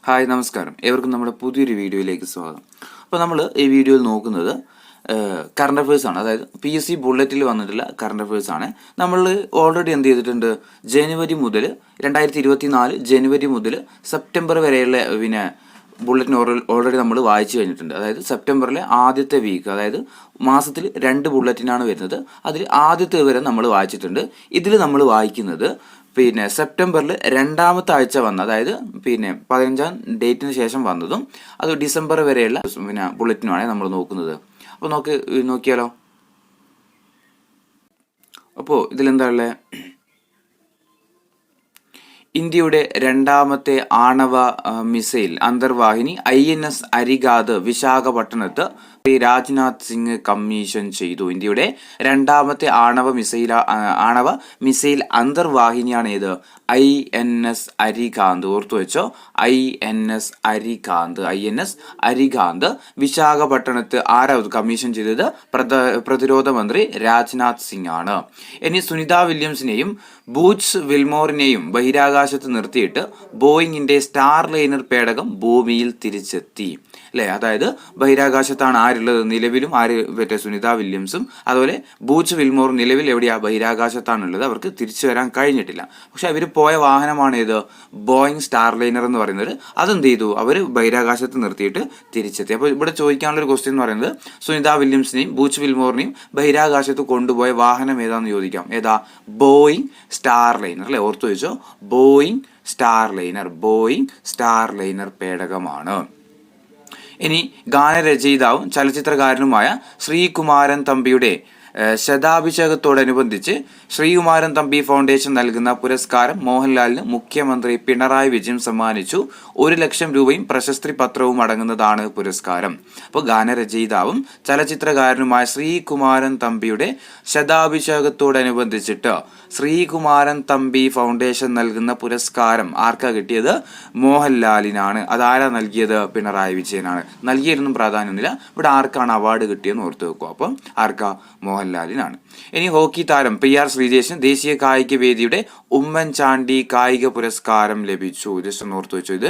Hi നമസ്കാരം, ഏവർക്കും നമ്മുടെ പുതിയൊരു വീഡിയോയിലേക്ക് സ്വാഗതം. അപ്പോൾ നമ്മൾ ഈ വീഡിയോയിൽ നോക്കുന്നത് കറണ്ട് അഫയേഴ്സ് ആണ്. അതായത് PSC ബുള്ളറ്റിൽ വന്നിട്ടുള്ള കറണ്ട് അഫയേഴ്സ് ആണ്. നമ്മൾ ഓൾറെഡി എന്ത് ചെയ്തിട്ടുണ്ട്, ജനുവരി മുതൽ 2024 ജനുവരി മുതൽ സെപ്റ്റംബർ വരെയുള്ള ബുള്ളറ്റിൻ ഓൾറെഡി നമ്മൾ വായിച്ചു കഴിഞ്ഞിട്ടുണ്ട്. അതായത് സെപ്റ്റംബറിലെ ആദ്യത്തെ വീക്ക്, അതായത് മാസത്തിൽ 2 ബുള്ളറ്റിനാണ് വരുന്നത്. അതിൽ ആദ്യത്തെ വരെ നമ്മൾ വായിച്ചിട്ടുണ്ട്. ഇതിൽ നമ്മൾ വായിക്കുന്നത് സെപ്റ്റംബറിൽ രണ്ടാമത്തെ ആഴ്ച വന്ന, അതായത് 15-ാം ഡേറ്റിന് ശേഷം വന്നതും അത് ഡിസംബർ വരെയുള്ള ബുള്ളറ്റിനുമാണ് നമ്മൾ നോക്കുന്നത്. അപ്പോൾ നോക്കിയാലോ. അപ്പോൾ ഇതിലെന്താ ഉള്ളത്? ഇന്ത്യയുടെ രണ്ടാമത്തെ ആണവ മിസൈൽ അന്തർവാഹിനി INS അരിഗാത് വിശാഖപട്ടണത്ത് രാജ്നാഥ് സിംഗ് കമ്മീഷൻ ചെയ്തു. ഇന്ത്യയുടെ രണ്ടാമത്തെ ആണവ മിസൈൽ അന്തർവാഹിനിയാണ് ഏത്? INS അരികാന്ത്. ഓർത്തു വെച്ചോ, INS അരികാന്ത് വിശാഖപട്ടണത്ത് ആരാவது കമ്മീഷൻ ചെയ്തത്? പ്രതിരോധ മന്ത്രി രാജ്നാഥ് സിംഗ് ആണ്. ഇനി സുനിത വില്യംസിനെയും ബൂച്ച് വിൽമോറിനെയും ബഹിരാകാശത്ത് നിർത്തിയിട്ട് ബോയിങ്ങിന്റെ സ്റ്റാർ ലൈനർ പേടകം ഭൂമിയിൽ തിരിച്ചെത്തി. അല്ലേ? അതായത് ബഹിരാകാശത്താണ് ആരുള്ളത്? നിലവിലും സുനിത വില്യംസും അതുപോലെ ബൂച്ച് വിൽമോർ നിലവിൽ എവിടെയാ? ബഹിരാകാശത്താണുള്ളത്. അവർക്ക് തിരിച്ചു വരാൻ കഴിഞ്ഞിട്ടില്ല. പക്ഷെ അവർ പോയ വാഹനമാണ് ഏത്? ബോയിങ് സ്റ്റാർ ലൈനർ എന്ന് പറയുന്നത്. അതെന്ത് ചെയ്തു? അവർ ബഹിരാകാശത്ത് നിർത്തിയിട്ട് തിരിച്ചെത്തി. അപ്പോൾ ഇവിടെ ചോദിക്കാനുള്ള ഒരു ക്വസ്റ്റ്യൻ എന്ന് പറയുന്നത്, സുനിത വില്യംസിനെയും ബൂച്ച് വിൽമോറിനെയും ബഹിരാകാശത്ത് കൊണ്ടുപോയ വാഹനം ഏതാണെന്ന് ചോദിക്കാം. ഏതാ? Boeing star liner. അല്ലേ? ഓർത്തു വെച്ചോ, ബോയിങ് സ്റ്റാർ ലൈനർ പേടകമാണ്. ഇനി ഗാനരചയിതാവും ചലച്ചിത്രകാരനുമായ ശ്രീകുമാരൻ തമ്പിയുടെ ശതാഭിഷേകത്തോടനുബന്ധിച്ച് ശ്രീകുമാരൻ തമ്പി ഫൗണ്ടേഷൻ നൽകുന്ന പുരസ്കാരം മോഹൻലാലിന് മുഖ്യമന്ത്രി പിണറായി വിജയൻ സമ്മാനിച്ചു. 1 ലക്ഷം രൂപയും പ്രശസ്തി പത്രവും അടങ്ങുന്നതാണ് പുരസ്കാരം. അപ്പോൾ ഗാനരചയിതാവും ചലച്ചിത്രകാരനുമായ ശ്രീകുമാരൻ തമ്പിയുടെ ശതാഭിഷേകത്തോടനുബന്ധിച്ചിട്ട് ശ്രീകുമാരൻ തമ്പി ഫൗണ്ടേഷൻ നൽകുന്ന പുരസ്കാരം ആർക്കാ കിട്ടിയത്? മോഹൻലാലിനാണ്. അതാരാ നൽകിയത്? പിണറായി വിജയനാണ്. നൽകിയിരുന്നും പ്രാധാന്യമൊന്നുമില്ല. ഇവിടെ ആർക്കാണ് അവാർഡ് കിട്ടിയെന്ന് ഓർത്ത് വെക്കുക. അപ്പം ആർക്കാ? മോഹൻലാലിനാണ്. ഇനി ഹോക്കി താരം PR ശ്രീജേഷിന് ദേശീയ കായിക വേദിയുടെ ഉമ്മൻചാണ്ടി കായിക പുരസ്കാരം ലഭിച്ചു. ജസ്റ്റ് ഒന്ന് ഓർത്ത് വെച്ചു. ഇത്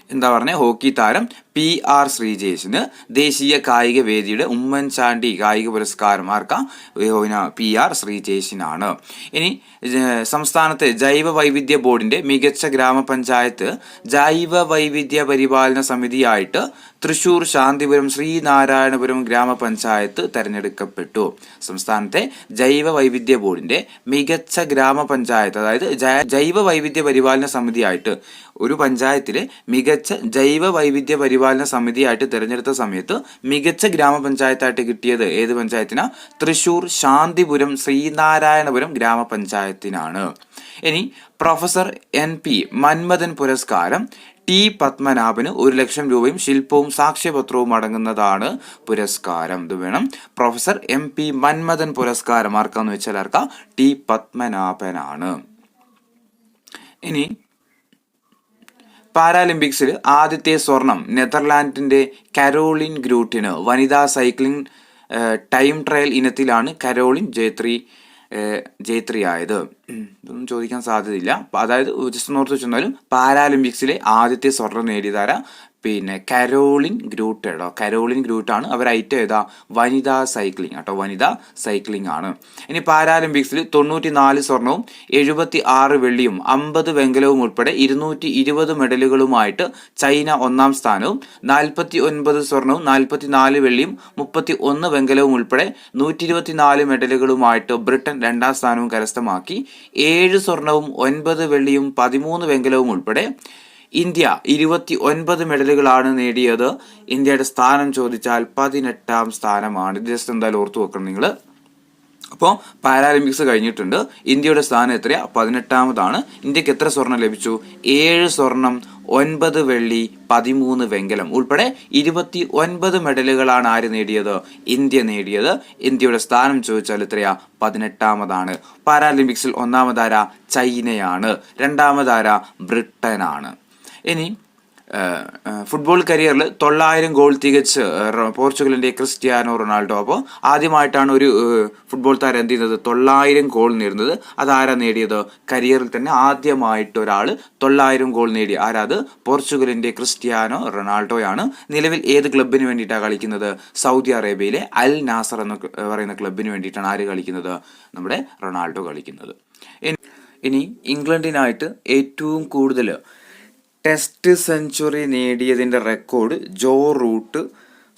എന്താ പറഞ്ഞ? ഹോക്കി താരം PR ശ്രീജേഷിന് ദേശീയ കായിക വേദിയുടെ ഉമ്മൻചാണ്ടി കായിക പുരസ്കാരം ആർക്കാ? PR ശ്രീജേഷിനാണ്. ഇനി സംസ്ഥാനത്തെ ജൈവ വൈവിധ്യ ബോർഡിന്റെ മികച്ച ഗ്രാമപഞ്ചായത്ത് ജൈവ വൈവിധ്യ പരിപാലന സമിതിയായിട്ട് തൃശൂർ ശാന്തിപുരം ശ്രീനാരായണപുരം ഗ്രാമപഞ്ചായത്ത് തെരഞ്ഞെടുക്കപ്പെട്ടു. സംസ്ഥാനത്തെ ജൈവ വൈവിധ്യ ബോർഡിന്റെ മികച്ച ഗ്രാമപഞ്ചായത്ത്, അതായത് ജൈവ വൈവിധ്യ പരിപാലന സമിതിയായിട്ട് ഒരു പഞ്ചായത്തിലെ മികച്ച ജൈവ വൈവിധ്യ പരിപാലന സമിതിയായിട്ട് തിരഞ്ഞെടുത്ത സമയത്ത് മികച്ച ഗ്രാമപഞ്ചായത്തായിട്ട് കിട്ടിയത് ഏത് പഞ്ചായത്തിനാ? തൃശൂർ ശാന്തിപുരം ശ്രീനാരായണപുരം ഗ്രാമപഞ്ചായത്തിനാണ്. ഇനി പ്രൊഫസർ NP മന്മഥൻ പുരസ്കാരം T പത്മനാഭന് 1 ലക്ഷം രൂപയും ശില്പവും സാക്ഷ്യപത്രവും അടങ്ങുന്നതാണ് പുരസ്കാരം. ഇത് വേണം. പ്രൊഫസർ MP മന്മഥൻ പുരസ്കാരം ആർക്കാന്ന് വെച്ചാൽ ആർക്കാ? T പത്മനാഭനാണ്. ഇനി പാരാലിമ്പിക്സിൽ ആദ്യത്തെ സ്വർണം നെതർലാൻഡിന്റെ കരോളിൻ ഗ്രൂട്ടിന്. വനിതാ സൈക്ലിംഗ് ടൈം ട്രയൽ ഇനത്തിലാണ് കരോളിൻ ജേത്രിയായത്. ഇതൊന്നും ചോദിക്കാൻ സാധ്യതയില്ല. അതായത് ജസ്റ്റ് ഓർത്ത് വെച്ചാലും പാരാലിമ്പിക്സിലെ ആദ്യത്തെ സ്വർണം നേടിയതാരാ? കരോളിൻ ഗ്രൂട്ട് കേട്ടോ. കരോളിൻ ഗ്രൂട്ടാണ്. അവർ ഐറ്റം ഏതാ? വനിതാ സൈക്ലിംഗ് കേട്ടോ. വനിതാ സൈക്ലിംഗ് ആണ്. ഇനി പാരാലിമ്പിക്സിൽ 94 സ്വർണവും 76 വെള്ളിയും 50 വെങ്കലവും ഉൾപ്പെടെ 220 മെഡലുകളുമായിട്ട് ചൈന 1-ാം സ്ഥാനവും, 49 സ്വർണവും 44 വെള്ളിയും 31 വെങ്കലവും ഉൾപ്പെടെ 124 മെഡലുകളുമായിട്ട് ബ്രിട്ടൻ 2-ാം സ്ഥാനവും കരസ്ഥമാക്കി. 7 സ്വർണവും 9 വെള്ളിയും 13 വെങ്കലവും ഉൾപ്പെടെ ഇന്ത്യ 29 മെഡലുകളാണ് നേടിയത്. ഇന്ത്യയുടെ സ്ഥാനം ചോദിച്ചാൽ 18-ാം സ്ഥാനമാണ്. ജസ്റ്റ് എന്തായാലും ഓർത്തു വെക്കണം നിങ്ങൾ. അപ്പോൾ പാരാലിമ്പിക്സ് കഴിഞ്ഞിട്ടുണ്ട്. ഇന്ത്യയുടെ സ്ഥാനം എത്രയാ? 18-ാമതാണ്. ഇന്ത്യക്ക് എത്ര സ്വർണം ലഭിച്ചു? 7 സ്വർണം 9 വെള്ളി 13 വെങ്കലം ഉൾപ്പെടെ 29 മെഡലുകളാണ് ആര് നേടിയത്? ഇന്ത്യ നേടിയത്. ഇന്ത്യയുടെ സ്ഥാനം ചോദിച്ചാൽ എത്രയാ? 18-ാമതാണ്. പാരാലിമ്പിക്സിൽ 1-ാമതാര ചൈനയാണ്, 2-ാമതാര ബ്രിട്ടനാണ്. ഇനി ഫുട്ബോൾ കരിയറിൽ 900 ഗോൾ തികച്ച് പോർച്ചുഗലിൻ്റെ ക്രിസ്ത്യാനോ റൊണാൾഡോ. അപ്പോൾ ആദ്യമായിട്ടാണ് ഒരു ഫുട്ബോൾ താരം എന്ത് ചെയ്യുന്നത് 900 ഗോൾ നേടുന്നത്. അതാരാ നേടിയത്? കരിയറിൽ തന്നെ ആദ്യമായിട്ട് ഒരാൾ 900 ഗോൾ നേടി. ആരാത്? പോർച്ചുഗലിൻ്റെ ക്രിസ്ത്യാനോ റൊണാൾഡോയാണ്. നിലവിൽ ഏത് ക്ലബിന് വേണ്ടിയിട്ടാണ് കളിക്കുന്നത്? സൗദി അറേബ്യയിലെ അൽ നാസർ എന്ന് പറയുന്ന ക്ലബിന് വേണ്ടിയിട്ടാണ് ആര് കളിക്കുന്നത്? നമ്മുടെ റൊണാൾഡോ കളിക്കുന്നത്. ഇനി ഇംഗ്ലണ്ടിനായിട്ട് ഏറ്റവും കൂടുതൽ ടെസ്റ്റ് സെഞ്ചുറി നേടിയതിൻ്റെ റെക്കോർഡ് ജോ റൂട്ട്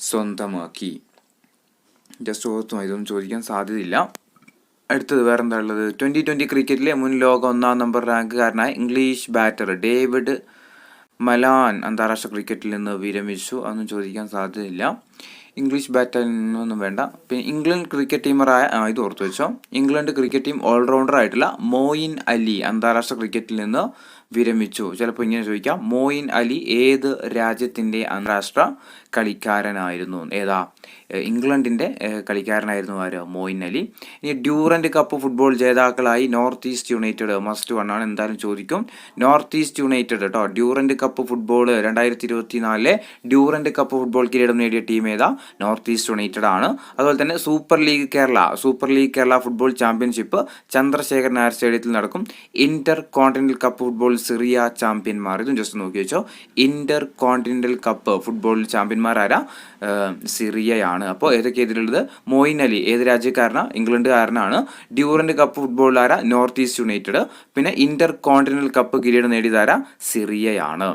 സ്വന്തമാക്കി. ജസ്റ്റ് ഓർത്തും ഇതൊന്നും ചോദിക്കാൻ സാധ്യതയില്ല. അടുത്തത് വേറെന്താ ഉള്ളത്? 2020 ക്രിക്കറ്റിലെ മുൻ ലോക 1-ാം നമ്പർ റാങ്കുകാരനായ ഇംഗ്ലീഷ് ബാറ്റർ ഡേവിഡ് മലാൻ അന്താരാഷ്ട്ര ക്രിക്കറ്റിൽ നിന്ന് വിരമിച്ചു. അതൊന്നും ചോദിക്കാൻ സാധ്യതയില്ല. ഇംഗ്ലീഷ് ബാറ്ററിൽ നിന്നൊന്നും വേണ്ട. പിന്നെ ഇംഗ്ലണ്ട് ക്രിക്കറ്റ് ടീമറായ ഇത് ഓർത്തു വെച്ചോ, ഇംഗ്ലണ്ട് ക്രിക്കറ്റ് ടീം ഓൾറൗണ്ടർ ആയിട്ടുള്ള മോയിൻ അലി അന്താരാഷ്ട്ര ക്രിക്കറ്റിൽ നിന്ന് വിരമിച്ചു. ചിലപ്പോൾ ഇങ്ങനെ ചോദിക്കാം, മോയിൻ അലി ഏത് രാജ്യത്തിൻ്റെ അന്താരാഷ്ട്ര കളിക്കാരനായിരുന്നു? ഏതാ? ഇംഗ്ലണ്ടിൻ്റെ കളിക്കാരനായിരുന്നു ആര്? മോയിൻ അലി. ഇനി ഡ്യൂറൻഡ് കപ്പ് ഫുട്ബോൾ ജേതാക്കളായി north East United must one ആണ്, എന്തായാലും ചോദിക്കും. നോർത്ത് ഈസ്റ്റ് യുണൈറ്റഡ് കേട്ടോ. Durand cup football 2024 Durand cup football കിരീടം നേടിയ ടീം ഏതാ? നോർത്ത് ഈസ്റ്റ് യുണൈറ്റഡ് ആണ്. അതുപോലെ തന്നെ super league Kerala football championship Chandrashekhar Nair സ്റ്റേഡിയത്തിൽ നടക്കും. Intercontinental cup football Syria ചാമ്പ്യന്മാർ. ഇതും ജസ്റ്റ് നോക്കി വെച്ചോ. ഇന്റർ കോണ്ടിനെന്റൽ കപ്പ് ഫുട്ബോൾ ചാമ്പ്യന്മാർ ആരാ? സിറിയയാണ്. അപ്പോൾ ഏതൊക്കെ ഇതിലുള്ളത്? മോയിൻ അലി ഏത് രാജ്യക്കാരനാണ്? ഇംഗ്ലണ്ടുകാരനാണ്. ഡ്യൂറൻഡ് കപ്പ് ഫുട്ബോൾ ആരാ? North East United. പിന്നെ ഇന്റർ കോണ്ടിനെന്റൽ കപ്പ് കിരീടം നേടിയതാരാ? സിറിയയാണ്.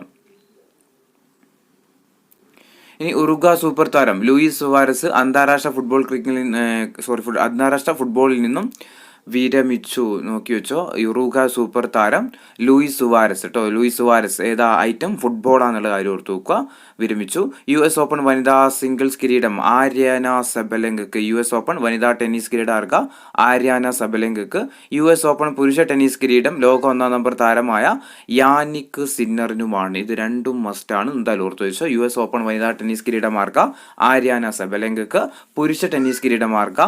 ഇനി ഉറുഗ്വ സൂപ്പർ താരം ലൂയിസ് സുവാരസ് അന്താരാഷ്ട്ര ഫുട്ബോളിൽ നിന്നും വിരമിച്ചു. നോക്കി വെച്ചോ. ഉറുഗ്വ സൂപ്പർ താരം ലൂയിസ് സുവാരസ് കേട്ടോ. ലൂയിസ് സുവാരസ് ഏതാ ഐറ്റം? ഫുട്ബോളാന്നുള്ള കാര്യം ഓർത്ത് നോക്കുക. വിരമിച്ചു. US ഓപ്പൺ വനിതാ സിംഗിൾസ് കിരീടം ആര്യാന സബലെങ്കക്ക്. US ഓപ്പൺ വനിതാ ടെന്നീസ് കിരീടം ആർക്ക? ആര്യാന സബലെങ്കക്ക്. US ഓപ്പൺ പുരുഷ ടെന്നീസ് കിരീടം ലോക 1-ാം നമ്പർ താരമായ യാനിക് സിന്നറിനുമാണ്. ഇത് രണ്ടും മസ്റ്റാണ്, എന്തായാലും ഓർത്ത് വെച്ചോ. US ഓപ്പൺ വനിതാ ടെന്നീസ് കിരീടം ആർക്ക? ആര്യാന സബലെങ്കക്ക്. പുരുഷ ടെന്നീസ് കിരീടം ആർക്ക?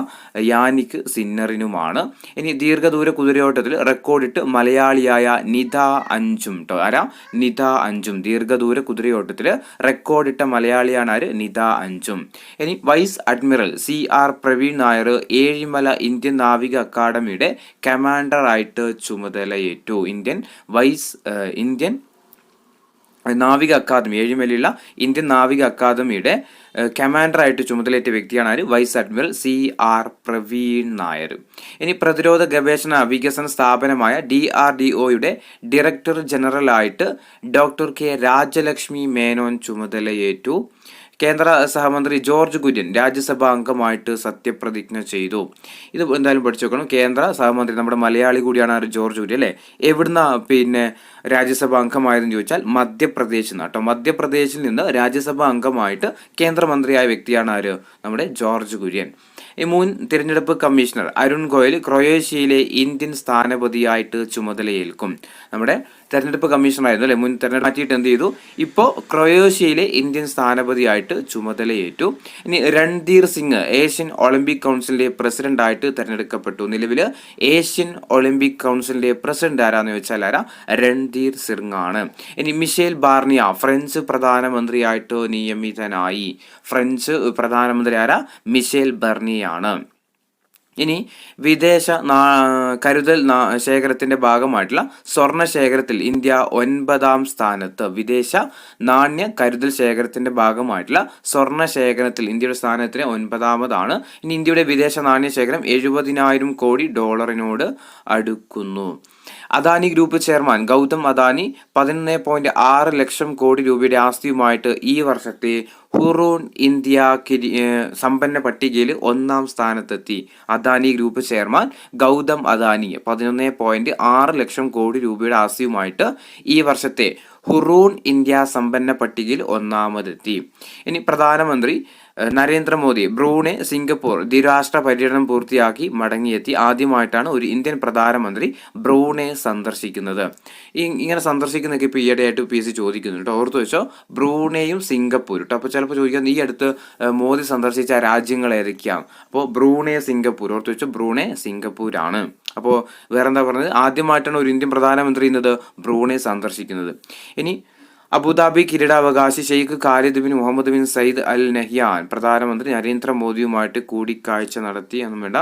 യാനിക് സിന്നറിനുമാണ്. ഇനി ദീർഘദൂര കുതിരയോട്ടത്തിൽ റെക്കോർഡിട്ട് മലയാളിയായ നിത അഞ്ചും കേട്ടോ. ആരാ? നിത അഞ്ചും. ദീർഘദൂര കുതിരയോട്ടത്തിൽ റെക്കോർഡിട്ട മലയാളിയാണ് ആര്? നിത അഞ്ചും. ഇനി vice admiral CR Praveen Nair Ezhimala Indian നാവിക അക്കാദമിയുടെ കമാൻഡറായിട്ട് ചുമതലയേറ്റു. ഇന്ത്യൻ നാവിക അക്കാദമി, ഏഴിമലയുള്ള ഇന്ത്യൻ നാവിക അക്കാദമിയുടെ കമാൻഡറായിട്ട് ചുമതലയേറ്റ വ്യക്തിയാണ് ആര്? Vice admiral CR Praveen Nair. ഇനി പ്രതിരോധ ഗവേഷണ വികസന സ്ഥാപനമായ DRDOയുടെ ഡയറക്ടർ ജനറലായിട്ട് ഡോക്ടർ K രാജലക്ഷ്മി മേനോൻ ചുമതലയേറ്റു. കേന്ദ്ര സഹമന്ത്രി ജോർജ് കുര്യൻ രാജ്യസഭാ അംഗമായിട്ട് സത്യപ്രതിജ്ഞ ചെയ്തു. ഇത് എന്തായാലും പഠിച്ചു നോക്കണം. കേന്ദ്ര സഹമന്ത്രി നമ്മുടെ മലയാളി കൂടിയാണ് ജോർജ് കുര്യൻ അല്ലേ. എവിടുന്ന രാജ്യസഭാ അംഗമായതെന്ന് ചോദിച്ചാൽ മധ്യപ്രദേശിൽ നിന്ന് കേട്ടോ. മധ്യപ്രദേശിൽ നിന്ന് രാജ്യസഭാ അംഗമായിട്ട് കേന്ദ്രമന്ത്രിയായ വ്യക്തിയാണ് ആര്? നമ്മുടെ ജോർജ് കുര്യൻ. ഈ മുൻ തിരഞ്ഞെടുപ്പ് കമ്മീഷണർ അരുൺ ഗോയൽ ക്രൊയേഷ്യയിലെ ഇന്ത്യൻ സ്ഥാനപതിയായിട്ട് ചുമതലയേൽക്കും. നമ്മുടെ തെരഞ്ഞെടുപ്പ് കമ്മീഷണറായിരുന്നു അല്ലെ, മുൻ തെരഞ്ഞെടുപ്പ് മാറ്റിയിട്ട് എന്ത് ചെയ്തു? ഇപ്പോൾ ക്രൊയേഷ്യയിലെ ഇന്ത്യൻ സ്ഥാനപതിയായിട്ട് ചുമതലയേറ്റു. ഇനി രൺധീർ സിംഗ് ഏഷ്യൻ ഒളിമ്പിക് കൗൺസിലിന്റെ പ്രസിഡന്റായിട്ട് തെരഞ്ഞെടുക്കപ്പെട്ടു. നിലവിൽ ഏഷ്യൻ ഒളിമ്പിക് കൗൺസിലിന്റെ പ്രസിഡന്റ് ആരാന്ന് ചോദിച്ചാൽ ആരാ? രൺധീർ സിംഗ് ആണ്. ഇനി മിഷേൽ ബാർണിയ ഫ്രഞ്ച് പ്രധാനമന്ത്രിയായിട്ട് നിയമിതനായി. ഫ്രഞ്ച് പ്രധാനമന്ത്രി ആരാ? മിഷേൽ ബർണിയാണ്. ഇനി വിദേശ കരുതൽ ശേഖരത്തിന്റെ ഭാഗമായിട്ടുള്ള സ്വർണ്ണ ശേഖരത്തിൽ ഇന്ത്യ 9-ാം സ്ഥാനത്ത്. വിദേശ നാണ്യ കരുതൽ ശേഖരത്തിന്റെ ഭാഗമായിട്ടുള്ള സ്വർണ്ണ ശേഖരത്തിൽ ഇന്ത്യയുടെ സ്ഥാനത്തിന് 9-ാമതാണ്. ഇനി ഇന്ത്യയുടെ വിദേശ നാണ്യ ശേഖരം 70,000 കോടി ഡോളറിനോട് അടുക്കുന്നു. അദാനി ഗ്രൂപ്പ് ചെയർമാൻ ഗൗതം അദാനി 11.6 ലക്ഷം കോടി രൂപയുടെ ആസ്തിയുമായിട്ട് ഈ വർഷത്തെ ഹുറൂൺ ഇന്ത്യ സമ്പന്ന പട്ടികയിൽ 1-ാം സ്ഥാനത്തെത്തി. അദാനി ഗ്രൂപ്പ് ചെയർമാൻ ഗൗതം അദാനി 11.6 ലക്ഷം കോടി രൂപയുടെ ആസ്തിയുമായിട്ട് ഈ വർഷത്തെ ഹുറൂൺ ഇന്ത്യ സമ്പന്ന പട്ടികയിൽ 1-ാമതെത്തി. ഇനി പ്രധാനമന്ത്രി നരേന്ദ്രമോദി ബ്രൂണെ സിംഗപ്പൂർ ദ്വിരാഷ്ട്ര പര്യടനം പൂർത്തിയാക്കി മടങ്ങിയെത്തി. ആദ്യമായിട്ടാണ് ഒരു ഇന്ത്യൻ പ്രധാനമന്ത്രി ബ്രൂണെ സന്ദർശിക്കുന്നത്. ഇങ്ങനെ സന്ദർശിക്കുന്നതൊക്കെ ഇപ്പോൾ ഈയിടെയായിട്ട് PSC ചോദിക്കുന്നുണ്ട്. ഓർത്തു വെച്ചോ, ബ്രൂണയും സിംഗപ്പൂർ കേട്ടോ. അപ്പോൾ ചിലപ്പോൾ ചോദിക്കാം ഈ അടുത്ത് മോദി സന്ദർശിച്ച രാജ്യങ്ങൾ ഏതൊക്കെയാണ്? അപ്പോൾ ബ്രൂണെ സിംഗപ്പൂർ. ഓർത്തു വെച്ചോ, ബ്രൂണെ സിംഗപ്പൂരാണ്. അപ്പോൾ വേറെന്താ പറഞ്ഞത്? ആദ്യമായിട്ടാണ് ഒരു ഇന്ത്യൻ പ്രധാനമന്ത്രി ബ്രൂണെ സന്ദർശിക്കുന്നത്. ഇനി അബുദാബി കിരീടാവകാശി Sheikh Khalid bin Mohammed bin Zayed Al Nahyan പ്രധാനമന്ത്രി നരേന്ദ്രമോദിയുമായിട്ട് കൂടിക്കാഴ്ച നടത്തി എന്നും വേണ്ട.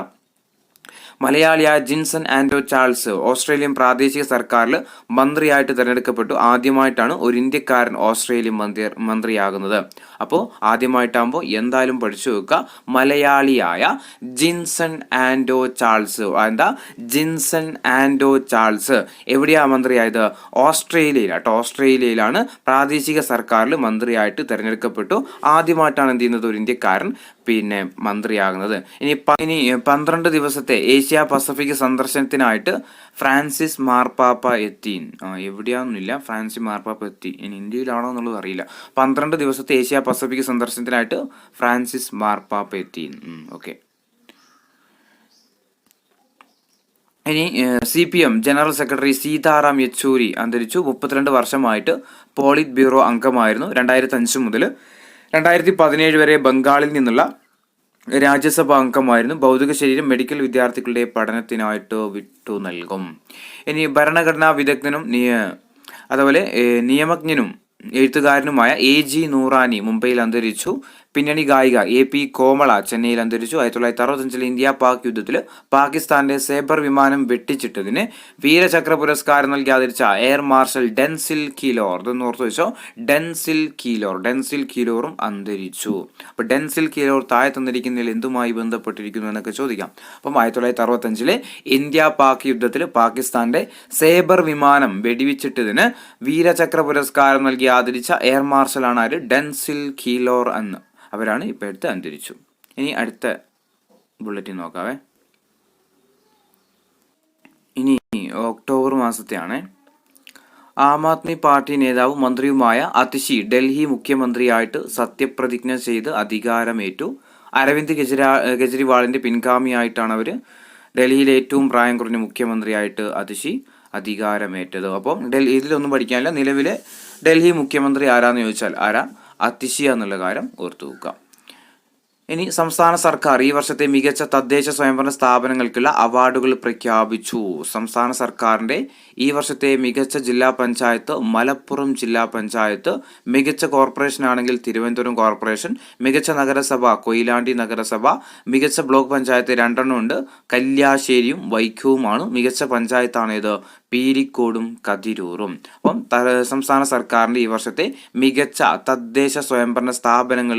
മലയാളിയായ ജിൻസൺ ആൻഡോ ചാൾസ് ഓസ്ട്രേലിയൻ പ്രാദേശിക സർക്കാരിൽ മന്ത്രിയായിട്ട് തിരഞ്ഞെടുക്കപ്പെട്ടു. ആദ്യമായിട്ടാണ് ഒരു ഇന്ത്യക്കാരൻ ഓസ്ട്രേലിയൻ മന്ത്രിയാകുന്നത്. അപ്പോൾ ആദ്യമായിട്ടാകുമ്പോൾ എന്തായാലും പഠിച്ചു വെക്കുക, മലയാളിയായ ജിൻസൺ ആൻഡോ ചാൾസ്. എന്താ ജിൻസൺ ആൻഡോ ചാൾസ് എവിടെയാ മന്ത്രിയായത്? ഓസ്ട്രേലിയയിലാണ് പ്രാദേശിക സർക്കാരിൽ മന്ത്രിയായിട്ട് തിരഞ്ഞെടുക്കപ്പെട്ടു. ആദ്യമായിട്ടാണ് എന്ത് ചെയ്യുന്നത്, ഒരു ഇന്ത്യക്കാരൻ മന്ത്രിയാകുന്നത്. ഇനി 12 ദിവസത്തെ ഏഷ്യ പസഫിക് സന്ദർശനത്തിനായിട്ട് ഫ്രാൻസിസ് മാർപ്പാപ്പ എത്തി. എവിടെയാണെന്നില്ല, ഫ്രാൻസിസ് മാർപ്പാപ്പ എത്തി. ഇനി ഇന്ത്യയിലാണോ എന്നുള്ളത് അറിയില്ല. 12 ദിവസത്തെ ഏഷ്യ പസഫിക് സന്ദർശനത്തിനായിട്ട് ഫ്രാൻസിസ് മാർപ്പാപ്പ എത്തി. ഓക്കെ. ഇനി CPM general secretary Sitaram Yechury അന്തരിച്ചു. 32 വർഷമായിട്ട് പോളിറ്റ് ബ്യൂറോ അംഗമായിരുന്നു. 2005 മുതൽ 2017 വരെ ബംഗാളിൽ നിന്നുള്ള രാജ്യസഭാ അംഗമായിരുന്നു. ഭൗതിക ശരീരം മെഡിക്കൽ വിദ്യാർത്ഥികളുടെ പഠനത്തിനായിട്ട് വിട്ടു നൽകും. ഇനി ഭരണഘടനാ വിദഗ്ധനും അതുപോലെ നിയമജ്ഞനും എഴുത്തുകാരനുമായ AG നൂറാനി മുംബൈയിൽ അന്തരിച്ചു. പിന്നണി ഗായിക AP കോമള ചെന്നൈയിൽ അന്തരിച്ചു. 1965 ഇന്ത്യ പാക് യുദ്ധത്തിൽ പാകിസ്ഥാന്റെ സേബർ വിമാനം വെട്ടിച്ചിട്ടതിന് വീരചക്ര പുരസ്കാരം നൽകി ആദരിച്ച എയർ മാർഷൽ ഡെൻസിൽ കീലോർ, ഇതൊന്ന് ഓർത്തു വെച്ചോ, ഡെൻസിൽ കീലോറും അന്തരിച്ചു. അപ്പൊ ഡെൻസിൽ കീലോർ താഴെ തന്നിരിക്കുന്നതിൽ എന്തുമായി ബന്ധപ്പെട്ടിരിക്കുന്നു എന്നൊക്കെ ചോദിക്കാം. അപ്പം 1965 ഇന്ത്യ പാക് യുദ്ധത്തിൽ പാകിസ്ഥാന്റെ സേബർ വിമാനം വെടിവെച്ചിട്ടതിന് വീരചക്ര പുരസ്കാരം നൽകി ആദരിച്ച എയർ മാർഷലാണ് ആര്? ഡെൻസിൽ കീലോർ എന്ന്. അവരാണ് ഇപ്പോൾ അടുത്ത് അന്തരിച്ചു. ഇനി അടുത്ത ബുള്ളറ്റിൻ നോക്കാവേ. ഇനി ഒക്ടോബർ മാസത്തെയാണ്. ആം ആദ്മി പാർട്ടി നേതാവും മന്ത്രിയുമായ അതിഷി ഡൽഹി മുഖ്യമന്ത്രിയായിട്ട് സത്യപ്രതിജ്ഞ ചെയ്ത് അധികാരമേറ്റു. അരവിന്ദ് കെജ്രിവാളിന്റെ പിൻഗാമിയായിട്ടാണ് അവർ ഡൽഹിയിലെ ഏറ്റവും പ്രായം കുറഞ്ഞ മുഖ്യമന്ത്രിയായിട്ട് അതിഷി അധികാരമേറ്റത്. അപ്പം ഇതിലൊന്നും പഠിക്കാനില്ല. നിലവിലെ ഡൽഹി മുഖ്യമന്ത്രി ആരാന്ന് ചോദിച്ചാൽ അതിഷി എന്നുള്ള കാര്യം ഓർത്തു വെക്കുക. ഇനി സംസ്ഥാന സർക്കാർ ഈ വർഷത്തെ മികച്ച തദ്ദേശ സ്വയംഭരണ സ്ഥാപനങ്ങൾക്കുള്ള അവാർഡുകൾ പ്രഖ്യാപിച്ചു. സംസ്ഥാന സർക്കാരിന്റെ ഈ വർഷത്തെ മികച്ച ജില്ലാ പഞ്ചായത്ത് മലപ്പുറം ജില്ലാ പഞ്ചായത്ത്, മികച്ച കോർപ്പറേഷൻ ആണെങ്കിൽ തിരുവനന്തപുരം കോർപ്പറേഷൻ, മികച്ച നഗരസഭ കൊയിലാണ്ടി നഗരസഭ, മികച്ച ബ്ലോക്ക് പഞ്ചായത്ത് 2 ഉണ്ട്, കല്യാശ്ശേരിയും വൈക്കവുമാണ്. മികച്ച പഞ്ചായത്താണ് ഇത് പീരിക്കോടും കതിരൂറും. അപ്പം സംസ്ഥാന സർക്കാരിന്റെ ഈ വർഷത്തെ മികച്ച തദ്ദേശ സ്വയംഭരണ സ്ഥാപനങ്ങൾ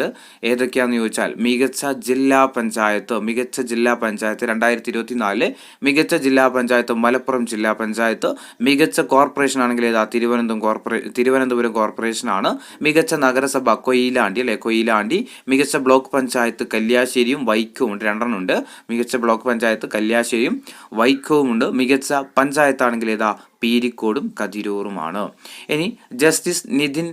ഏതൊക്കെയാണെന്ന് ചോദിച്ചാൽ മികച്ച ജില്ലാ പഞ്ചായത്ത് 2024 മികച്ച ജില്ലാ പഞ്ചായത്ത് മലപ്പുറം ജില്ലാ പഞ്ചായത്ത്, മികച്ച കോർപ്പറേഷൻ ആണെങ്കിൽ ഏതാ തിരുവനന്തപുരം കോർപ്പറേഷൻ ആണ്, മികച്ച നഗരസഭ കൊയിലാണ്ടി, മികച്ച ബ്ലോക്ക് പഞ്ചായത്ത് കല്യാശ്ശേരിയും വൈക്കവും 2 ഉണ്ട്, മികച്ച ബ്ലോക്ക് പഞ്ചായത്ത് കല്യാശ്ശേരിയും വൈക്കവും ഉണ്ട്, മികച്ച പഞ്ചായത്താണെങ്കിൽ ഏതാ പീരിക്കോടും കതിരൂറുമാണ്. ഇനി ജസ്റ്റിസ് നിതിൻ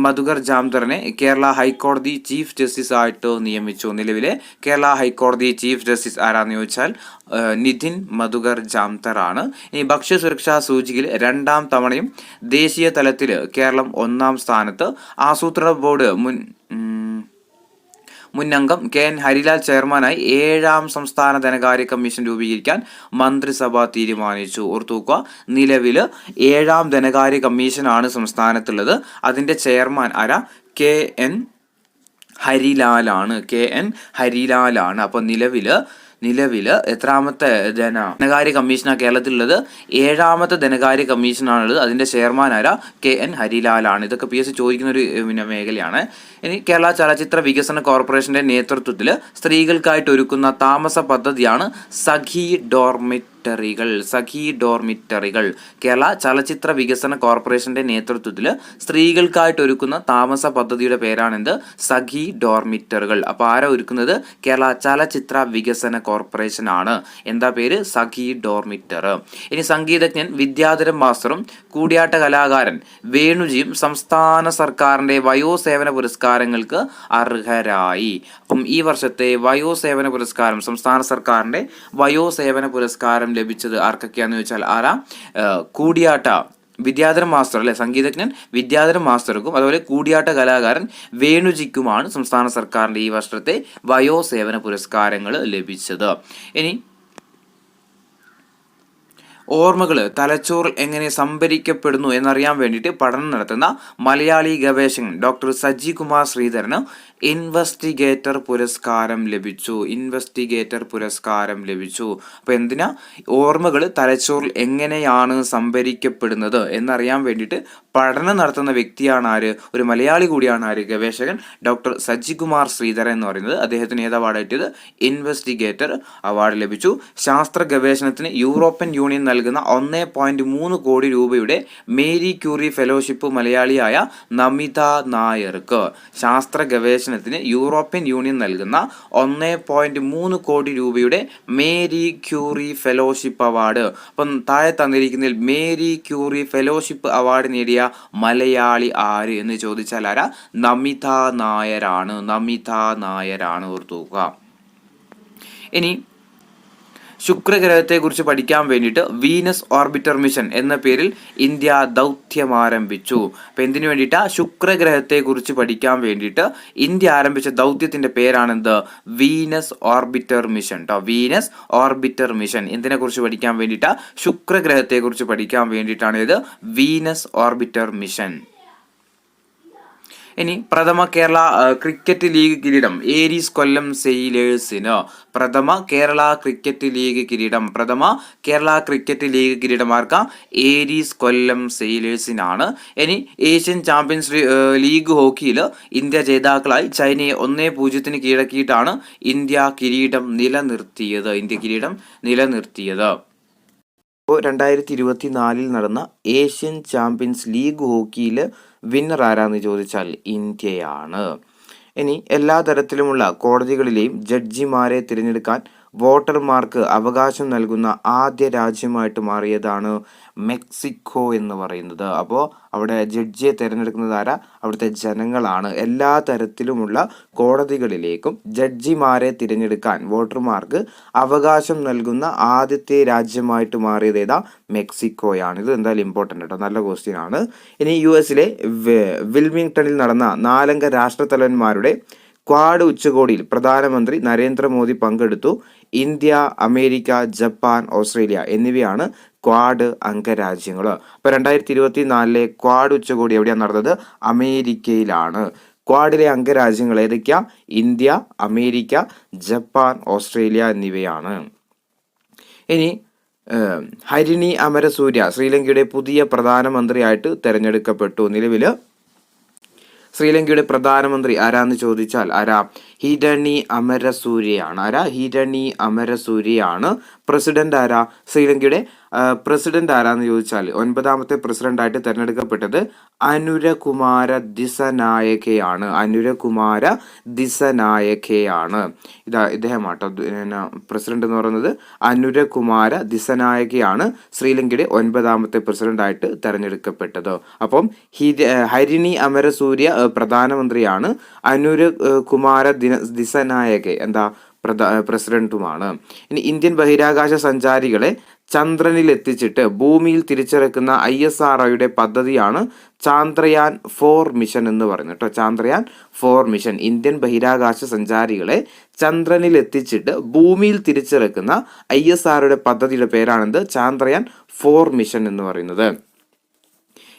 മധുകർ ജാംദറിനെ കേരള ഹൈക്കോടതി ചീഫ് ജസ്റ്റിസ് ആയിട്ട് നിയമിച്ചു. നിലവിലെ കേരള ഹൈക്കോടതി ചീഫ് ജസ്റ്റിസ് ആരാന്ന് ചോദിച്ചാൽ നിതിൻ മധുകർ ജാംദർ ആണ്. ഇനി ഭക്ഷ്യസുരക്ഷാ സൂചികയിൽ 2ാം തവണയും ദേശീയ തലത്തിൽ കേരളം 1ാം സ്ഥാനത്ത്. ആസൂത്രണ ബോർഡ് മുൻ അംഗം KN ഹരിലാൽ ചെയർമാനായി 7ാം സംസ്ഥാന ധനകാര്യ കമ്മീഷൻ രൂപീകരിക്കാൻ മന്ത്രിസഭ തീരുമാനിച്ചു. ഓർത്തുവെക്കുക, നിലവിൽ 7ാം ധനകാര്യ കമ്മീഷനാണ് സംസ്ഥാനത്തുള്ളത്. അതിന്റെ ചെയർമാൻ KN ഹരിലാലാണ്. അപ്പൊ നിലവില് എത്രാമത്തെ ധനകാര്യ കമ്മീഷനാണ് കേരളത്തിലുള്ളത്? 7ാമത്തെ ധനകാര്യ കമ്മീഷനാണുള്ളത്. അതിന്റെ ചെയർമാൻ KN ഹരിലാലാണ്. ഇതൊക്കെ PSC ചോദിക്കുന്ന ഒരു മേഖലയാണ്. ഇനി കേരള ചലച്ചിത്ര വികസന കോർപ്പറേഷന്റെ നേതൃത്വത്തിൽ സ്ത്രീകൾക്കായിട്ട് ഒരുക്കുന്ന താമസ പദ്ധതിയാണ് സഖി ഡോർമിറ്ററികൾ. കേരള ചലച്ചിത്ര വികസന കോർപ്പറേഷന്റെ നേതൃത്വത്തിൽ സ്ത്രീകൾക്കായിട്ട് ഒരുക്കുന്ന താമസ പദ്ധതിയുടെ പേരാണെന്ത്? സഖി ഡോർമിറ്ററുകൾ. അപ്പോൾ ആരാ ഒരുക്കുന്നത്? കേരള ചലച്ചിത്ര വികസന കോർപ്പറേഷൻ ആണ്. എന്താ പേര്? സഖി ഡോർമിറ്റർ. ഇനി സംഗീതജ്ഞൻ വിദ്യാധരൻ മാസ്റ്ററും കൂടിയാട്ട കലാകാരൻ വേണുജിയും സംസ്ഥാന സർക്കാരിന്റെ വയോസേവന പുരസ്കാരങ്ങൾക്ക് അർഹരായി. അപ്പം ഈ വർഷത്തെ വയോസേവന പുരസ്കാരം, സംസ്ഥാന സർക്കാരിന്റെ വയോസേവന പുരസ്കാരം ലഭിച്ചത് ആർക്കൊക്കെയാന്ന് ചോദിച്ചാൽ കൂടിയാട്ട വിദ്യാധരൻ മാസ്റ്റർ സംഗീതജ്ഞൻ വിദ്യാധരൻ മാസ്റ്റർക്കും അതുപോലെ കൂടിയാട്ട കലാകാരൻ വേണുജിക്കുമാണ് സംസ്ഥാന സർക്കാരിന്റെ ഈ വർഷത്തെ വയോസേവന പുരസ്കാരങ്ങൾ ലഭിച്ചത്. ഇനി ഓർമ്മകൾ തലച്ചോറിൽ എങ്ങനെ സംഭരിക്കപ്പെടുന്നു എന്നറിയാൻ വേണ്ടിയിട്ട് പഠനം നടത്തുന്ന മലയാളി ഗവേഷകൻ ഡോക്ടർ സജി കുമാർ ശ്രീധരന് ഇൻവെസ്റ്റിഗേറ്റർ പുരസ്കാരം ലഭിച്ചു. അപ്പോൾ എന്തിനാ ഓർമ്മകൾ തലച്ചോറിൽ എങ്ങനെയാണ് സംഭരിക്കപ്പെടുന്നത് എന്നറിയാൻ വേണ്ടിയിട്ട് പഠനം നടത്തുന്ന വ്യക്തിയാണ് ആര്? ഒരു മലയാളി കൂടിയാണ് ആര്? ഗവേഷകൻ ഡോക്ടർ സജി കുമാർ ശ്രീധരൻ എന്ന് പറയുന്നത്. അദ്ദേഹത്തിന് ഏത് അവാർഡ് കിട്ടിയത്? ഇൻവെസ്റ്റിഗേറ്റർ അവാർഡ് ലഭിച്ചു. ശാസ്ത്ര ഗവേഷണത്തിന് യൂറോപ്യൻ യൂണിയൻ നൽകുന്ന 1.3 കോടി രൂപയുടെ മേരി ക്യൂറി ഫെലോഷിപ്പ് മലയാളിയായ നമിത നായർക്ക്. ശാസ്ത്ര ഗവേഷണത്തിന് യൂറോപ്യൻ യൂണിയൻ നൽകുന്ന 1.3 കോടി രൂപയുടെ മേരി ക്യൂറി ഫെലോഷിപ്പ് അവാർഡ്. അപ്പം താഴെ തന്നിരിക്കുന്നതിൽ മേരി ക്യൂറി ഫെലോഷിപ്പ് അവാർഡ് നേടിയ മലയാളി ആര് എന്ന് ചോദിച്ചാൽ ആരാ? നമിത നായരാണ് ഓർത്തുക. ഇനി ശുക്രഗ്രഹത്തെക്കുറിച്ച് പഠിക്കാൻ വേണ്ടിയിട്ട് വീനസ് ഓർബിറ്റർ മിഷൻ എന്ന പേരിൽ ഇന്ത്യ ദൗത്യം ആരംഭിച്ചു. അപ്പം എന്തിനു വേണ്ടിയിട്ടാ? ശുക്രഗ്രഹത്തെക്കുറിച്ച് പഠിക്കാൻ വേണ്ടിയിട്ട് ഇന്ത്യ ആരംഭിച്ച ദൗത്യത്തിന്റെ പേരാണെന്ത്? വീനസ് ഓർബിറ്റർ മിഷൻ കേട്ടോ. വീനസ് ഓർബിറ്റർ മിഷൻ എന്തിനെക്കുറിച്ച് പഠിക്കാൻ വേണ്ടിയിട്ടാ? ശുക്രഗ്രഹത്തെക്കുറിച്ച് പഠിക്കാൻ വേണ്ടിയിട്ടാണ് ഇത് വീനസ് ഓർബിറ്റർ മിഷൻ. ഇനി പ്രഥമ കേരള ക്രിക്കറ്റ് ലീഗ് കിരീടം ഏരീസ് കൊല്ലം സെയിലേഴ്സിന്. പ്രഥമ കേരള ക്രിക്കറ്റ് ലീഗ് കിരീടമാർക്ക ഏരീസ് കൊല്ലം സെയിലേഴ്സിനാണ്. ഇനി ഏഷ്യൻ ചാമ്പ്യൻസ് ലീഗ് ഹോക്കിയിൽ ഇന്ത്യ ജേതാക്കളായി ചൈനയെ 1-0 കീഴടക്കിയിട്ടാണ് ഇന്ത്യ കിരീടം നിലനിർത്തിയത്. ഇപ്പോൾ 2024 നടന്ന ഏഷ്യൻ ചാമ്പ്യൻസ് ലീഗ് ഹോക്കിയിൽ വിന്നർ ആരാന്ന് ചോദിച്ചാൽ ഇന്ത്യയാണ്. ഇനി എല്ലാ തരത്തിലുമുള്ള കോടതികളിലെയും ജഡ്ജിമാരെ തിരഞ്ഞെടുക്കാൻ വോട്ടർമാർക്ക് അവകാശം നൽകുന്ന ആദ്യ രാജ്യമായിട്ട് മാറിയതാണ് മെക്സിക്കോ എന്ന് പറയുന്നത്. അപ്പോൾ അവിടെ ജഡ്ജിയെ തിരഞ്ഞെടുക്കുന്നത് ആരാ? അവിടുത്തെ ജനങ്ങളാണ്. എല്ലാ തരത്തിലുമുള്ള കോടതികളിലേക്കും ജഡ്ജിമാരെ തിരഞ്ഞെടുക്കാൻ വോട്ടർമാർക്ക് അവകാശം നൽകുന്ന ആദ്യത്തെ രാജ്യമായിട്ട് മാറിയത് ഏതാ? മെക്സിക്കോയാണ്. ഇത് എന്തായാലും ഇമ്പോർട്ടൻ്റ് കേട്ടോ, നല്ല ക്വസ്റ്റ്യൻ ആണ്. ഇനി US വിൽമിംഗ്ടണിൽ നടന്ന 4 അംഗ രാഷ്ട്രത്തലവന്മാരുടെ ക്വാഡ് ഉച്ചകോടിയിൽ പ്രധാനമന്ത്രി നരേന്ദ്രമോദി പങ്കെടുത്തു. ഇന്ത്യ, അമേരിക്ക, ജപ്പാൻ, ഓസ്ട്രേലിയ എന്നിവയാണ് ക്വാഡ് അംഗരാജ്യങ്ങൾ. അപ്പോൾ 2024 ക്വാഡ് ഉച്ചകോടി എവിടെയാണ് നടന്നത്? അമേരിക്കയിലാണ്. ക്വാഡിലെ അംഗരാജ്യങ്ങൾ ഏതൊക്കെയാ? ഇന്ത്യ, അമേരിക്ക, ജപ്പാൻ, ഓസ്ട്രേലിയ എന്നിവയാണ്. ഇനി ഹരിണി അമരസൂര്യ ശ്രീലങ്കയുടെ പുതിയ പ്രധാനമന്ത്രിയായിട്ട് തെരഞ്ഞെടുക്കപ്പെട്ടു. നിലവിൽ ശ്രീലങ്കയുടെ പ്രധാനമന്ത്രി ആരാന്ന് ചോദിച്ചാൽ ആരാ? ഹിരണി അമരസൂര്യയാണ്. പ്രസിഡന്റ് ആരാ? ശ്രീലങ്കയുടെ പ്രസിഡന്റ് ആരാന്ന് ചോദിച്ചാൽ 9ാമത്തെ പ്രസിഡന്റായിട്ട് തിരഞ്ഞെടുക്കപ്പെട്ടത് അനുരകുമാര ദിസനായകയാണ്. ഇദ്ദേഹമാട്ടോ പ്രസിഡന്റ് എന്ന് പറയുന്നത്. അനുരകുമാര ദിസനായകയാണ് ശ്രീലങ്കയുടെ 9ാമത്തെ പ്രസിഡന്റായിട്ട് തെരഞ്ഞെടുക്കപ്പെട്ടത്. അപ്പം ഹരിണി അമരസൂര്യ പ്രധാനമന്ത്രിയാണ്. അനുരകുമാര ദിസനായകെ പ്രസിഡന്റുമാണ്. ഇനി ഇന്ത്യൻ ബഹിരാകാശ സഞ്ചാരികളെ ചന്ദ്രനിൽ എത്തിച്ചിട്ട് ഭൂമിയിൽ തിരിച്ചിറക്കുന്ന ISROയുടെ പദ്ധതിയാണ് ചാന്ദ്രയാൻ 4 മിഷൻ എന്ന് പറയുന്നത് കേട്ടോ. ചാന്ദ്രയാൻ 4 മിഷൻ ഇന്ത്യൻ ബഹിരാകാശ സഞ്ചാരികളെ ചന്ദ്രനിൽ എത്തിച്ചിട്ട് ഭൂമിയിൽ തിരിച്ചിറക്കുന്ന ISROയുടെ പദ്ധതിയുടെ പേരാണെന്ത്? ചാന്ദ്രയാൻ 4 മിഷൻ എന്ന് പറയുന്നത്.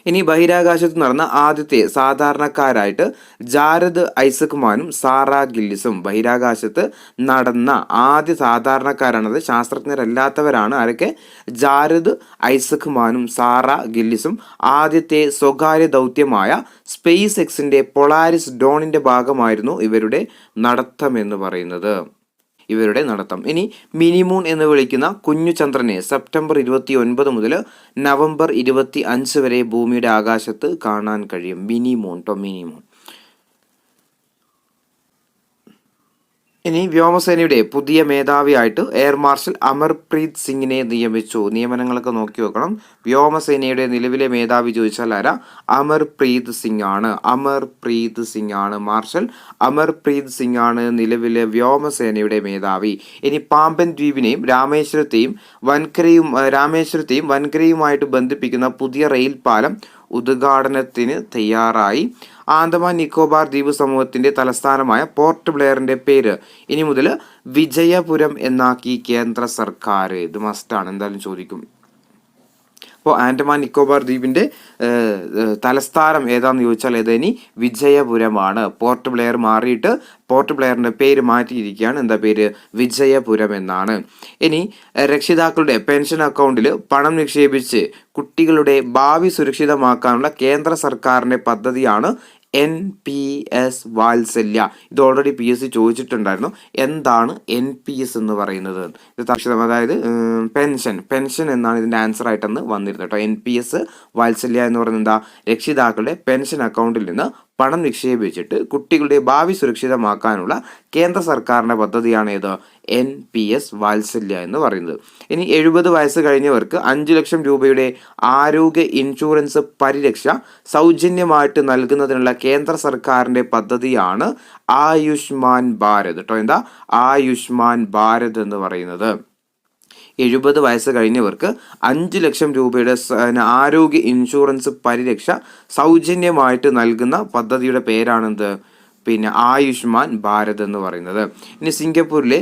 ഇനി ബഹിരാകാശത്ത് നടന്ന ആദ്യത്തെ സാധാരണക്കാരായിട്ട് ജാരദ് ഐസക്മാനും സാറ ഗില്ലിസും ബഹിരാകാശത്ത് നടന്ന ആദ്യ സാധാരണക്കാരാണത്. ശാസ്ത്രജ്ഞരല്ലാത്തവരാണ്. ആരൊക്കെ? ജാരദ് ഐസക്മാനും സാറ ഗില്ലിസും ആദ്യത്തെ സ്വകാര്യ ദൗത്യമായ സ്പേസ് എക്സിന്റെ പൊളാരിസ് ഡോണിന്റെ ഭാഗമായിരുന്നു ഇവരുടെ നടത്തം എന്ന് പറയുന്നത്. ഇനി മിനിമൂൺ എന്ന് വിളിക്കുന്ന കുഞ്ഞു ചന്ദ്രനെ സെപ്റ്റംബർ 29 മുതൽ നവംബർ 25 വരെ ഭൂമിയുടെ ആകാശത്ത് കാണാൻ കഴിയും. മിനിമൂൺ. ഇനി വ്യോമസേനയുടെ പുതിയ മേധാവിയായിട്ട് എയർ മാർഷൽ അമർപ്രീത് സിംഗിനെ നിയമിച്ചു. നിയമനങ്ങളൊക്കെ നോക്കി വെക്കണം. വ്യോമസേനയുടെ നിലവിലെ മേധാവി ചോദിച്ചാൽ ആരാ? അമർപ്രീത് സിംഗ് ആണ്. മാർഷൽ അമർപ്രീത് സിംഗ് ആണ് നിലവിലെ വ്യോമസേനയുടെ മേധാവി. ഇനി പാമ്പൻ ദ്വീപിനെയും രാമേശ്വരത്തെയും വൻകരയുമായിട്ട് ബന്ധിപ്പിക്കുന്ന പുതിയ റെയിൽ പാലം ഉദ്ഘാടനത്തിന് തയ്യാറായി. ആൻഡമാൻ നിക്കോബാർ ദ്വീപ് സമൂഹത്തിന്റെ തലസ്ഥാനമായ പോർട്ട് ബ്ലെയറിന്റെ പേര് ഇനി മുതൽ വിജയപുരം എന്നാക്കി കേന്ദ്ര സർക്കാർ. ഇത് മസ്റ്റാണ്, എന്തായാലും ചോദിക്കും. അപ്പോൾ ആൻഡമാൻ നിക്കോബാർ ദ്വീപിൻ്റെ തലസ്ഥാനം ഏതാണെന്ന് ചോദിച്ചാൽ ഏതേനി വിജയപുരമാണ്. പോർട്ട് ബ്ലെയർ മാറിയിട്ട് പോർട്ട് ബ്ലെയറിൻ്റെ പേര് മാറ്റിയിരിക്കുകയാണ്. എന്താ പേര്? വിജയപുരം എന്നാണ്. ഇനി രക്ഷിതാക്കളുടെ പെൻഷൻ അക്കൗണ്ടിൽ പണം നിക്ഷേപിച്ച് കുട്ടികളുടെ ഭാവി സുരക്ഷിതമാക്കാനുള്ള കേന്ദ്ര സർക്കാരിൻ്റെ പദ്ധതിയാണ് NPS വാത്സല്യ. ഇത് ഓൾറെഡി PSC ചോദിച്ചിട്ടുണ്ടായിരുന്നു. എന്താണ് NPS എന്ന് പറയുന്നത്? ഇത് തർക്ഷിതം, അതായത് പെൻഷൻ എന്നാണ് ഇതിൻ്റെ ആൻസർ ആയിട്ടെന്ന് വന്നിരുന്നത് കേട്ടോ. NPS വാത്സല്യ എന്ന് പറയുന്നത് എന്താ? രക്ഷിതാക്കളുടെ പെൻഷൻ അക്കൗണ്ടിൽ നിന്ന് പണം നിക്ഷേപിച്ചിട്ട് കുട്ടികളുടെ ഭാവി സുരക്ഷിതമാക്കാനുള്ള കേന്ദ്ര സർക്കാരിൻ്റെ പദ്ധതിയാണ് ഏത്? NPS വാത്സല്യ എന്ന് പറയുന്നത്. ഇനി 70 വയസ്സ് കഴിഞ്ഞവർക്ക് 5 ലക്ഷം രൂപയുടെ ആരോഗ്യ ഇൻഷുറൻസ് പരിരക്ഷ സൗജന്യമായിട്ട് നൽകുന്നതിനുള്ള കേന്ദ്ര സർക്കാരിൻ്റെ പദ്ധതിയാണ് ആയുഷ്മാൻ ഭാരത് കേട്ടോ. എന്താ? ആയുഷ്മാൻ ഭാരത് എന്ന് പറയുന്നത്. 70 വയസ്സ് കഴിഞ്ഞവർക്ക് 5 ലക്ഷം രൂപയുടെ ആരോഗ്യ ഇൻഷുറൻസ് പരിരക്ഷ സൗജന്യമായിട്ട് നൽകുന്ന പദ്ധതിയുടെ പേരാണെന്ത്? ആയുഷ്മാൻ ഭാരത് എന്ന് പറയുന്നത്. ഇനി സിംഗപ്പൂരിലെ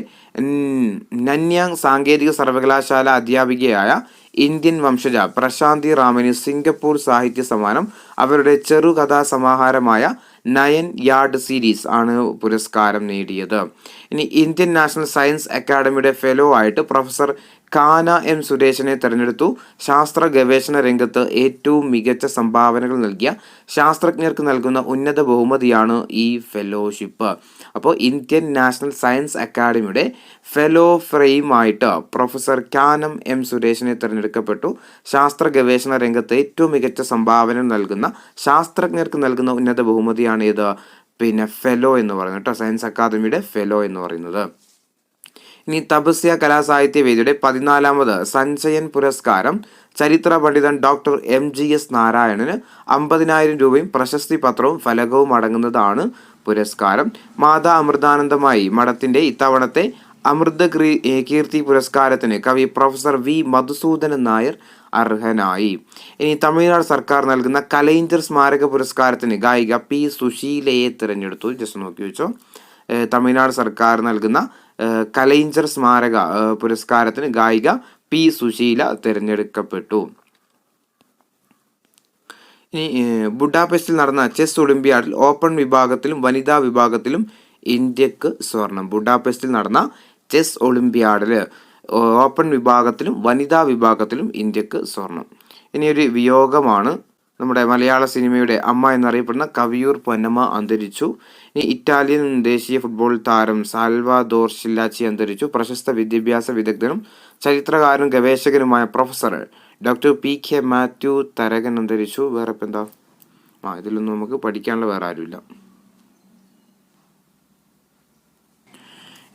നന്യാങ് സാങ്കേതിക സർവകലാശാല അധ്യാപികയായ ഇന്ത്യൻ വംശജ പ്രശാന്തി റാമിന് സിംഗപ്പൂർ സാഹിത്യ സമ്മാനം അവരുടെ ചെറുകഥാ സമാഹാരമായ 9 യാർഡ് സീരീസ് ആണ് പുരസ്കാരം നേടിയത്. ഇനി ഇന്ത്യൻ നാഷണൽ സയൻസ് അക്കാദമിയുടെ ഫെലോ ആയിട്ട് പ്രൊഫസർ കാന M സുരേഷിനെ തെരഞ്ഞെടുത്തു. ശാസ്ത്ര ഗവേഷണ രംഗത്ത് ഏറ്റവും മികച്ച സംഭാവനകൾ നൽകിയ ശാസ്ത്രജ്ഞർക്ക് നൽകുന്ന ഉന്നത ബഹുമതിയാണ് ഈ ഫെലോഷിപ്പ്. അപ്പോൾ ഇന്ത്യൻ നാഷണൽ സയൻസ് അക്കാദമിയുടെ ഫെലോ ഫ്രെയിമായിട്ട് പ്രൊഫസർ കാനം M സുരേഷിനെ തെരഞ്ഞെടുക്കപ്പെട്ടു. ശാസ്ത്ര ഗവേഷണ രംഗത്ത് ഏറ്റവും മികച്ച സംഭാവന നൽകുന്ന ശാസ്ത്രജ്ഞർക്ക് നൽകുന്ന ഉന്നത ബഹുമതിയാണ് ഇത് ഫെലോ എന്ന് പറയുന്നത് കേട്ടോ. സയൻസ് അക്കാദമിയുടെ ഫെലോ എന്ന് പറയുന്നത്. ഇനി തപസ്യ കലാസാഹിത്യ വേദിയുടെ 14ാമത് സഞ്ജയൻ പുരസ്കാരം ചരിത്ര പണ്ഡിതൻ ഡോക്ടർ MGS നാരായണന് 50,000 രൂപയും പ്രശസ്തി പത്രവും ഫലകവും അടങ്ങുന്നതാണ് പുരസ്കാരം. മാതാ അമൃതാനന്ദമായി മഠത്തിന്റെ ഇത്തവണത്തെ അമൃത കീർത്തി പുരസ്കാരത്തിന് കവി പ്രൊഫസർ V മധുസൂദനൻ നായർ അർഹനായി. ഇനി തമിഴ്നാട് സർക്കാർ നൽകുന്ന കലൈഞ്ചർ സ്മാരക പുരസ്കാരത്തിന് ഗായിക P സുശീലയെ തിരഞ്ഞെടുത്തു. ജസ്റ്റ് നോക്കി വെച്ചോ. തമിഴ്നാട് സർക്കാർ നൽകുന്ന കലൈഞ്ചർ സ്മാരക പുരസ്കാരത്തിന് ഗായിക P സുശീല തിരഞ്ഞെടുക്കപ്പെട്ടു. ഇനി ബുഡാപെസ്റ്റിൽ നടന്ന ചെസ് ഒളിമ്പ്യാഡിൽ ഓപ്പൺ വിഭാഗത്തിലും വനിതാ വിഭാഗത്തിലും ഇന്ത്യക്ക് സ്വർണം. ബുഡാപെസ്റ്റിൽ നടന്ന ചെസ് ഒളിമ്പ്യാഡിൽ ഓപ്പൺ വിഭാഗത്തിലും വനിതാ വിഭാഗത്തിലും ഇന്ത്യക്ക് സ്വർണം. ഇനി ഒരു വിയോഗമാണ്. നമ്മുടെ മലയാള സിനിമയുടെ അമ്മ എന്നറിയപ്പെടുന്ന കവിയൂർ പൊന്നമ്മ അന്തരിച്ചു. ഇനി ഇറ്റാലിയൻ ദേശീയ ഫുട്ബോൾ താരം സാൽവാദോർ ഷില്ലാച്ചി അന്തരിച്ചു. പ്രശസ്ത വിദ്യാഭ്യാസ വിദഗ്ധനും ചരിത്രകാരനും ഗവേഷകനുമായ professor doctor PK Mathew Tharakan അന്തരിച്ചു. വേറെ ഇപ്പം എന്താ? ഇതിലൊന്നും നമുക്ക് പഠിക്കാനുള്ള വേറെ ആരുമില്ല.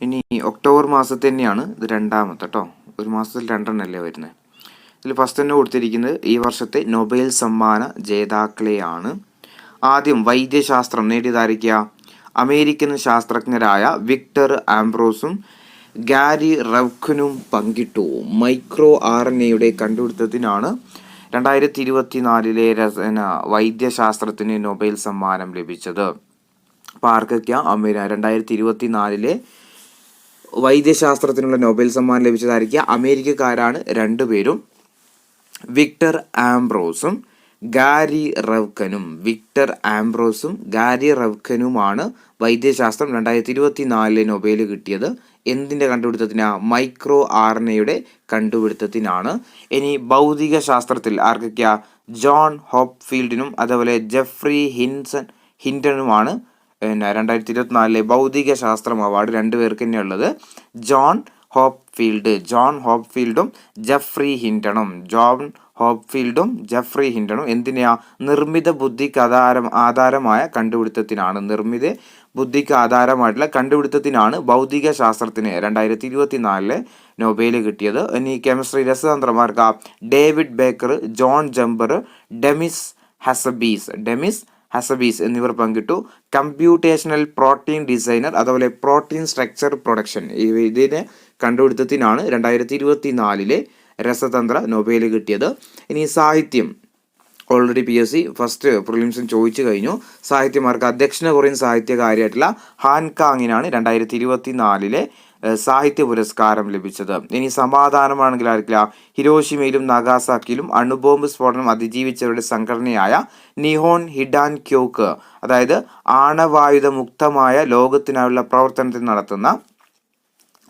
ഇനി ഒക്ടോബർ മാസത്തിൽ തന്നെയാണ് ഇത് 2ാമത്തെ കേട്ടോ. ഒരു മാസത്തിൽ 2 എണ്ണല്ലേ വരുന്നത്. ഇതിൽ ഫസ്റ്റ് തന്നെ കൊടുത്തിരിക്കുന്നത് ഈ വർഷത്തെ നൊബേൽ സമ്മാന ജേതാക്കളെയാണ്. ആദ്യം വൈദ്യശാസ്ത്രം നേടിയതായിരിക്കുക അമേരിക്കൻ ശാസ്ത്രജ്ഞരായ വിക്ടർ ആംബ്രോസും ഗാരി റവ്ഖനും പങ്കിട്ടു. മൈക്രോ RNAയുടെ കണ്ടുപിടുത്തത്തിനാണ് 2024 വൈദ്യശാസ്ത്രത്തിന് നൊബേൽ സമ്മാനം ലഭിച്ചത്. അപ്പോൾ ആർക്കൊക്കെയാണ് 2024 വൈദ്യശാസ്ത്രത്തിനുള്ള നൊബേൽ സമ്മാനം ലഭിച്ചതായിരിക്കുക അമേരിക്കക്കാരാണ് 2 പേരും, വിക്ടർ ആംബ്രോസും ഗാരി റവ്ഖനും. വിക്ടർ ആംബ്രോസും ഗാരി റവ്ഖനുമാണ് വൈദ്യശാസ്ത്രം 2024 നൊബേൽ കിട്ടിയത്. എന്തിൻ്റെ കണ്ടുപിടുത്തത്തിനാണ്? മൈക്രോ RNAയുടെ കണ്ടുപിടുത്തത്തിനാണ്. ഇനി ഭൗതിക ശാസ്ത്രത്തിൽ ആർക്കൊക്കെയാ? ജോൺ ഹോപ്ഫീൽഡിനും അതുപോലെ ജെഫ്രി ഹിൻറ്റനുമാണ് 2024 ഭൗതിക ശാസ്ത്രം അവാർഡ്. 2 പേർക്ക് തന്നെയുള്ളത്. ജോൺ ഹോപ്ഫീൽഡും ജെഫ്രി ഹിൻറ്റണും എന്തിനാ? നിർമ്മിത ബുദ്ധിക്ക് ആധാരമായ കണ്ടുപിടുത്തത്തിനാണ്. നിർമ്മിത ബുദ്ധിക്ക് ആധാരമായിട്ടുള്ള കണ്ടുപിടുത്തത്തിനാണ് ഭൗതിക ശാസ്ത്രത്തിന് 2024 നൊബേൽ കിട്ടിയത്. ഇനി കെമിസ്ട്രി രസതന്ത്രമാർക്ക് David Baker, John Jumper, Demis Hassabis എന്നിവർ പങ്കിട്ടു. കമ്പ്യൂട്ടേഷണൽ പ്രോട്ടീൻ ഡിസൈനർ അതുപോലെ പ്രോട്ടീൻ സ്ട്രക്ചർ പ്രൊഡക്ഷൻ ഇതിൻ്റെ കണ്ടുപിടുത്തത്തിനാണ് 2024 രസതന്ത്ര നൊബേൽ കിട്ടിയത്. ഇനി സാഹിത്യം ഓൾറെഡി PSC ഫസ്റ്റ് പ്രിലിംസും ചോദിച്ചു കഴിഞ്ഞു. സാഹിത്യമാർക്ക് ദക്ഷിണ കൊറിയൻ സാഹിത്യകാരിയായിട്ടുള്ള ഹാൻ കാങ്ങിനാണ് 2024 സാഹിത്യ പുരസ്കാരം ലഭിച്ചത്. ഇനി സമാധാനമാണെങ്കിൽ ആർക്കില്ല, ഹിരോഷിമയിലും നാഗാസാക്കിയിലും അണുബോംബ് സ്ഫോടനം അതിജീവിച്ചവരുടെ സംഘടനയായ നിഹോൺ ഹിഡാൻ ക്യോക്ക്, അതായത് ആണവായുധ മുക്തമായ ലോകത്തിനായുള്ള പ്രവർത്തനത്തിൽ നടത്തുന്ന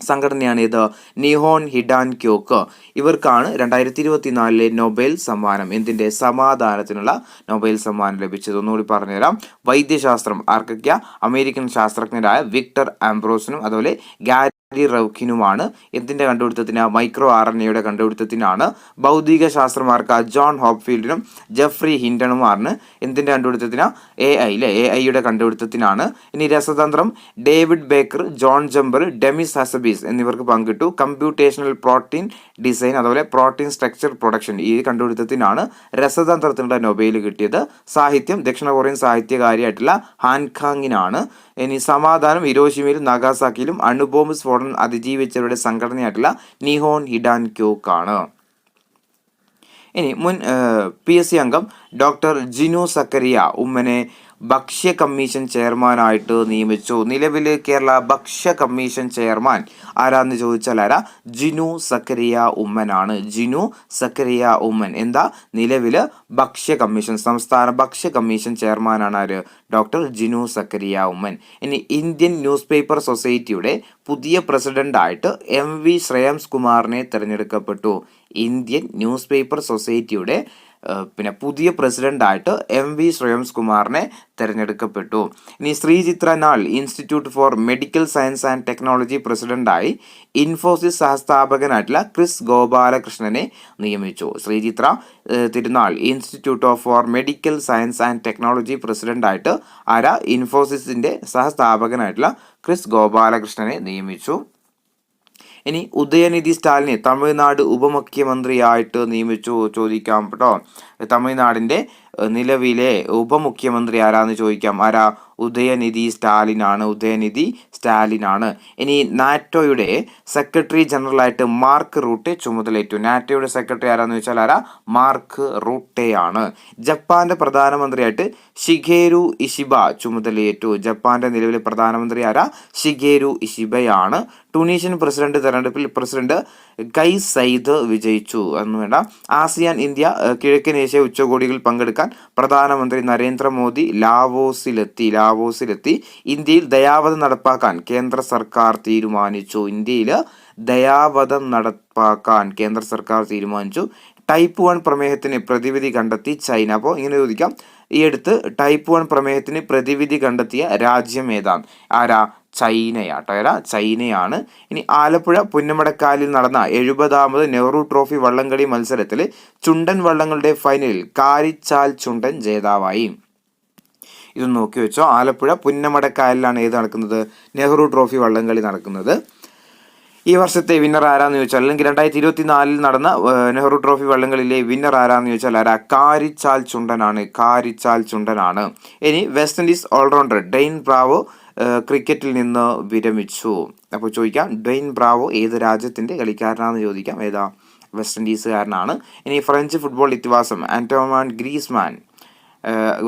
സംഘടനയാണ് ഇത് നിഹോൺ ഹിഡാൻ ക്യോക്ക്. ഇവർക്കാണ് 2024 നൊബേൽ സമ്മാനം, എന്തിൻ്റെ സമാധാനത്തിനുള്ള നൊബേൽ സമ്മാനം ലഭിച്ചത്. ഒന്നുകൂടി പറഞ്ഞുതരാം. വൈദ്യശാസ്ത്രം ആർക്കൊക്കെയാ? അമേരിക്കൻ ശാസ്ത്രജ്ഞരായ വിക്ടർ ആംബ്രോസിനും അതുപോലെ ഗാരി റൗക്കിനുമാണ്. എന്തിൻ്റെ കണ്ടുപിടുത്തത്തിന്? മൈക്രോ RNAയുടെ കണ്ടുപിടുത്തത്തിനാണ്. ഭൗതിക ശാസ്ത്രമാർക്ക് ജോൺ ഹോപ്ഫീൽഡിനും ജെഫ്രി ഹിൻഡണുമാണ്. എന്തിൻ്റെ കണ്ടുപിടുത്തത്തിന്? AI കണ്ടുപിടുത്തത്തിനാണ്. ഇനി രസതന്ത്രം David Baker, John Jumper, Demis Hassabis എന്നിവർക്ക് പങ്കിട്ടു. കമ്പ്യൂട്ടേഷണൽ പ്രോട്ടീൻ ഡിസൈൻ അതുപോലെ പ്രോട്ടീൻ സ്ട്രക്ചർ പ്രൊഡക്ഷൻ ഈ കണ്ടുപിടുത്തത്തിനാണ് രസതന്ത്രത്തിനുള്ള നൊബേൽ കിട്ടിയത്. സാഹിത്യം ദക്ഷിണ കൊറിയൻ സാഹിത്യകാരിയായിട്ടുള്ള ഹാൻകാങ്ങിനാണ്. ഇനി സമാധാനം ഹിരോഷിമയിലും നാഗാസാക്കിയിലും അണുബോംബ് സ്ഫോടനം അതിജീവിച്ചവരുടെ സംഘടനയായിട്ടുള്ള നിഹോൺ ഹിഡാൻ ക്യോക്കാണ്. ഇനി മുൻ PSC അംഗം ഡോക്ടർ ജിനു സക്കറിയ ഉമ്മനെ ഭക്ഷ്യ കമ്മീഷൻ ചെയർമാനായിട്ട് നിയമിച്ചു. നിലവിൽ കേരള ഭക്ഷ്യ കമ്മീഷൻ ചെയർമാൻ ആരാന്ന് ചോദിച്ചാൽ ആരാ? ജിനു സക്കറിയ ഉമ്മനാണ്. ജിനു സക്കറിയ ഉമ്മൻ എന്താ നിലവിൽ ഭക്ഷ്യ കമ്മീഷൻ, സംസ്ഥാന ഭക്ഷ്യ കമ്മീഷൻ ചെയർമാനാണ് ആര്? ഡോക്ടർ ജിനു സക്കറിയ ഉമ്മൻ. ഇനി ഇന്ത്യൻ ന്യൂസ് പേപ്പർ സൊസൈറ്റിയുടെ പുതിയ പ്രസിഡന്റായിട്ട് MV ശ്രേയംസ് കുമാറിനെ തിരഞ്ഞെടുക്കപ്പെട്ടു. ഇന്ത്യൻ ന്യൂസ് പേപ്പർ സൊസൈറ്റിയുടെ പുതിയ പ്രസിഡന്റായിട്ട് MV ശ്രേയംസ് കുമാറിനെ തിരഞ്ഞെടുക്കപ്പെട്ടു. ഇനി ശ്രീചിത്ര നാൾ institute for medical science and technology പ്രസിഡന്റായി ഇൻഫോസിസ് സഹസ്ഥാപകനായിട്ടുള്ള ക്രിസ് ഗോപാലകൃഷ്ണനെ നിയമിച്ചു. Sreechitra Thirunal institute for medical science and technology പ്രസിഡന്റായിട്ട് ആരാ? ഇൻഫോസിസിന്റെ സഹസ്ഥാപകനായിട്ടുള്ള ക്രിസ് ഗോപാലകൃഷ്ണനെ നിയമിച്ചു. ഇനി ഉദയനിധി സ്റ്റാലിനെ തമിഴ്നാട് ഉപമുഖ്യമന്ത്രിയായിട്ട് നിയമിച്ചു. ചോദിക്കാം കേട്ടോ. തമിഴ്നാടിൻ്റെ നിലവിലെ ഉപമുഖ്യമന്ത്രി ആരാന്ന് ചോദിക്കാം. ആരാ? ഉദയനിധി സ്റ്റാലിനാണ്. ഇനി നാറ്റോയുടെ സെക്രട്ടറി ജനറലായിട്ട് മാർക്ക് റൂട്ടെ ചുമതലയേറ്റു. നാറ്റോയുടെ സെക്രട്ടറി ആരാന്ന് ചോദിച്ചാൽ ആരാ? മാർക്ക് റൂട്ടെയാണ്. ജപ്പാന്റെ പ്രധാനമന്ത്രിയായിട്ട് ഷിഗേരു ഇഷിബ ചുമതലയേറ്റു. ജപ്പാന്റെ നിലവിലെ പ്രധാനമന്ത്രി ആരാ? ഷിഗേരു ഇഷിബയാണ്. ടുണീഷ്യൻ പ്രസിഡന്റ് തെരഞ്ഞെടുപ്പിൽ പ്രസിഡന്റ് കൈസ് സയ്യിദ് വിജയിച്ചു. എന്ന് വേണ്ട. ആസിയാൻ ഇന്ത്യ കിഴക്കൻ ഏഷ്യ ഉച്ചകോടികളിൽ പങ്കെടുക്കാൻ പ്രധാനമന്ത്രി നരേന്ദ്രമോദി ലാവോസിലെത്തി. ഇന്ത്യയിൽ ദയാവധം നടപ്പാക്കാൻ കേന്ദ്ര സർക്കാർ തീരുമാനിച്ചു. ടൈപ്പ് 1 പ്രമേഹത്തിന് പ്രതിവിധി കണ്ടെത്തി ചൈന. അപ്പോൾ ഇങ്ങനെ ചോദിക്കാം, ഈ അടുത്ത് ടൈപ്പ് 1 പ്രമേഹത്തിന് പ്രതിവിധി കണ്ടെത്തിയ രാജ്യം ഏതാണ്? ആരാ? ചൈനയാണ്. ഇനി ആലപ്പുഴ പുന്നമടക്കായലിൽ നടന്ന 70ാമത് നെഹ്റു ട്രോഫി വള്ളംകളി മത്സരത്തിൽ ചുണ്ടൻ വള്ളങ്ങളുടെ ഫൈനലിൽ കാരിച്ചാൽ ചുണ്ടൻ ജേതാവായി. ഇത് നോക്കി വെച്ചോ. ആലപ്പുഴ പുന്നമടക്കായലിലാണ് ഏത് നടക്കുന്നത്? നെഹ്റു ട്രോഫി വള്ളംകളി നടക്കുന്നത്. ഈ വർഷത്തെ വിന്നർ ആരാന്ന് ചോദിച്ചാൽ, അല്ലെങ്കിൽ 2024 നടന്ന നെഹ്റു ട്രോഫി വള്ളംകളിയിലെ വിന്നർ ആരാന്ന് ചോദിച്ചാൽ ആരാ? കാരിച്ചാൽ ചുണ്ടനാണ്. ഇനി West Indies all rounder Dwayne Bravo ക്രിക്കറ്റിൽ നിന്ന് വിരമിച്ചു. അപ്പോൾ ചോദിക്കാം, ഡെയ്ൻ ബ്രാവോ ഏത് രാജ്യത്തിൻ്റെ കളിക്കാരനാണെന്ന് ചോദിക്കാം. ഏതാ? വെസ്റ്റ് ഇൻഡീസുകാരനാണ്. ഇനി ഫ്രഞ്ച് ഫുട്ബോൾ ഇതിഹാസം ആന്റോമാൻ ഗ്രീസ്മാൻ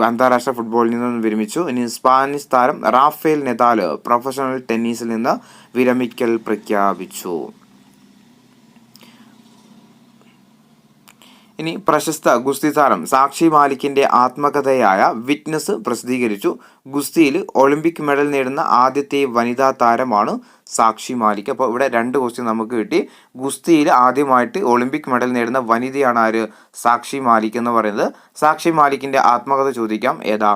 അന്താരാഷ്ട്ര ഫുട്ബോളിൽ നിന്ന് വിരമിച്ചു. ഇനി സ്പാനിഷ് താരം റാഫേൽ നദാൽ പ്രൊഫഷണൽ ടെന്നീസിൽ നിന്ന് വിരമിക്കൽ പ്രഖ്യാപിച്ചു. ഇനി പ്രശസ്ത ഗുസ്തി താരം സാക്ഷി മാലിക്കിന്റെ ആത്മകഥയായ വിറ്റ്നസ് പ്രസിദ്ധീകരിച്ചു. ഗുസ്തിയിൽ ഒളിമ്പിക് മെഡൽ നേടുന്ന ആദ്യത്തെ വനിതാ താരമാണ് സാക്ഷി മാലിക്. അപ്പോൾ ഇവിടെ 2 ക്വസ്റ്റ്യൻ നമുക്ക് കിട്ടി. ഗുസ്തിയിൽ ആദ്യമായിട്ട് ഒളിമ്പിക് മെഡൽ നേടുന്ന വനിതയാണ് ആര്? സാക്ഷി മാലിക് എന്ന് പറയുന്നത്. സാക്ഷി മാലിക്കിന്റെ ആത്മകഥ ചോദിക്കാം. ഏതാ?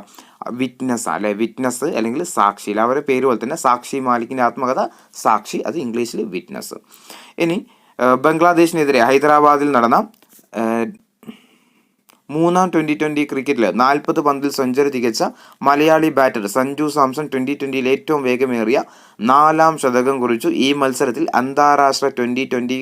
വിറ്റ്നസ് വിറ്റ്നസ് അല്ലെങ്കിൽ സാക്ഷി, അവരുടെ പേര് പോലെ തന്നെ സാക്ഷി മാലിക്കിന്റെ ആത്മകഥ സാക്ഷി, അത് ഇംഗ്ലീഷിൽ വിറ്റ്നസ്. ഇനി ബംഗ്ലാദേശിനെതിരെ ഹൈദരാബാദിൽ നടന്ന 3ാം T20 ക്രിക്കറ്റിൽ 40 പന്തിൽ സെഞ്ചുറി തികച്ച മലയാളി ബാറ്റർ സഞ്ജു സാംസൺ 2020 ഏറ്റവും വേഗമേറിയ 4ാം ശതകം കുറിച്ചു. ഈ മത്സരത്തിൽ അന്താരാഷ്ട്ര T20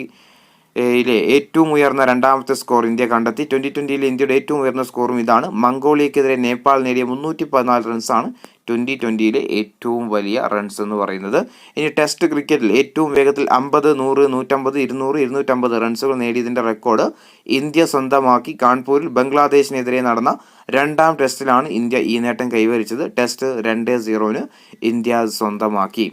യിലെ ഏറ്റവും ഉയർന്ന രണ്ടാമത്തെ സ്കോർ ഇന്ത്യ കണ്ടെത്തി. 2020 ഇന്ത്യയുടെ ഏറ്റവും ഉയർന്ന സ്കോറും ഇതാണ്. മംഗോളിയക്കെതിരെ നേപ്പാൾ നേടിയ 314 റൺസാണ് 2020 ഏറ്റവും വലിയ റൺസ് എന്ന് പറയുന്നത്. ഇനി ടെസ്റ്റ് ക്രിക്കറ്റിൽ ഏറ്റവും വേഗത്തിൽ 50, 100, 150, 200, 250 റൺസുകൾ നേടിയതിൻ്റെ റെക്കോർഡ് ഇന്ത്യ സ്വന്തമാക്കി. കാൺപൂരിൽ ബംഗ്ലാദേശിനെതിരെ നടന്ന രണ്ടാം ടെസ്റ്റിലാണ് ഇന്ത്യ ഈ നേട്ടം കൈവരിച്ചത്. ടെസ്റ്റ് 2-0 ഇന്ത്യ സ്വന്തമാക്കി.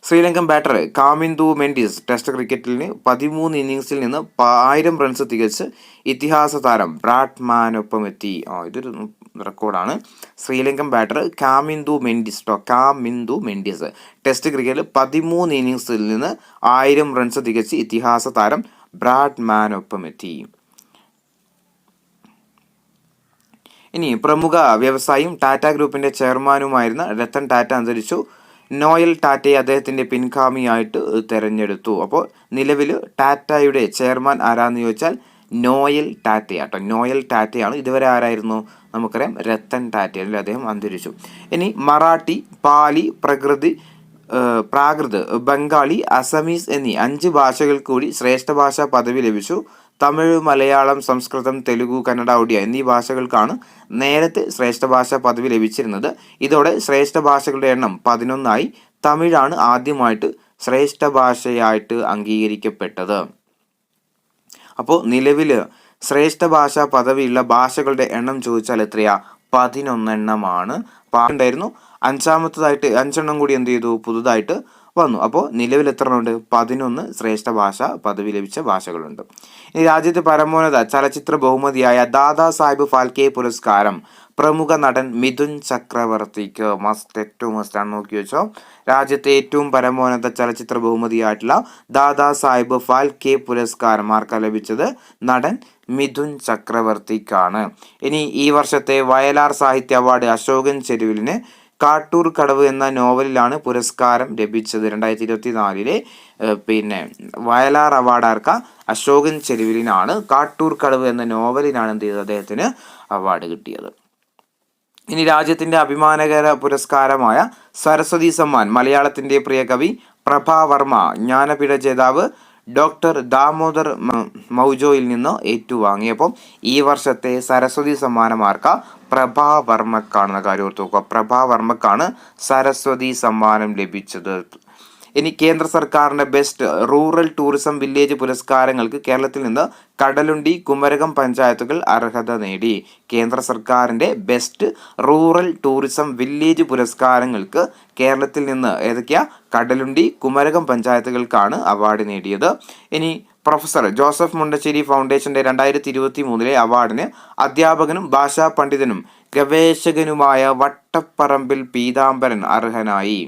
ശ്രീലങ്കൻ ബാറ്റർ കാമിന്ദു മെൻഡിസ് ടെസ്റ്റ് ക്രിക്കറ്റിന് 13 ഇന്നിംഗ്സിൽ നിന്ന് 1000 റൺസ് തികച്ച് ഇതിഹാസ താരം ബ്രാഡ്മാനൊപ്പം എത്തി. ഇതൊരു റെക്കോർഡാണ്. ശ്രീലങ്കൻ ബാറ്റർ കാമിന്ദു മെൻഡിസ് ടെസ്റ്റ് ക്രിക്കറ്റിൽ 13 ഇന്നിംഗ്സിൽ നിന്ന് 1000 റൺസ് തികച്ച് ഇതിഹാസ താരം ബ്രാഡ്മാനൊപ്പം എത്തി. ഇനി പ്രമുഖ വ്യവസായിയും ടാറ്റ ഗ്രൂപ്പിന്റെ ചെയർമാനുമായിരുന്ന രത്തൻ ടാറ്റ അന്തരിച്ചു. നോയൽ ടാറ്റയെ അദ്ദേഹത്തിന്റെ പിൻഗാമിയായിട്ട് തെരഞ്ഞെടുത്തു. അപ്പോൾ നിലവിൽ ടാറ്റയുടെ ചെയർമാൻ ആരാന്ന് ചോദിച്ചാൽ നോയൽ ടാറ്റയാട്ടോ. നോയൽ ടാറ്റയാണ്. ഇതുവരെ ആരായിരുന്നു? നമുക്കറിയാം രത്തൻ ടാറ്റയിൽ അദ്ദേഹം അന്തരിച്ചു. ഇനി മറാഠി, പാലി, പ്രാകൃത്, ബംഗാളി, അസമീസ് എന്നീ 5 ഭാഷകൾക്ക് കൂടി ശ്രേഷ്ഠ ഭാഷാ പദവി ലഭിച്ചു. തമിഴ്, മലയാളം, സംസ്കൃതം, തെലുഗു, കന്നഡ, ഒഡിയ എന്നീ ഭാഷകൾക്കാണ് നേരത്തെ ശ്രേഷ്ഠ ഭാഷാ പദവി ലഭിച്ചിരുന്നത്. ഇതോടെ ശ്രേഷ്ഠ ഭാഷകളുടെ എണ്ണം 11ആയി. തമിഴാണ് ആദ്യമായിട്ട് ശ്രേഷ്ഠ ഭാഷയായിട്ട് അംഗീകരിക്കപ്പെട്ടത്. അപ്പോൾ നിലവിൽ ശ്രേഷ്ഠ ഭാഷാ പദവിയുള്ള ഭാഷകളുടെ എണ്ണം ചോദിച്ചാൽ എത്രയാ? 11 എണ്ണമാണ്. ഉണ്ടായിരുന്നു 5 എണ്ണം കൂടി എന്ത് ചെയ്തു? പുതുതായിട്ട് വന്നു. അപ്പോൾ നിലവിൽ എത്ര ഉണ്ട്? 11 ശ്രേഷ്ഠ ഭാഷ പദവി ലഭിച്ച ഭാഷകളുണ്ട്. ഇനി രാജ്യത്തെ പരമോന്നത ചലച്ചിത്ര ബഹുമതിയായ ദാദാ സാഹിബ് ഫാൽക്കെ പുരസ്കാരം പ്രമുഖ നടൻ മിഥുൻ ചക്രവർത്തിക്ക് ഏറ്റവും മസ്റ്റാണ്. നോക്കി വെച്ചോ. രാജ്യത്തെ ഏറ്റവും പരമോന്നത ചലച്ചിത്ര ബഹുമതിയായിട്ടുള്ള ദാദാ സാഹിബ് ഫാൽക്കെ പുരസ്കാരം ആർക്കാ ലഭിച്ചത്? നടൻ മിഥുൻ ചക്രവർത്തിക്കാണ്. ഇനി ഈ വർഷത്തെ വയലാർ സാഹിത്യ അവാർഡ് അശോകൻ ചെരുവിലിന് കാട്ടൂർ കടവ് എന്ന നോവലിലാണ് പുരസ്കാരം ലഭിച്ചത്. 2024 വയലാർ അവാർഡ് ആർക്ക? അശോകൻ ചെരുവിലിനാണ്. കാട്ടൂർ കടവ് എന്ന നോവലിനാണ് എന്ത് ചെയ്തത്? അദ്ദേഹത്തിന് അവാർഡ് കിട്ടിയത്. ഇനി രാജ്യത്തിന്റെ അഭിമാനകര പുരസ്കാരമായ സരസ്വതി സമ്മാൻ മലയാളത്തിന്റെ പ്രിയ കവി പ്രഭാവർമ്മ ജ്ഞാനപീഠ ജേതാവ് ഡോക്ടർ ദാമോദർ മൗജോയിൽ നിന്ന് ഏറ്റുവാങ്ങി. അപ്പം ഈ വർഷത്തെ സരസ്വതി സമ്മാനമാർക്ക? പ്രഭാവർമ്മക്കാണെന്ന കാര്യം ഓർത്ത് നോക്കുക. പ്രഭാവർമ്മക്കാണ് സരസ്വതി സമ്മാനം ലഭിച്ചത്. ഇനി കേന്ദ്ര സർക്കാരിന്റെ ബെസ്റ്റ് റൂറൽ ടൂറിസം വില്ലേജ് പുരസ്കാരങ്ങൾക്ക് കേരളത്തിൽ നിന്ന് കടലുണ്ടി, കുമരകം പഞ്ചായത്തുകൾ അർഹത നേടി. കേന്ദ്ര സർക്കാരിന്റെ ബെസ്റ്റ് റൂറൽ ടൂറിസം വില്ലേജ് പുരസ്കാരങ്ങൾക്ക് കേരളത്തിൽ നിന്ന് ഏതൊക്കെയാ? കടലുണ്ടി, കുമരകം പഞ്ചായത്തുകൾക്കാണ് അവാർഡ് നേടിയത്. ഇനി പ്രൊഫസർ ജോസഫ് മുണ്ടശ്ശേരി ഫൗണ്ടേഷന്റെ 2023 അവാർഡിന് അധ്യാപകനും ഭാഷാ പണ്ഡിതനും ഗവേഷകനുമായ വട്ടപ്പറമ്പിൽ പീതാംബരൻ അർഹനായി.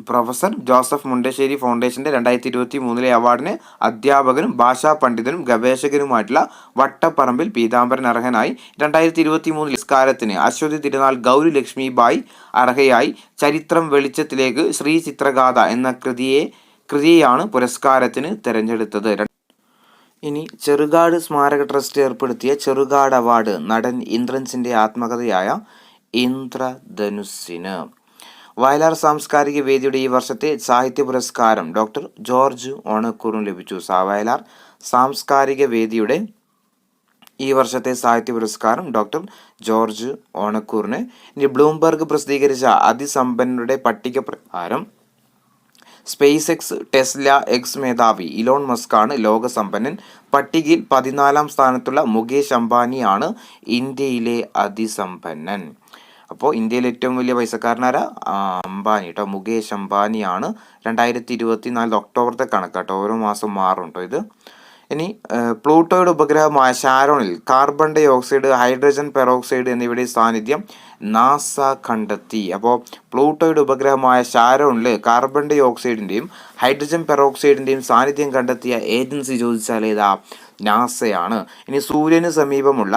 പ്രൊഫസർ ജോസഫ് മുണ്ടശ്ശേരി ഫൗണ്ടേഷന്റെ 2023 അവാർഡിന് അധ്യാപകനും ഭാഷാ പണ്ഡിതനും ഗവേഷകനുമായിട്ടുള്ള വട്ടപ്പറമ്പിൽ പീതാംബരൻ അർഹനായി. 2023 പുരസ്കാരത്തിന് അശ്വതി തിരുനാൾ ഗൗരി ലക്ഷ്മി ബായി അർഹയായി. ചരിത്രം വെളിച്ചത്തിലേക്ക് ശ്രീ ചിത്രഗാഥ എന്ന കൃതിയെയാണ് പുരസ്കാരത്തിന് തെരഞ്ഞെടുത്തത്. ഇനി ചെറുകാട് സ്മാരക ട്രസ്റ്റ് ഏർപ്പെടുത്തിയ ചെറുകാട് അവാർഡ് നടൻ ഇന്ദ്രൻസിന്റെ ആത്മകഥയായ ഇന്ദ്രധനുസ്സിന്. വയലാർ സാംസ്കാരിക വേദിയുടെ ഈ വർഷത്തെ സാഹിത്യ പുരസ്കാരം ഡോക്ടർ ജോർജ് ഓണക്കൂറിന് ലഭിച്ചു. വയലാർ സാംസ്കാരിക വേദിയുടെ ഈ വർഷത്തെ സാഹിത്യ പുരസ്കാരം ഡോക്ടർ ജോർജ് ഓണക്കൂറിന്. ഇനി ബ്ലൂംബർഗ് പ്രസിദ്ധീകരിച്ച അതിസമ്പന്നരുടെ പട്ടിക പ്രകാരം സ്പേസ് എക്സ്, ടെസ്ല, എക്സ് മേധാവി ഇലോൺ മസ്കാണ് ലോകസമ്പന്നൻ. പട്ടികയിൽ 14-ാം സ്ഥാനത്തുള്ള മുകേഷ് അംബാനിയാണ് ഇന്ത്യയിലെ അതിസമ്പന്നൻ. അപ്പോൾ ഇന്ത്യയിലെ ഏറ്റവും വലിയ പൈസക്കാരനാരാ? അംബാനി കേട്ടോ. മുകേഷ് അംബാനിയാണ്. 2024 ഒക്ടോബറത്തെ കണക്കാട്ടോ. ഓരോ മാസം മാറും കേട്ടോ ഇത്. ഇനി പ്ലൂട്ടോയുടെ ഉപഗ്രഹമായ ഷാരോണിൽ carbon dioxide, hydrogen peroxide എന്നിവയുടെ സാന്നിധ്യം നാസ കണ്ടെത്തി. അപ്പോൾ പ്ലൂട്ടോയുടെ ഉപഗ്രഹമായ ഷാരോണിൽ കാർബൺ ഡൈ ഓക്സൈഡിൻ്റെയും ഹൈഡ്രജൻ പെറോക്സൈഡിൻ്റെയും സാന്നിധ്യം കണ്ടെത്തിയ ഏജൻസി ചോദിച്ചാൽ ഏതാ? നാസയാണ്. ഇനി സൂര്യന് സമീപമുള്ള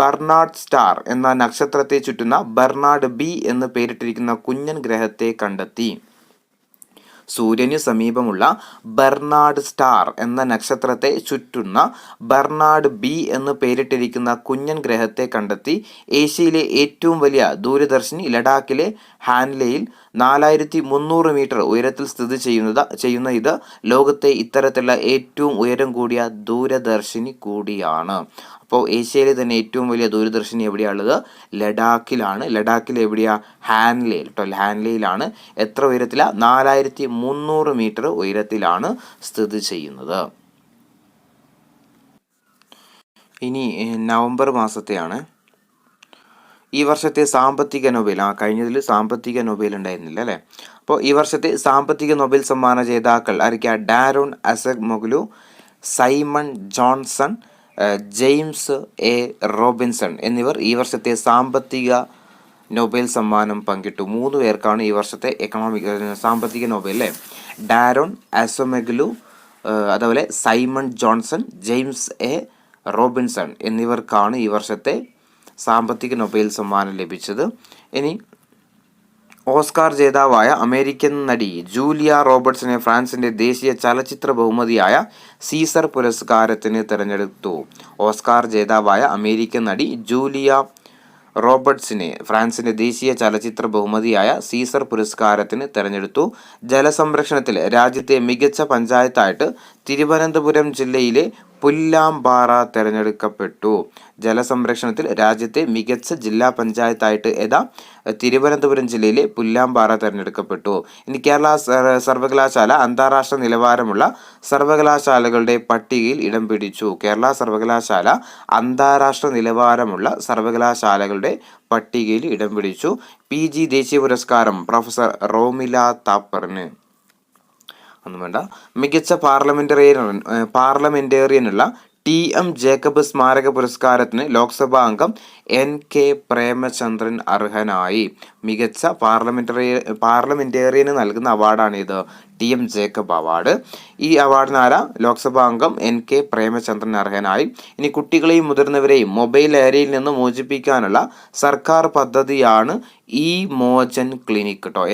ബെർണാഡ് സ്റ്റാർ എന്ന നക്ഷത്രത്തെ ചുറ്റുന്ന ബെർണാഡ് ബി എന്ന് പേരിട്ടിരിക്കുന്ന കുഞ്ഞൻ ഗ്രഹത്തെ കണ്ടെത്തി. സൂര്യന് സമീപമുള്ള ബെർണാഡ് സ്റ്റാർ എന്ന നക്ഷത്രത്തെ ചുറ്റുന്ന ബെർണാഡ് ബി എന്ന് പേരിട്ടിരിക്കുന്ന കുഞ്ഞൻ ഗ്രഹത്തെ കണ്ടെത്തി. ഏഷ്യയിലെ ഏറ്റവും വലിയ ദൂരദർശിനി ലഡാക്കിലെ ഹാൻലെയിൽ 4300 മീറ്റർ ഉയരത്തിൽ സ്ഥിതി ചെയ്യുന്ന ഇത് ലോകത്തെ ഇത്തരത്തിലുള്ള ഏറ്റവും ഉയരം കൂടിയ ദൂരദർശിനി കൂടിയാണ്. അപ്പോൾ ഏഷ്യയിലെ തന്നെ ഏറ്റവും വലിയ ദൂരദർശിനി എവിടെയാണുള്ളത്? ലഡാക്കിലാണ്. ലഡാക്കിൽ എവിടെയാ? ഹാൻലെയിൽ കേട്ടോ. ഹാൻലെയിലാണ്. എത്ര ഉയരത്തിലാണ്? 4300 മീറ്റർ ഉയരത്തിലാണ് സ്ഥിതി ചെയ്യുന്നത്. ഇനി നവംബർ മാസത്തെയാണ്. ഈ വർഷത്തെ സാമ്പത്തിക നൊബേൽ, കഴിഞ്ഞതിൽ സാമ്പത്തിക നൊബേൽ ഉണ്ടായിരുന്നില്ല അല്ലേ? അപ്പോൾ ഈ വർഷത്തെ സാമ്പത്തിക നൊബേൽ സമ്മാന ജേതാക്കൾ ആയിരിക്കുക? Daron Acemoglu, Simon Johnson, James A Robinson എന്നിവർ ഈ വർഷത്തെ സാമ്പത്തിക നൊബേൽ സമ്മാനം പങ്കിട്ടു. 3 പേർക്കാണ് ഈ വർഷത്തെ സാമ്പത്തിക നൊബേൽ അല്ലേ? ഡാരോൺ അസോമെഗ്ലു, അതുപോലെ Simon Johnson, James A Robinson എന്നിവർക്കാണ് ഈ വർഷത്തെ സാമ്പത്തിക നൊബേൽ സമ്മാനം ലഭിച്ചത്. ഇനി ഓസ്കാർ ജേതാവായ അമേരിക്കൻ നടി ജൂലിയ റോബർട്ട്സിനെ ഫ്രാൻസിന്റെ ദേശീയ ചലച്ചിത്ര ബഹുമതിയായ സീസർ പുരസ്കാരത്തിന് തിരഞ്ഞെടുത്തു. ഓസ്കാർ ജേതാവായ അമേരിക്കൻ നടി ജൂലിയ റോബർട്ട്സിനെ ഫ്രാൻസിന്റെ ദേശീയ ചലച്ചിത്ര ബഹുമതിയായ സീസർ പുരസ്കാരത്തിന് തിരഞ്ഞെടുത്തു. ജലസംരക്ഷണത്തിൽ രാജ്യത്തെ മികച്ച പഞ്ചായത്തായിട്ട് തിരുവനന്തപുരം ജില്ലയിലെ പുല്ലാമ്പാറ തിരഞ്ഞെടുക്കപ്പെട്ടു. ജലസംരക്ഷണത്തിൽ രാജ്യത്തെ മികച്ച ജില്ലാ പഞ്ചായത്തായിട്ട് തിരുവനന്തപുരം ജില്ലയിലെ പുല്ലാമ്പാറ തിരഞ്ഞെടുക്കപ്പെട്ടു. ഇനി കേരള സർവകലാശാല അന്താരാഷ്ട്ര നിലവാരമുള്ള സർവകലാശാലകളുടെ പട്ടികയിൽ ഇടം പിടിച്ചു. കേരള സർവകലാശാല അന്താരാഷ്ട്ര നിലവാരമുള്ള സർവകലാശാലകളുടെ പട്ടികയിൽ ഇടം പിടിച്ചു. PG ദേശീയ പുരസ്കാരം പ്രൊഫസർ റോമില താപ്പറിന്. ഒന്നും വേണ്ട. മികച്ച പാർലമെന്റേറിയനുള്ള TM ജേക്കബ് സ്മാരക പുരസ്കാരത്തിന് ലോക്സഭാ അംഗം NK പ്രേമചന്ദ്രൻ അർഹനായി. മികച്ച പാർലമെന്റേറിയന് നൽകുന്ന അവാർഡാണ് ഇത്, TM ജേക്കബ് അവാർഡ്. ഈ അവാർഡിന് ആരാ? ലോക്സഭാ അംഗം NK പ്രേമചന്ദ്രൻ അർഹനായി. ഇനി കുട്ടികളെയും മുതിർന്നവരെയും മൊബൈൽ ലഹരിയിൽ നിന്ന് മോചിപ്പിക്കാനുള്ള സർക്കാർ പദ്ധതിയാണ് ഇ മോചൻ ക്ലിനിക് കേട്ടോ.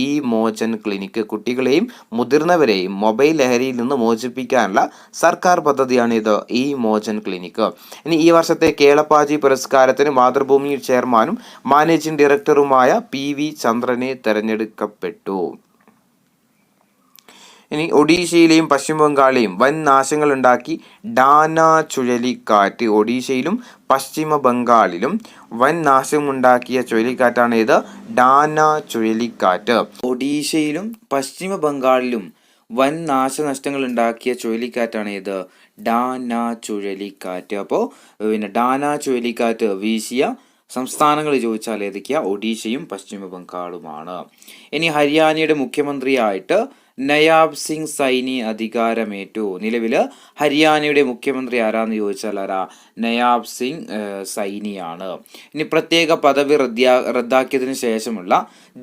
E Mochan clinic. കുട്ടികളെയും മുതിർന്നവരെയും മൊബൈൽ ലഹരിയിൽ നിന്ന് മോചിപ്പിക്കാനുള്ള സർക്കാർ പദ്ധതിയാണ് ഇത്, ഇ മോചൻ ക്ലിനിക്. ഇനി ഈ വർഷത്തെ കേളപ്പാജി പുരസ്കാരത്തിന് മാതൃഭൂമി ചെയർമാനും മാനേജിംഗ് ഡയറക്ടറുമായ PV ചന്ദ്രനെ തെരഞ്ഞെടുക്കപ്പെട്ടു. ഇനി ഒഡീഷയിലെയും പശ്ചിമ ബംഗാളിലെയും വൻ നാശങ്ങളുണ്ടാക്കി ഡാന ചുഴലിക്കാറ്റ്. ഒഡീഷയിലും പശ്ചിമ ബംഗാളിലും വൻ നാശമുണ്ടാക്കിയ ചുഴലിക്കാറ്റാണ് ഇത്, ഡാന ചുഴലിക്കാറ്റ്. ഒഡീഷയിലും പശ്ചിമ ബംഗാളിലും വൻ നാശനഷ്ടങ്ങൾ ഉണ്ടാക്കിയ ചുഴലിക്കാറ്റാണ് ഇത്, ഡാന ചുഴലിക്കാറ്റ്. അപ്പോൾ ഡാന ചുഴലിക്കാറ്റ് വീശിയ സംസ്ഥാനങ്ങൾ ചോദിച്ചാൽ ഏതൊക്കെയാ? ഒഡീഷയും പശ്ചിമ ബംഗാളുമാണ്. ഇനി ഹരിയാനയുടെ മുഖ്യമന്ത്രിയായിട്ട് നയാബ് സിംഗ് സൈനി അധികാരമേറ്റു. നിലവിൽ ഹരിയാനയുടെ മുഖ്യമന്ത്രി ആരാന്ന് ചോദിച്ചാൽ നയാബ് സിംഗ് സൈനിയാണ്. ഇനി പ്രത്യേക പദവി റദ്ദാക്കിയതിനു ശേഷമുള്ള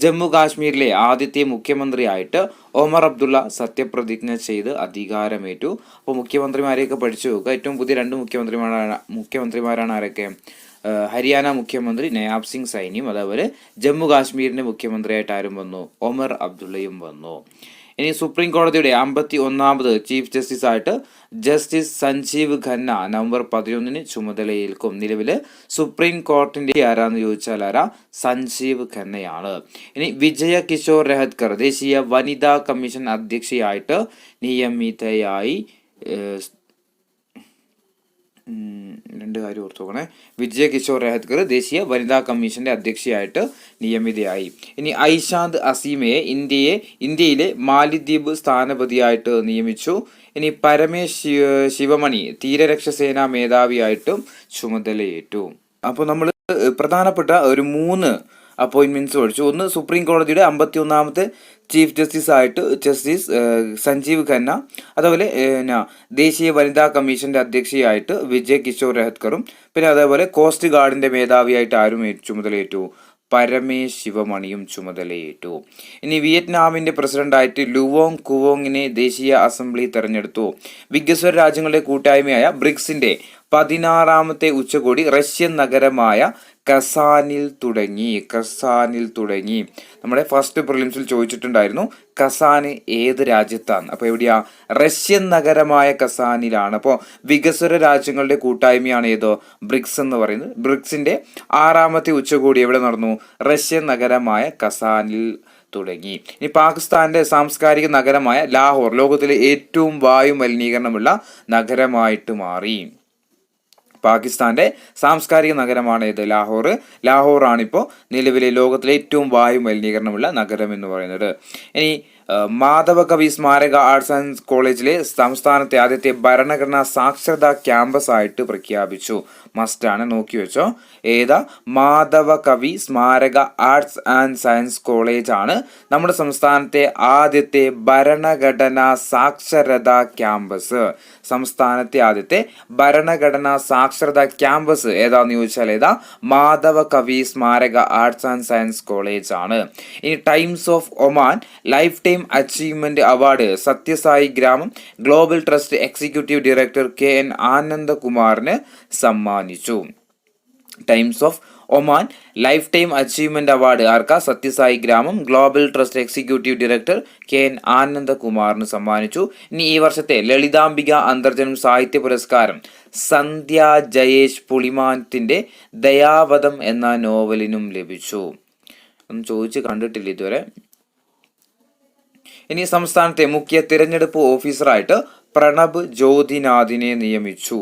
ജമ്മു കാശ്മീരിലെ ആദ്യത്തെ മുഖ്യമന്ത്രിയായിട്ട് ഒമർ അബ്ദുള്ള സത്യപ്രതിജ്ഞ ചെയ്ത് അധികാരമേറ്റു. അപ്പോൾ മുഖ്യമന്ത്രിമാരെയൊക്കെ പഠിച്ചു നോക്കുക. ഏറ്റവും പുതിയ 2 മുഖ്യമന്ത്രിമാരാണ് ആരൊക്കെ? ഹരിയാന മുഖ്യമന്ത്രി നയാബ് സിംഗ് സൈനിയും അതേപോലെ ജമ്മു കാശ്മീരിന്റെ മുഖ്യമന്ത്രിയായിട്ട് ആരും വന്നു? ഒമർ അബ്ദുള്ളയും വന്നു. ഇനി സുപ്രീം കോടതിയുടെ 51ാമത് ചീഫ് ജസ്റ്റിസ് ആയിട്ട് ജസ്റ്റിസ് സഞ്ജീവ് ഖന്ന നവംബർ 11 ചുമതലയേൽക്കും. നിലവിൽ സുപ്രീം കോടതിന്റെ ആരാന്ന് ചോദിച്ചാൽ സഞ്ജീവ് ഖന്നയാണ്. ഇനി വിജയ കിഷോർ രഹത്കർ ദേശീയ വനിതാ കമ്മീഷൻ അധ്യക്ഷയായിട്ട് നിയമിതയായി. 2 കാര്യം ഓർത്തു നോക്കണേ. വിജയ കിഷോർ രഹത്കർ ദേശീയ വനിതാ കമ്മീഷന്റെ അധ്യക്ഷയായിട്ട് നിയമിതയായി. ഇനി ഐശാന്ത് അസീമയെ ഇന്ത്യയിലെ മാലിദ്വീപ് സ്ഥാനപതിയായിട്ട് നിയമിച്ചു. ഇനി പരമേശ് ശിവമണി തീരരക്ഷസേനാ മേധാവിയായിട്ടും ചുമതലയേറ്റു. അപ്പോൾ നമ്മൾ പ്രധാനപ്പെട്ട ഒരു 3 അപ്പോയിൻമെന്റ്സ് പഠിച്ചു. ഒന്ന്, സുപ്രീം കോടതിയുടെ 51ാമത്തെ ചീഫ് ജസ്റ്റിസ് ആയിട്ട് ജസ്റ്റിസ് സഞ്ജീവ് ഖന്ന, അതുപോലെ ദേശീയ വനിതാ കമ്മീഷന്റെ അധ്യക്ഷയായിട്ട് വിജയ് കിഷോർ രഹത്കറും, പിന്നെ അതേപോലെ കോസ്റ്റ് ഗാർഡിന്റെ മേധാവിയായിട്ട് ആരും ചുമതലയേറ്റു? പരമേശ് ശിവമണിയും ചുമതലയേറ്റു. ഇനി വിയറ്റ്നാമിന്റെ പ്രസിഡന്റായിട്ട് ലുവോങ് കുവോങ്ങിനെ ദേശീയ അസംബ്ലി തെരഞ്ഞെടുത്തു. വികസ്വര രാജ്യങ്ങളുടെ കൂട്ടായ്മയായ ബ്രിക്സിന്റെ 16ാമത്തെ ഉച്ചകോടി റഷ്യൻ നഗരമായ കസാനിൽ തുടങ്ങി. നമ്മുടെ ഫസ്റ്റ് പ്രിലിംസിൽ ചോദിച്ചിട്ടുണ്ടായിരുന്നു കസാന് ഏത് രാജ്യത്താണ്. അപ്പോൾ എവിടെയാ? റഷ്യൻ നഗരമായ കസാനിലാണ്. അപ്പോൾ വികസ്വര രാജ്യങ്ങളുടെ കൂട്ടായ്മയാണ് ഏതോ ബ്രിക്സ് എന്ന് പറയുന്നത്. ബ്രിക്സിന്റെ 6ാമത്തെ ഉച്ചകോടി എവിടെ നടന്നു? റഷ്യൻ നഗരമായ കസാനിൽ തുടങ്ങി. ഇനി പാകിസ്ഥാന്റെ സാംസ്കാരിക നഗരമായ ലാഹോർ ലോകത്തിലെ ഏറ്റവും വായു മലിനീകരണമുള്ള നഗരമായിട്ട് മാറി. പാകിസ്ഥാന്റെ സാംസ്കാരിക നഗരമാണ് ഇത് ലാഹോറാണിപ്പോൾ നിലവിലെ ലോകത്തിലെ ഏറ്റവും വായു മലിനീകരണമുള്ള നഗരം എന്ന് പറയുന്നത്. ഇനി മാധവ കവി സ്മാരക ആർട്സ് ആൻഡ് കോളേജിലെ സംസ്ഥാനത്തെ ആദ്യത്തെ ഭരണഘടനാ സാക്ഷരതാ ക്യാമ്പസ് ആയിട്ട് പ്രഖ്യാപിച്ചു. മസ്റ്റാണ്, നോക്കി വെച്ചോ. ഏതാ? മാധവ കവി സ്മാരക ആർട്സ് ആൻഡ് സയൻസ് കോളേജ് ആണ് നമ്മുടെ സംസ്ഥാനത്തെ ആദ്യത്തെ ഭരണഘടനാ സാക്ഷരതാ ക്യാമ്പസ്. സംസ്ഥാനത്തെ ആദ്യത്തെ ഭരണഘടനാ സാക്ഷരതാ ക്യാമ്പസ് ഏതാന്ന് ചോദിച്ചാൽ ഏതാ? മാധവ കവി സ്മാരക ആർട്സ് ആൻഡ് സയൻസ് കോളേജ് ആണ്. ഇനി Times of Oman lifetime achievement award Sathyasai ഗ്രാമം global trust executive director KN ആനന്ദകുമാറിന് സമ്മാനിച്ചു. Times of Oman lifetime achievement award ആർക്കാ? സത്യസായി ഗ്രാമം global trust executive director KN ആനന്ദകുമാറിന് സമ്മാനിച്ചു. ഇനി ഈ വർഷത്തെ ലളിതാംബിക അന്തർജനം സാഹിത്യ പുരസ്കാരം സന്ധ്യ ജയേഷ് പുളിമാനത്തിന്റെ ദയാവധം എന്ന നോവലിനും ലഭിച്ചു. ഒന്നും ചോദിച്ച് കണ്ടിട്ടില്ല ഇതുവരെ. ഇനി സംസ്ഥാനത്തെ മുഖ്യ തിരഞ്ഞെടുപ്പ് ഓഫീസറായിട്ട് പ്രണബ് ജ്യോതിനാഥിനെ നിയമിച്ചു.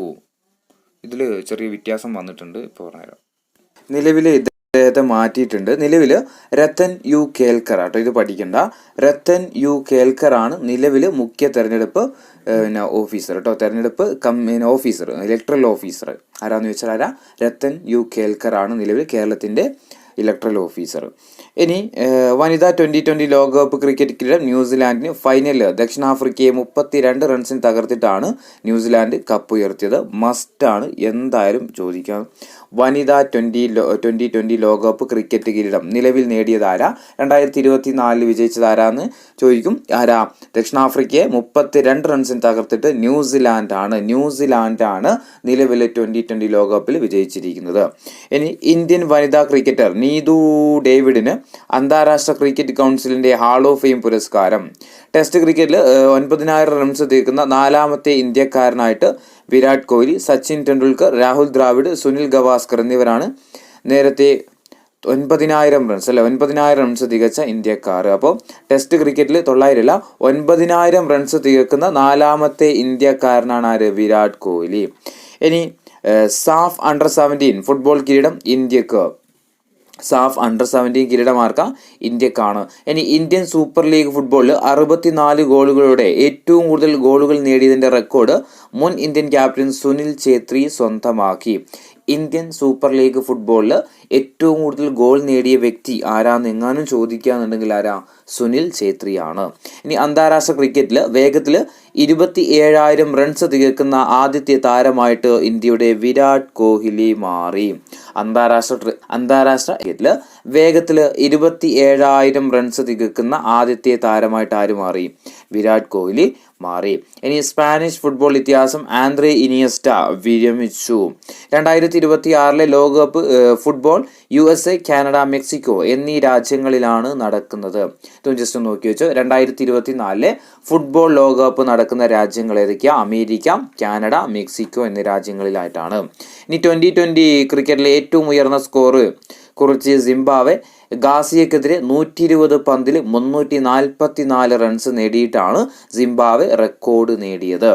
ഇതിൽ ചെറിയ വ്യത്യാസം വന്നിട്ടുണ്ട്, ഇപ്പോൾ പറഞ്ഞുതരാം. നിലവിലെ ഇദ്ദേഹത്തെ മാറ്റിയിട്ടുണ്ട്. നിലവിൽ രത്തൻ യു കേൽക്കർ ആട്ടോ, ഇത് പഠിക്കണ്ട. രത്തൻ യു കേൽക്കർ ആണ് നിലവിൽ മുഖ്യ തെരഞ്ഞെടുപ്പ് ഓഫീസർ കേട്ടോ. തെരഞ്ഞെടുപ്പ് ഓഫീസർ, ഇലക്ട്രൽ ഓഫീസർ ആരാന്ന് ചോദിച്ചാൽ ആരാ? രത്തൻ യു കേൽക്കർ ആണ് നിലവിൽ കേരളത്തിന്റെ ഇലക്ട്രൽ ഓഫീസർ. ഇനി വനിതാ 2020 ലോകകപ്പ് ക്രിക്കറ്റ് കിരീടം ന്യൂസിലാൻഡിന് ഫൈനലിൽ ദക്ഷിണാഫ്രിക്കയെ 32 റൺസിന് തകർത്തിട്ടാണ് ന്യൂസിലാൻഡ് കപ്പ് ഉയർത്തിയത്. മസ്റ്റാണ്, എന്തായാലും ചോദിക്കാം. വനിതാ 2020 ലോകകപ്പ് ക്രിക്കറ്റ് കിരീടം നിലവിൽ നേടിയതാരാ? 2024 വിജയിച്ചതാരാന്ന് ചോദിക്കും. ആരാ? ദക്ഷിണാഫ്രിക്കയെ 32 റൺസിന് തകർത്തിട്ട് ന്യൂസിലാൻഡാണ് നിലവിലെ 2020 ലോകകപ്പിൽ വിജയിച്ചിരിക്കുന്നത്. ഇനി ഇന്ത്യൻ വനിതാ ക്രിക്കറ്റർ നീതു ഡേവിഡിന് അന്താരാഷ്ട്ര ക്രിക്കറ്റ് കൗൺസിലിന്റെ ഹാൾ ഓഫ് ഫെയിം പുരസ്കാരം. ടെസ്റ്റ് ക്രിക്കറ്റിൽ 9000 റൺസ് തീർക്കുന്ന 4ാമത്തെ ഇന്ത്യക്കാരനായിട്ട് വിരാട് കോഹ്ലി, സച്ചിൻ ടെണ്ടുൽക്കർ, രാഹുൽ ദ്രാവിഡ്, സുനിൽ ഗവാസ്കർ എന്നിവരാണ് നേരത്തെ 9000 റൺസ് തികച്ച ഇന്ത്യക്കാർ. അപ്പോൾ ടെസ്റ്റ് ക്രിക്കറ്റിൽ 900 9000 റൺസ് തികക്കുന്ന 4ാമത്തെ ഇന്ത്യക്കാരനാണ് ആര്? വിരാട് കോഹ്ലി. ഇനി സാഫ് അണ്ടർ 17 ഫുട്ബോൾ കിരീടം ഇന്ത്യക്ക്. സാഫ് അണ്ടർ 17 കിരീടമാർക്ക ഇന്ത്യക്കാണ്. ഇനി ഇന്ത്യൻ സൂപ്പർ ലീഗ് ഫുട്ബോളിൽ 64 ഗോളുകളോടെ ഏറ്റവും കൂടുതൽ ഗോളുകൾ നേടിയതിന്റെ റെക്കോർഡ് മുൻ ഇന്ത്യൻ ക്യാപ്റ്റൻ സുനിൽ ഛേത്രി സ്വന്തമാക്കി. ഇന്ത്യൻ സൂപ്പർ ലീഗ് ഫുട്ബോളിൽ ഏറ്റവും കൂടുതൽ ഗോൾ നേടിയ വ്യക്തി ആരാന്ന് എങ്ങാനും ചോദിക്കുകയാണെന്നുണ്ടെങ്കിൽ ആരാ? സുനിൽ ഛേത്രിയാണ്. ഇനി അന്താരാഷ്ട്ര ക്രിക്കറ്റിൽ വേഗത്തിൽ 27,000 റൺസ് തികക്കുന്ന ആദ്യത്തെ താരമായിട്ട് ഇന്ത്യയുടെ വിരാട് കോഹ്ലി മാറി. അന്താരാഷ്ട്ര ക്രിക്കറ്റിൽ വേഗത്തിൽ 27,000 റൺസ് തികക്കുന്ന ആദ്യത്തെ താരമായിട്ട് ആര് മാറി? വിരാട് കോഹ്ലി മാറി. ഇനി സ്പാനിഷ് ഫുട്ബോൾ ഇതിഹാസം ആന്ദ്രേ ഇനിയസ്റ്റ വിരമിച്ചു. 2026 ലോകകപ്പ് ഫുട്ബോൾ USA, കാനഡ, മെക്സിക്കോ എന്നീ രാജ്യങ്ങളിലാണ് നടക്കുന്നത്. ഇതും ജസ്റ്റ് നോക്കി വെച്ചു. 2024 ഫുട്ബോൾ ലോകകപ്പ് നടക്കുന്ന രാജ്യങ്ങൾ ഏതൊക്കെയാ? അമേരിക്ക, കാനഡ, മെക്സിക്കോ എന്നീ രാജ്യങ്ങളിലായിട്ടാണ്. ഇനി 2020 ക്രിക്കറ്റിലെ ഏറ്റവും ഉയർന്ന സ്കോർ കുറിച്ച് സിംബാബ്വെ ഗാസിയക്കെതിരെ 120 പന്തിൽ 344 റൺസ് നേടിയിട്ടാണ് സിംബാബ്വെ റെക്കോർഡ് നേടിയത്.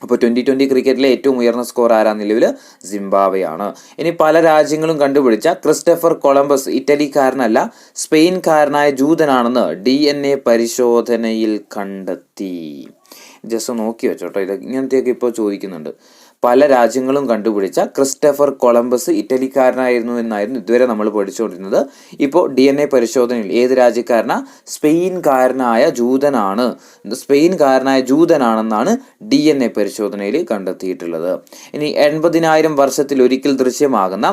അപ്പോൾ 2020 ക്രിക്കറ്റിലെ ഏറ്റവും ഉയർന്ന സ്കോർ ആരാ? നിലവിൽ സിംബാബ്വെയാണ്. ഇനി പല രാജ്യങ്ങളും കണ്ടുപിടിച്ച ക്രിസ്റ്റഫർ കൊളംബസ് ഇറ്റലിക്കാരനല്ല, സ്പെയിൻകാരനായ ജൂതനാണെന്ന് DNA പരിശോധനയിൽ കണ്ടെത്തി. ജസ്റ്റ് നോക്കി വെച്ചോട്ടോ, ഇത് ഇങ്ങനത്തെയൊക്കെ ഇപ്പോൾ ചോദിക്കുന്നുണ്ട്. പല രാജ്യങ്ങളും കണ്ടുപിടിച്ച ക്രിസ്റ്റഫർ കൊളംബസ് ഇറ്റലിക്കാരനായിരുന്നു എന്നായിരുന്നു ഇതുവരെ നമ്മൾ പഠിച്ചുകൊണ്ടിരുന്നത്. ഇപ്പോൾ DNA പരിശോധനയിൽ ഏത് രാജ്യക്കാരനാ? സ്പെയിൻകാരനായ ജൂതനാണെന്നാണ് DNA പരിശോധനയിൽ കണ്ടെത്തിയിട്ടുള്ളത്. ഇനി 80,000 വർഷത്തിൽ ഒരിക്കൽ ദൃശ്യമാകുന്ന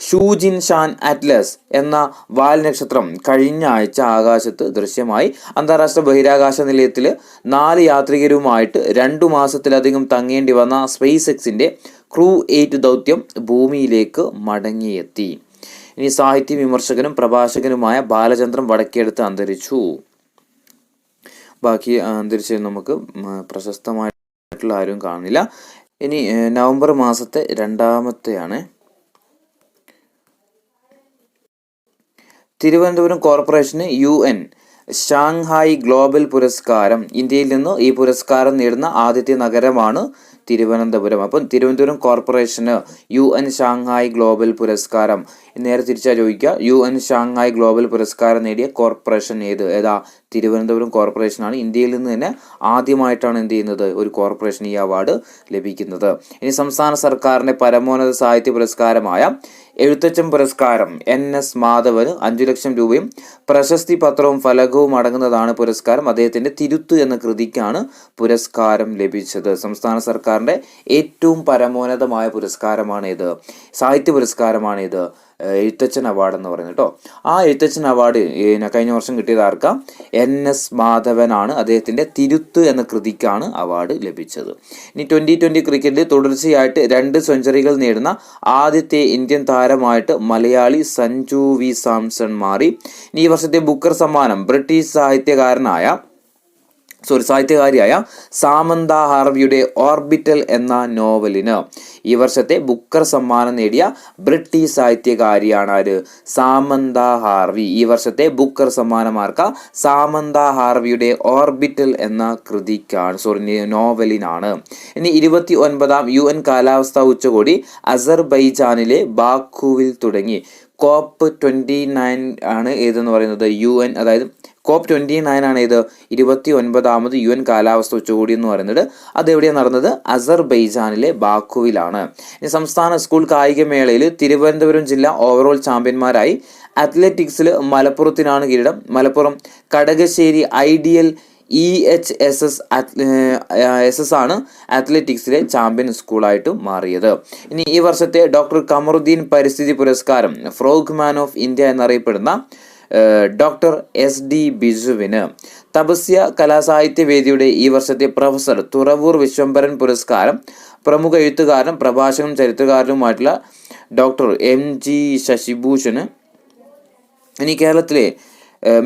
ഷൂജിൻ ഷാൻ അറ്റ്ലസ് എന്ന വാൽ നക്ഷത്രം കഴിഞ്ഞ ആഴ്ച ആകാശത്ത് ദൃശ്യമായി. അന്താരാഷ്ട്ര ബഹിരാകാശ നിലയത്തിൽ 4 യാത്രികരുമായിട്ട് 2 മാസത്തിലധികം തങ്ങേണ്ടി വന്ന സ്പേസ് എക്സിന്റെ ക്രൂ 8 ദൗത്യം ഭൂമിയിലേക്ക് മടങ്ങിയെത്തി. ഇനി സാഹിത്യ വിമർശകനും പ്രഭാഷകനുമായ ബാലചന്ദ്രൻ വടക്കേടുത്ത് അന്തരിച്ചു. ബാക്കി അന്തരിച്ചത് നമുക്ക് പ്രശസ്തമായിട്ടുള്ള ആരും കാണില്ല. ഇനി നവംബർ മാസത്തെ രണ്ടാമത്തെയാണ്. തിരുവനന്തപുരം കോർപ്പറേഷന് UN ഷാങ്ഹായ് ഗ്ലോബൽ പുരസ്കാരം. ഇന്ത്യയിൽ നിന്ന് ഈ പുരസ്കാരം നേടുന്ന ആദ്യത്തെ നഗരമാണ് തിരുവനന്തപുരം. അപ്പം തിരുവനന്തപുരം കോർപ്പറേഷന് UN ഷാങ്ഹായ് ഗ്ലോബൽ പുരസ്കാരം. നേരെ തിരിച്ചാ ചോദിക്കുക, UN ഷാങ്ഹായ് ഗ്ലോബൽ പുരസ്കാരം നേടിയ കോർപ്പറേഷൻ ഏതാ? തിരുവനന്തപുരം കോർപ്പറേഷനാണ്. ഇന്ത്യയിൽ നിന്ന് തന്നെ ആദ്യമായിട്ടാണ് എന്ത് ചെയ്യുന്നത്, ഒരു കോർപ്പറേഷൻ ഈ അവാർഡ് ലഭിക്കുന്നത്. ഇനി സംസ്ഥാന സർക്കാരിന്റെ പരമോന്നത സാഹിത്യ പുരസ്കാരമായ എഴുത്തച്ഛൻ പുരസ്കാരം NS മാധവന് 5 ലക്ഷം രൂപയും പ്രശസ്തി പത്രവും ഫലകവും അടങ്ങുന്നതാണ് പുരസ്കാരം. അദ്ദേഹത്തിന്റെ തിരുത്ത് എന്ന കൃതിക്കാണ് പുരസ്കാരം ലഭിച്ചത്. സംസ്ഥാന സർക്കാരിന്റെ ഏറ്റവും പരമോന്നതമായ പുരസ്കാരമാണ് ഇത്, സാഹിത്യ പുരസ്കാരമാണ് ഇത്, എഴുത്തച്ഛൻ അവാർഡ് എന്ന് പറയുന്നത് കേട്ടോ. ആ എഴുത്തച്ഛൻ അവാർഡ് കഴിഞ്ഞ വർഷം കിട്ടിയത് ആർക്കാ? NS മാധവനാണ്. അദ്ദേഹത്തിന്റെ തിരുത്ത് എന്ന കൃതിക്കാണ് അവാർഡ് ലഭിച്ചത്. ഇനി 2020 ക്രിക്കറ്റിൽ തുടർച്ചയായിട്ട് 2 സെഞ്ചുറികൾ നേടുന്ന ആദ്യത്തെ ഇന്ത്യൻ താരമായിട്ട് മലയാളി സഞ്ജു വി സാംസൺ മാറി. ഈ വർഷത്തെ ബുക്കർ സമ്മാനം ബ്രിട്ടീഷ് സാഹിത്യകാരിയായ സാമന്ത ഹാർവിയുടെ ഓർബിറ്റൽ എന്ന നോവലിന്. ഈ വർഷത്തെ ബുക്കർ സമ്മാനം നേടിയ ബ്രിട്ടീഷ് സാഹിത്യകാരിയാണ് ആര്? സാമന്ത ഹാർവി. ഈ വർഷത്തെ ബുക്കർ സമ്മാനമാർക്ക സാമന്ത ഹാർവിയുടെ ഓർബിറ്റൽ എന്ന നോവലിനാണ്. ഇനി 29ാം UN കാലാവസ്ഥാ ഉച്ചകോടി അസർബൈജാനിലെ ബാക്കുവിൽ തുടങ്ങി. COP29 ആണ് ഏതെന്ന് പറയുന്നത് UN, അതായത് COP29 ആണ് ഇത് 29ാമത് UN കാലാവസ്ഥ ഉച്ചകോടി എന്ന് പറയുന്നത്. അതെവിടെയാണ് നടന്നത്? അസർബൈജാനിലെ ബാക്കുവിലാണ്. സംസ്ഥാന സ്കൂൾ കായികമേളയിൽ തിരുവനന്തപുരം ജില്ല ഓവറോൾ ചാമ്പ്യന്മാരായി. അത്ലറ്റിക്സിൽ മലപ്പുറത്തിനാണ് കിരീടം. മലപ്പുറം കടകശ്ശേരി IDL EHSS ആണ് അത്ലറ്റിക്സിലെ ചാമ്പ്യൻ സ്കൂളായിട്ട് മാറിയത്. ഇനി ഈ വർഷത്തെ ഡോക്ടർ കമറുദ്ദീൻ പരിസ്ഥിതി പുരസ്കാരം ഫ്രോഗ്മാൻ ഓഫ് ഇന്ത്യ എന്നറിയപ്പെടുന്ന ഡോക്ടർ SD ബിജുവിന്. തപസ്യ കലാസാഹിത്യ വേദിയുടെ ഈ വർഷത്തെ പ്രൊഫസർ തുറവൂർ വിശ്വംഭരൻ പുരസ്കാരം പ്രമുഖ എഴുത്തുകാരനും പ്രഭാഷകനും ചരിത്രകാരനുമായിട്ടുള്ള ഡോക്ടർ MG ശശിഭൂഷന്. ഇനി കേരളത്തിലെ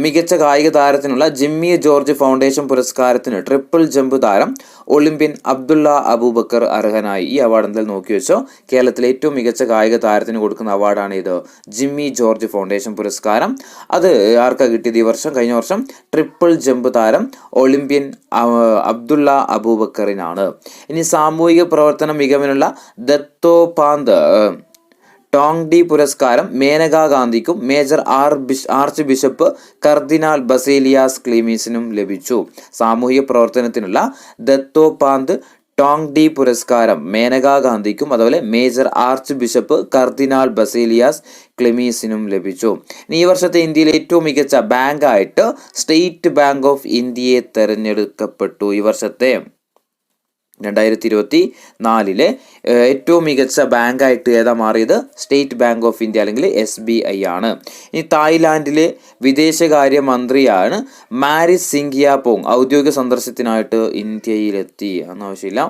മികച്ച കായിക താരത്തിനുള്ള ജിമ്മി ജോർജ് ഫൗണ്ടേഷൻ പുരസ്കാരത്തിന് ട്രിപ്പിൾ ജമ്പ് താരം ഒളിമ്പ്യൻ അബ്ദുള്ള അബൂബക്കർ അർഹനായി. ഈ അവാർഡ് എന്തായാലും നോക്കി വെച്ചോ. കേരളത്തിലെ ഏറ്റവും മികച്ച കായിക താരത്തിന് കൊടുക്കുന്ന അവാർഡാണ് ഇത്, ജിമ്മി ജോർജ് ഫൗണ്ടേഷൻ പുരസ്കാരം. അത് ആർക്കാ കിട്ടിയത് ഈ വർഷം? കഴിഞ്ഞ വർഷം ട്രിപ്പിൾ ജമ്പ് താരം ഒളിമ്പ്യൻ അബ്ദുള്ള അബൂബക്കറിനാണ്. ഇനി സാമൂഹിക പ്രവർത്തന മികവിനുള്ള ദത്തോപാന്ത് ടോങ്ഡി പുരസ്കാരം മേനകാ ഗാന്ധിക്കും മേജർ ആർച്ച് ബിഷപ്പ് കർദിനാൾ ബസേലിയാസ് ക്ലീമീസിനും ലഭിച്ചു. സാമൂഹിക പ്രവർത്തനത്തിനുള്ള ദത്തോപാന്ത് ടോങ്ഡി പുരസ്കാരം മേനകാ ഗാന്ധിക്കും അതുപോലെ മേജർ ആർച്ച് ബിഷപ്പ് കർദിനാൾ ബസേലിയാസ് ക്ലെമീസിനും ലഭിച്ചു. ഇനി ഈ വർഷത്തെ ഇന്ത്യയിലെ ഏറ്റവും മികച്ച ബാങ്കായിട്ട് സ്റ്റേറ്റ് ബാങ്ക് ഓഫ് ഇന്ത്യയെ തെരഞ്ഞെടുക്കപ്പെട്ടു. ഈ വർഷത്തെ 2024 ഏറ്റവും മികച്ച ബാങ്കായിട്ട് ഏതാ മാറിയത്? സ്റ്റേറ്റ് ബാങ്ക് ഓഫ് ഇന്ത്യ അല്ലെങ്കിൽ SBI ആണ്. ഇനി തായ്ലാൻഡിലെ വിദേശകാര്യ മന്ത്രിയാണ് മാരിസ് സിംഗിയാപോങ് ഔദ്യോഗിക സന്ദർശനത്തിനായിട്ട് ഇന്ത്യയിലെത്തി. അന്നാവശ്യമില്ല.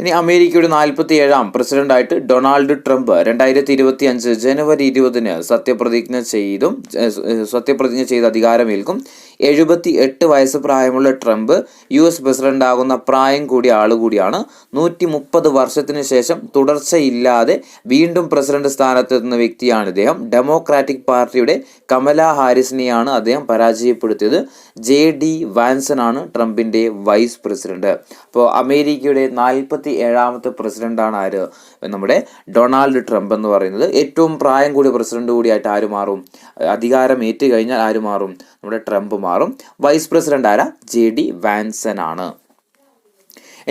ഇനി അമേരിക്കയുടെ 47ാം പ്രസിഡന്റായിട്ട് ഡൊണാൾഡ് ട്രംപ് 2025 ജനുവരി 20 സത്യപ്രതിജ്ഞ ചെയ്ത് അധികാരമേൽക്കും. 78 വയസ്സ് പ്രായമുള്ള ട്രംപ് US പ്രസിഡന്റ് ആകുന്ന പ്രായം കൂടിയ ആളുകൂടിയാണ്. 130 വർഷത്തിന് ശേഷം തുടർച്ചയില്ലാതെ വീണ്ടും പ്രസിഡന്റ് സ്ഥാനത്തെത്തുന്ന വ്യക്തിയാണ് ഇദ്ദേഹം. ഡെമോക്രാറ്റിക് പാർട്ടിയുടെ കമല ഹാരിസിനെയാണ് അദ്ദേഹം പരാജയപ്പെടുത്തിയത്. JD വാൻസൺ ആണ് ട്രംപിന്റെ വൈസ് പ്രസിഡന്റ്. അപ്പോൾ അമേരിക്കയുടെ 47ാമത്തെ പ്രസിഡന്റാണ് ആര്? നമ്മുടെ ഡൊണാൾഡ് ട്രംപ് എന്ന് പറയുന്നത്. ഏറ്റവും പ്രായം കൂടിയ പ്രസിഡന്റ് കൂടിയായിട്ട് ആര് മാറും? അധികാരം ഏറ്റു കഴിഞ്ഞാൽ ആര് മാറും? നമ്മുടെ ട്രംപ് മാറും. വൈസ് പ്രസിഡന്റ് ആരാ? JD വാൻസൺ ആണ്.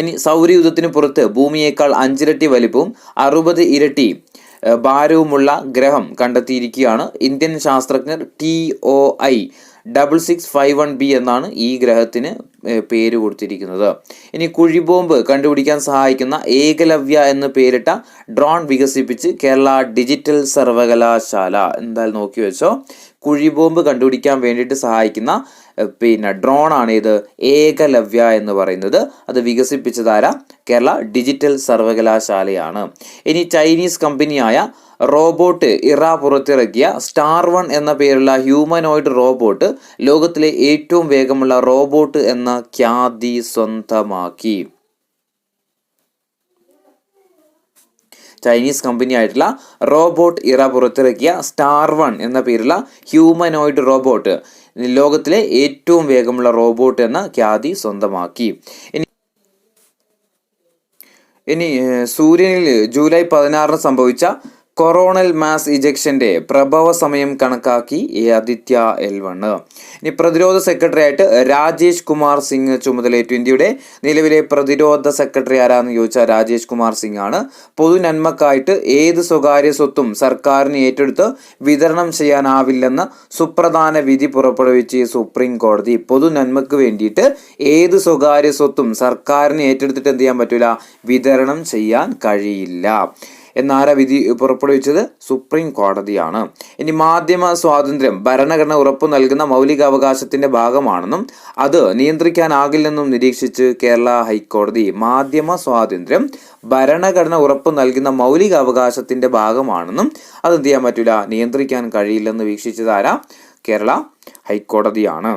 ഇനി സൗരയൂഥത്തിന് പുറത്ത് ഭൂമിയേക്കാൾ 5 ഇരട്ടി വലിപ്പവും 60 ഇരട്ടി ഭാരവുമുള്ള ഗ്രഹം കണ്ടെത്തിയിരിക്കുകയാണ്. ഇന്ത്യൻ ശാസ്ത്രജ്ഞർ TOI 6651b എന്നാണ് ഈ ഗ്രഹത്തിന് പേര് കൊടുത്തിരിക്കുന്നത്. ഇനി കുഴിബോംബ് കണ്ടുപിടിക്കാൻ സഹായിക്കുന്ന ഏകലവ്യ എന്ന് പേരിട്ട ഡ്രോൺ വികസിപ്പിച്ച് കേരള ഡിജിറ്റൽ സർവകലാശാല. എന്തായാലും നോക്കി വെച്ചോ. കുഴിബോംബ് കണ്ടുപിടിക്കാൻ വേണ്ടിയിട്ട് സഹായിക്കുന്ന ഡ്രോണാണ് ഇത് ഏകലവ്യ എന്ന് പറയുന്നത്. അത് വികസിപ്പിച്ചതാര? കേരള ഡിജിറ്റൽ സർവകലാശാലയാണ്. ഇനി ചൈനീസ് കമ്പനിയായ റോബോട്ട് ഇറ പുറത്തിറക്കിയ സ്റ്റാർ 1 എന്ന പേരുള്ള ഹ്യൂമനോയിഡ് റോബോട്ട് ലോകത്തിലെ ഏറ്റവും വേഗമുള്ള റോബോട്ട് എന്ന ഖ്യാതി സ്വന്തമാക്കി. ചൈനീസ് കമ്പനി ആയിട്ടുള്ള റോബോട്ട് ഇറ പുറത്തിറക്കിയ സ്റ്റാർ 1 എന്ന പേരുള്ള ഹ്യൂമനോയിഡ് റോബോട്ട് ലോകത്തിലെ ഏറ്റവും വേഗമുള്ള റോബോട്ട് എന്ന ഖ്യാതി സ്വന്തമാക്കി. ഇനി സൂര്യനിൽ ജൂലൈ 16 സംഭവിച്ച കൊറോണൽ മാസ് ഇജക്ഷന്റെ പ്രഭവ സമയം കണക്കാക്കി ആദിത്യ L1. ഇനി പ്രതിരോധ സെക്രട്ടറി ആയിട്ട് രാജേഷ് കുമാർ സിംഗ് ചുമതലയേറ്റു. ഇന്ത്യയുടെ നിലവിലെ പ്രതിരോധ സെക്രട്ടറി ആരാന്ന് ചോദിച്ചാൽ രാജേഷ് കുമാർ സിംഗ് ആണ്. പൊതു നന്മക്കായിട്ട് ഏത് സ്വകാര്യ സ്വത്തും സർക്കാരിന് ഏറ്റെടുത്ത് വിതരണം ചെയ്യാനാവില്ലെന്ന സുപ്രധാന വിധി പുറപ്പെടുവിച്ച് സുപ്രീം കോടതി. പൊതു നന്മക്ക് വേണ്ടിയിട്ട് ഏത് സ്വകാര്യ സ്വത്തും സർക്കാരിന് ഏറ്റെടുത്തിട്ട് എന്ത് ചെയ്യാൻ പറ്റൂല? വിതരണം ചെയ്യാൻ കഴിയില്ല എന്നാരാ വിധി പുറപ്പെടുവിച്ചത്? സുപ്രീം കോടതിയാണ്. ഇനി മാധ്യമ സ്വാതന്ത്ര്യം ഭരണഘടന ഉറപ്പു നൽകുന്ന മൗലികാവകാശത്തിന്റെ ഭാഗമാണെന്നും അത് നിയന്ത്രിക്കാനാകില്ലെന്നും നിരീക്ഷിച്ച് കേരള ഹൈക്കോടതി. മാധ്യമ സ്വാതന്ത്ര്യം ഭരണഘടന ഉറപ്പു നൽകുന്ന മൗലികാവകാശത്തിന്റെ ഭാഗമാണെന്നും അത് എന്ത് ചെയ്യാൻ പറ്റൂല? നിയന്ത്രിക്കാൻ കഴിയില്ലെന്ന് വീക്ഷിച്ചതാരാ? കേരള ഹൈക്കോടതിയാണ്.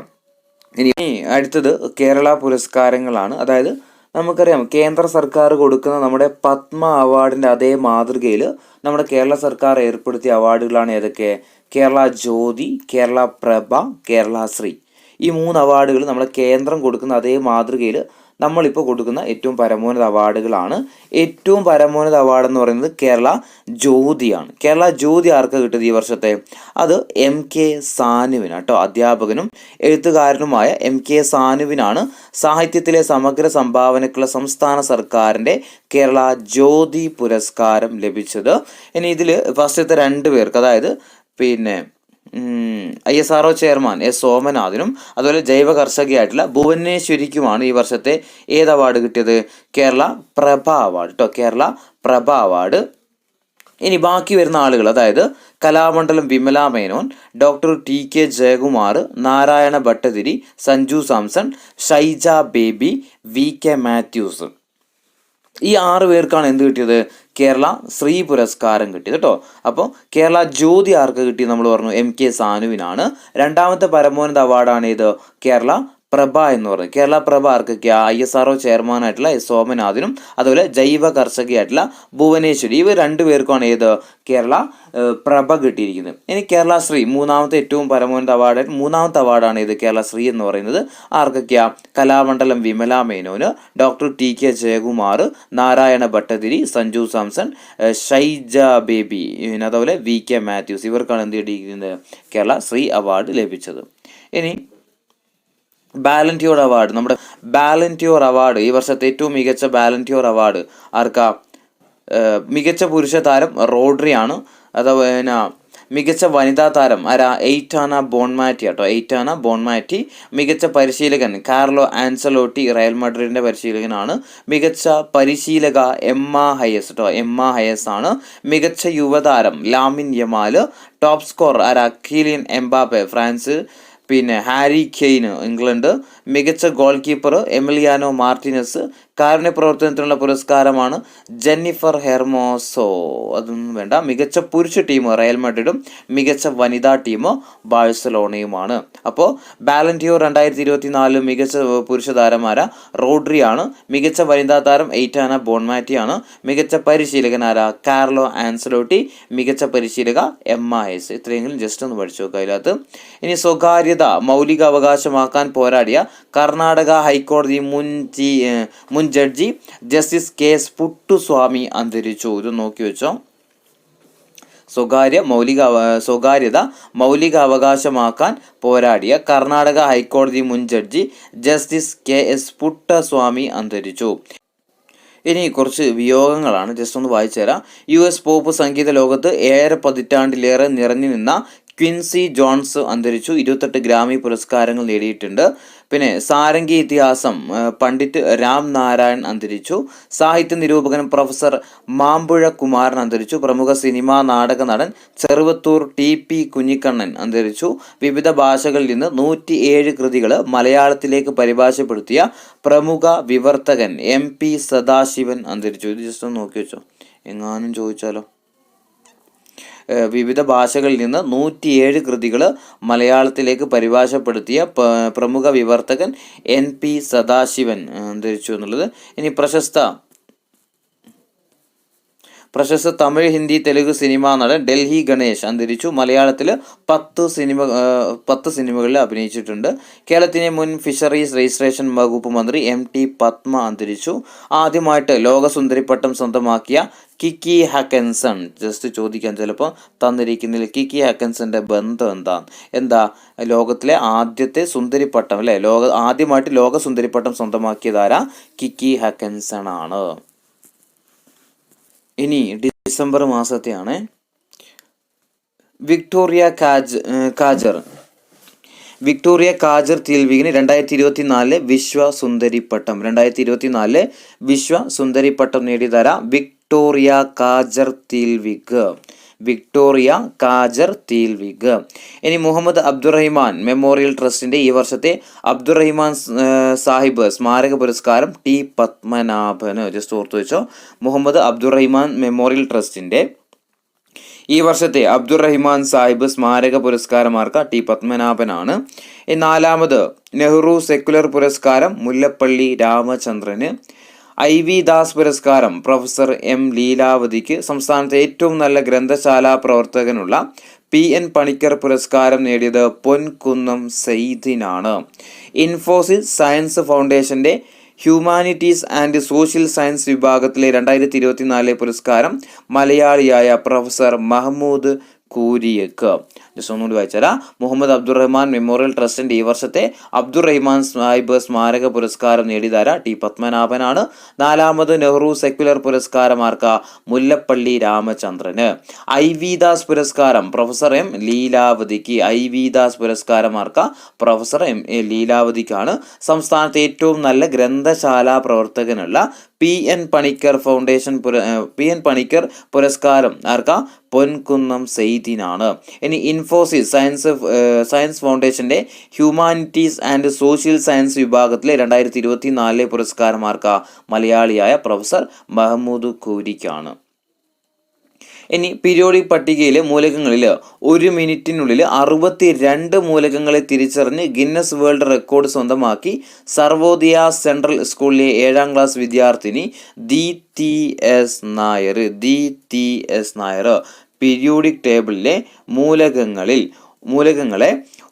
ഇനി അടുത്തത് കേരള പുരസ്കാരങ്ങളാണ്. അതായത് നമുക്കറിയാം കേന്ദ്ര സർക്കാർ കൊടുക്കുന്ന നമ്മുടെ പത്മ അവാർഡിൻ്റെ അതേ മാതൃകയിൽ നമ്മുടെ കേരള സർക്കാർ ഏർപ്പെടുത്തിയ അവാർഡുകളാണ് ഏതൊക്കെ? കേരള ജ്യോതി, കേരള പ്രഭ, കേരള ശ്രീ. ഈ 3 അവാർഡുകൾ നമ്മുടെ കേന്ദ്രം കൊടുക്കുന്ന അതേ മാതൃകയിൽ നമ്മളിപ്പോൾ കൊടുക്കുന്ന ഏറ്റവും പരമോന്നത അവാർഡുകളാണ്. ഏറ്റവും പരമോന്നത അവാർഡ് എന്ന് പറയുന്നത് കേരള ജ്യോതിയാണ്. കേരള ജ്യോതി ആർക്ക് കിട്ടിയത് ഈ വർഷത്തെ? അത് MK സാനുവിന് കേട്ടോ. അധ്യാപകനും എഴുത്തുകാരനുമായ MK സാനുവിനാണ് സാഹിത്യത്തിലെ സമഗ്ര സംഭാവനക്കുള്ള സംസ്ഥാന സർക്കാരിൻ്റെ കേരള ജ്യോതി പുരസ്കാരം ലഭിച്ചത്. ഇനി ഇതിൽ ഫസ്റ്റത്തെ 2 പേർക്ക്, അതായത് ISRO ചെയർമാൻ S സോമനാഥിനും അതുപോലെ ജൈവ കർഷകയായിട്ടുള്ള ഭുവനേശ്വരിക്കുമാണ് ഈ വർഷത്തെ ഏത് അവാർഡ് കിട്ടിയത്? കേരള പ്രഭ അവാർഡ് കേട്ടോ. കേരള പ്രഭ അവാർഡ്. ഇനി ബാക്കി വരുന്ന ആളുകൾ, അതായത് Kalamandalam Vimala Menon, doctor TK Jayakumar, Narayana Bhattathiri, Sanju Samson, Shyja Baby, VK Mathews. ഈ 6 പേർക്കാണ് എന്ത് കിട്ടിയത്? കേരള ശ്രീ പുരസ്കാരം കിട്ടിയത് കേട്ടോ. അപ്പോൾ കേരള ജ്യോതി ആർക്ക് കിട്ടി? നമ്മൾ പറഞ്ഞു MK സാനുവിനാണ്. രണ്ടാമത്തെ പരമോന്നത അവാർഡാണ് ഇത് കേരള പ്രഭ എന്ന് പറയുന്നത്. കേരള പ്രഭ ആർക്കൊക്കെയാ? ISRO ചെയർമാനായിട്ടുള്ള S സോമനാഥിനും അതുപോലെ ജൈവ കർഷകയായിട്ടുള്ള ഭുവനേശ്വരി. ഇവർ 2 പേർക്കാണ് ഏത്? കേരള പ്രഭ കിട്ടിയിരിക്കുന്നത്. ഇനി കേരള ശ്രീ മൂന്നാമത്തെ ഏറ്റവും പരമോന്നത അവാർഡ്, 3ാമത്തെ അവാർഡാണ് ഇത് കേരള ശ്രീ എന്ന് പറയുന്നത്. ആർക്കൊക്കെയാ? കലാമണ്ഡലം വിമല മേനോന്, doctor TK Jayakumar, Narayana Bhattathiri, Sanju Samson, Shyja Baby, അതുപോലെ VK മാത്യൂസ്. ഇവർക്കാണ് എന്ത് കിട്ടിയിരിക്കുന്നത്? കേരള ശ്രീ അവാർഡ് ലഭിച്ചത്. ഇനി ബാലന്റിയോർ അവാർഡ്. നമ്മുടെ ബാലന്റിയോർ അവാർഡ് ഈ വർഷത്തെ ഏറ്റവും മികച്ച ബാലന്റിയോർ അവാർഡ് ആർക്കാ? മികച്ച പുരുഷ താരം റോഡ്രിയാണ്. അതുപോലെ മികച്ച വനിതാ താരം ആരാ? എയ്റ്റാന ബോൺമാറ്റി കേട്ടോ. Aitana Bonmati. മികച്ച പരിശീലകൻ കാർലോ ആൻസലോട്ടി, റയൽ മഡ്രിഡിന്റെ പരിശീലകനാണ്. മികച്ച പരിശീലക എമ്മ ഹയസ് കേട്ടോ. എമ്മ ഹയസ് ആണ്. മികച്ച യുവതാരം ലാമിൻ യമാൽ. ടോപ്പ് സ്കോർ ആരാ? Kylian Mbappe France. Harry Kane England. മികച്ച ഗോൾ കീപ്പർ എമിലിയാനോ മാർട്ടിനസ്. കാരുണ്യ പ്രവർത്തനത്തിനുള്ള പുരസ്കാരമാണ് ജെന്നിഫർ ഹെർമോസോ. അതൊന്നും വേണ്ട. മികച്ച പുരുഷ ടീം റയൽ മഡ്രിഡും മികച്ച വനിതാ ടീം ബാഴ്സലോണയുമാണ്. അപ്പോൾ ബാലന്റിയോർ 2024 മികച്ച പുരുഷ താരമാരാ? റോഡ്രിയാണ്. മികച്ച വനിതാ താരം എയ്റ്റാന ബോൺമാറ്റിയാണ്. മികച്ച പരിശീലകൻ ആരാ? Carlo Ancelotti. മികച്ച പരിശീലക MIS. ഇത്രയെങ്കിലും ജസ്റ്റ് ഒന്ന് പഠിച്ചു നോക്കുക അതിനകത്ത്. ഇനി സ്വകാര്യത മൗലിക അവകാശമാക്കാൻ പോരാടിയ കർണാടക ഹൈക്കോടതി മുൻ ജഡ്ജി ജസ്റ്റിസ് KS പുട്ടുസ്വാമി അന്തരിച്ചു. ഇത് നോക്കി വെച്ചോ. സ്വകാര്യത മൗലിക അവകാശമാക്കാൻ പോരാടിയ കർണാടക ഹൈക്കോടതി മുൻ ജഡ്ജി ജസ്റ്റിസ് KS പുട്ടസ്വാമി അന്തരിച്ചു. ഇനി കുറച്ച് വിയോഗങ്ങളാണ്, ജസ്റ്റ് ഒന്ന് വായിച്ചു തരാം. US പോപ്പ് സംഗീത ലോകത്ത് 7 പതിറ്റാണ്ടിലേറെ നിറഞ്ഞു നിന്ന ക്വിൻസി ജോൺസ് അന്തരിച്ചു. 28 ഗ്രാമി പുരസ്കാരങ്ങൾ നേടിയിട്ടുണ്ട്. പിന്നെ സാരംഗി ഇതിഹാസം പണ്ഡിറ്റ് രാം നാരായൺ അന്തരിച്ചു. സാഹിത്യ നിരൂപകൻ പ്രൊഫസർ മാമ്പുഴ കുമാരൻ അന്തരിച്ചു. പ്രമുഖ സിനിമാ നാടക നടൻ ചെറുവത്തൂർ TP കുഞ്ഞിക്കണ്ണൻ അന്തരിച്ചു. വിവിധ ഭാഷകളിൽ നിന്ന് 107 കൃതികൾ മലയാളത്തിലേക്ക് പരിഭാഷപ്പെടുത്തിയ പ്രമുഖ വിവർത്തകൻ MP സദാശിവൻ അന്തരിച്ചു. ഇത് ജസ്റ്റ് ഒന്ന് നോക്കി വെച്ചോ, എങ്ങാനും ചോദിച്ചാലോ. വിവിധ ഭാഷകളിൽ നിന്ന് 107 കൃതികൾ മലയാളത്തിലേക്ക് പരിഭാഷപ്പെടുത്തിയ പ്രമുഖ വിവർത്തകൻ NP സദാശിവൻ അന്തരിച്ചു എന്നുള്ളത്. ഇനി പ്രശസ്ത തമിഴ്, ഹിന്ദി, തെലുഗു സിനിമാ നടൻ ഡൽഹി ഗണേഷ് അന്തരിച്ചു. മലയാളത്തിൽ 10 സിനിമകളിൽ അഭിനയിച്ചിട്ടുണ്ട്. കേരളത്തിലെ മുൻ ഫിഷറീസ് രജിസ്ട്രേഷൻ വകുപ്പ് മന്ത്രി MT പത്മ അന്തരിച്ചു. ആദ്യമായിട്ട് ലോകസുന്ദരിപ്പട്ടം സ്വന്തമാക്കിയ കിക്കി ഹാക്കൻസൺ, ജസ്റ്റ് ചോദിക്കാൻ ചിലപ്പോൾ തന്നിരിക്കുന്നതിൽ കിക്കി ഹാക്കൻസന്റെ ബന്ധം എന്താ ലോകത്തിലെ ആദ്യത്തെ സുന്ദരിപ്പട്ടം അല്ലേ, ആദ്യമായിട്ട് ലോക സുന്ദരിപ്പട്ടം സ്വന്തമാക്കിയതാരാ? കിക്കി ഹാക്കൻസൺ ആണ്. ഇനി ഡിസംബർ മാസത്തെയാണ്. വിക്ടോറിയ കാജർ തിൽവിഗിന് 2024 വിശ്വ സുന്ദരിപ്പട്ടം. 2024 വിശ്വ സുന്ദരിപ്പട്ടം നേടിയതാര? വിക്ടോറിയ കാജർ തിൽവിഗ്. ഇനി മുഹമ്മദ് അബ്ദുറഹിമാൻ മെമ്മോറിയൽ ട്രസ്റ്റിന്റെ ഈ വർഷത്തെ അബ്ദുറഹിമാൻ സാഹിബ് സ്മാരക പുരസ്കാരം T പത്മനാഭന്. ജസ്റ്റ് ഓർത്തു വെച്ചോ, മുഹമ്മദ് അബ്ദുറഹിമാൻ മെമ്മോറിയൽ ട്രസ്റ്റിന്റെ ഈ വർഷത്തെ അബ്ദുറഹിമാൻ സാഹിബ് സ്മാരക പുരസ്കാരമാർക്ക് T പത്മനാഭനാണ്. നാലാമത് നെഹ്റു സെക്കുലർ പുരസ്കാരം മുല്ലപ്പള്ളി രാമചന്ദ്രന്. IV ദാസ് പുരസ്കാരം പ്രൊഫസർ M ലീലാവതിക്ക്. സംസ്ഥാനത്തെ ഏറ്റവും നല്ല ഗ്രന്ഥശാല പ്രവർത്തകനുള്ള PN പണിക്കർ പുരസ്കാരം നേടിയത് പൊൻകുന്നം സെയ്ദിനാണ്. ഇൻഫോസിസ് സയൻസ് ഫൗണ്ടേഷന്റെ ഹ്യൂമാനിറ്റീസ് ആൻഡ് സോഷ്യൽ സയൻസ് വിഭാഗത്തിലെ 2024 പുരസ്കാരം മലയാളിയായ പ്രൊഫസർ മഹമ്മൂദ് കൂരിയക്ക്. ജസ്റ്റ് ഒന്നുകൂടി വായിച്ചാൽ മുഹമ്മദ് അബ്ദുറഹ്മാൻ മെമ്മോറിയൽ ട്രസ്റ്റിന്റെ ഈ വർഷത്തെ അബ്ദുറഹിമാൻ സാഹിബ് സ്മാരക പുരസ്കാരം നേടിയതാര T പത്മനാഭനാണ്. നാലാമത് നെഹ്റു സെക്യുലർ പുരസ്കാരമാർക്ക് മുല്ലപ്പള്ളി രാമചന്ദ്രന്. IV ദാസ് പുരസ്കാരം പ്രൊഫസർ M ലീലാവതിക്ക്. IV ദാസ് പുരസ്കാരമാർക്ക് പ്രൊഫസർ M ലീലാവതിക്കാണ്. സംസ്ഥാനത്തെ ഏറ്റവും നല്ല ഗ്രന്ഥശാല പ്രവർത്തകനുള്ള PN പണിക്കർ പുരസ്കാരം ആർക്കാ? പൊൻകുന്നം സെയ്ദിനാണ്. ഇനി ഇൻഫോസിസ് സയൻസ് ഫൗണ്ടേഷന്റെ ഹ്യൂമാനിറ്റീസ് ആൻഡ് സോഷ്യൽ സയൻസ് വിഭാഗത്തിലെ 2024 പുരസ്കാരമാർക്ക് മലയാളിയായ പ്രൊഫസർ മഹമ്മൂദ് കൂരിക്കാണ്. ഇനി പീരിയോഡിക് പട്ടികയിലെ മൂലകങ്ങളിൽ 1 മിനിറ്റിനുള്ളിൽ 62 മൂലകങ്ങളെ തിരിച്ചറിഞ്ഞ് ഗിന്നസ് വേൾഡ് റെക്കോർഡ് സ്വന്തമാക്കി സർവോദയ സെൻട്രൽ സ്കൂളിലെ 7ാം ക്ലാസ് വിദ്യാർത്ഥിനി DTS നായർ പീരിയോഡിക് ടേബിളിലെ മൂലകങ്ങളെ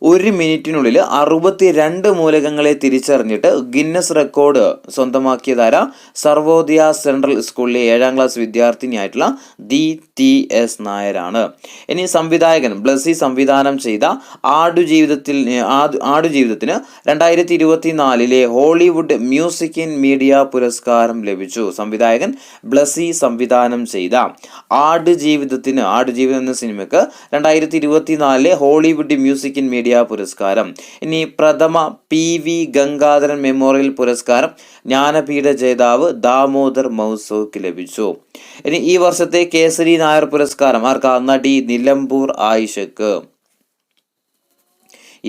1 മിനിറ്റിനുള്ളിൽ 62 മൂലകങ്ങളെ തിരിച്ചറിഞ്ഞിട്ട് ഗിന്നസ് റെക്കോർഡ് സ്വന്തമാക്കിയതാര? സർവോദയ സെൻട്രൽ സ്കൂളിലെ 7ാം ക്ലാസ് വിദ്യാർത്ഥിനിയായിട്ടുള്ള DTS നായരാണ്. ഇനി സംവിധായകൻ ബ്ലസ്സി സംവിധാനം ചെയ്ത ആടുജീവിതത്തിന് 2024 ഹോളിവുഡ് മ്യൂസിക് ഇൻ മീഡിയ പുരസ്കാരം ലഭിച്ചു. സംവിധായകൻ ബ്ലസ്സി സംവിധാനം ചെയ്ത ആടുജീവിതം എന്ന സിനിമയ്ക്ക് 2024 ഹോളിവുഡ് മ്യൂസിക് ഇൻ മീഡിയ പുരസ്കാരം. ഇനി പ്രഥമ PV ഗംഗാധരൻ മെമ്മോറിയൽ പുരസ്കാരം ജ്ഞാനപീഠ ജേതാവ് ദാമോദർ മൗസോക്ക് ലഭിച്ചു. ഇനി ഈ വർഷത്തെ കേസരി നായർ പുരസ്കാരം ആർക്കാ? നടി നിലമ്പൂർ ആയിഷക്ക്.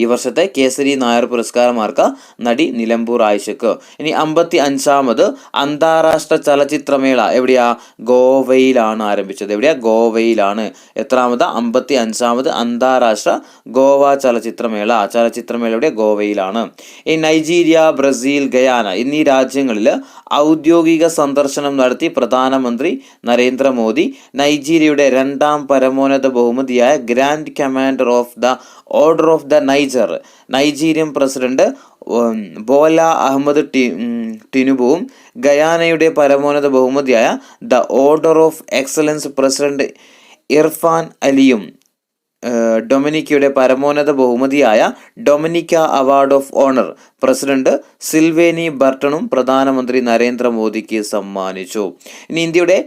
ഈ വർഷത്തെ കേസരി നായർ പുരസ്കാരമാർക്ക് നടി നിലമ്പൂർ ആയിഷക്ക്. ഇനി 55ാമത് അന്താരാഷ്ട്ര ചലച്ചിത്രമേള എവിടെയാ? ഗോവയിലാണ് ആരംഭിച്ചത്. ഗോവയിലാണ്. എത്രാമത്? 55ാമത് അന്താരാഷ്ട്ര ഗോവ ചലച്ചിത്രമേള എവിടെ? ഗോവയിലാണ്. ഈ നൈജീരിയ, ബ്രസീൽ, ഗയാന എന്നീ രാജ്യങ്ങളിൽ ഔദ്യോഗിക സന്ദർശനം നടത്തി പ്രധാനമന്ത്രി നരേന്ദ്രമോദി നൈജീരിയയുടെ 2ാം പരമോന്നത ബഹുമതിയായ grand commander of the order of the Nigerian president Bola Ahmed ടിനുബുവും ഗയാനയുടെ പരമോന്നത ബഹുമതിയായ the order of excellence president Irfaan അലിയും ഡൊമിനിക്കയുടെ പരമോന്നത ബഹുമതിയായ Dominica award of honour president Sylvanie ബർട്ടണും പ്രധാനമന്ത്രി നരേന്ദ്രമോദിക്ക് സമ്മാനിച്ചു. ഇനി ഇന്ത്യയുടെ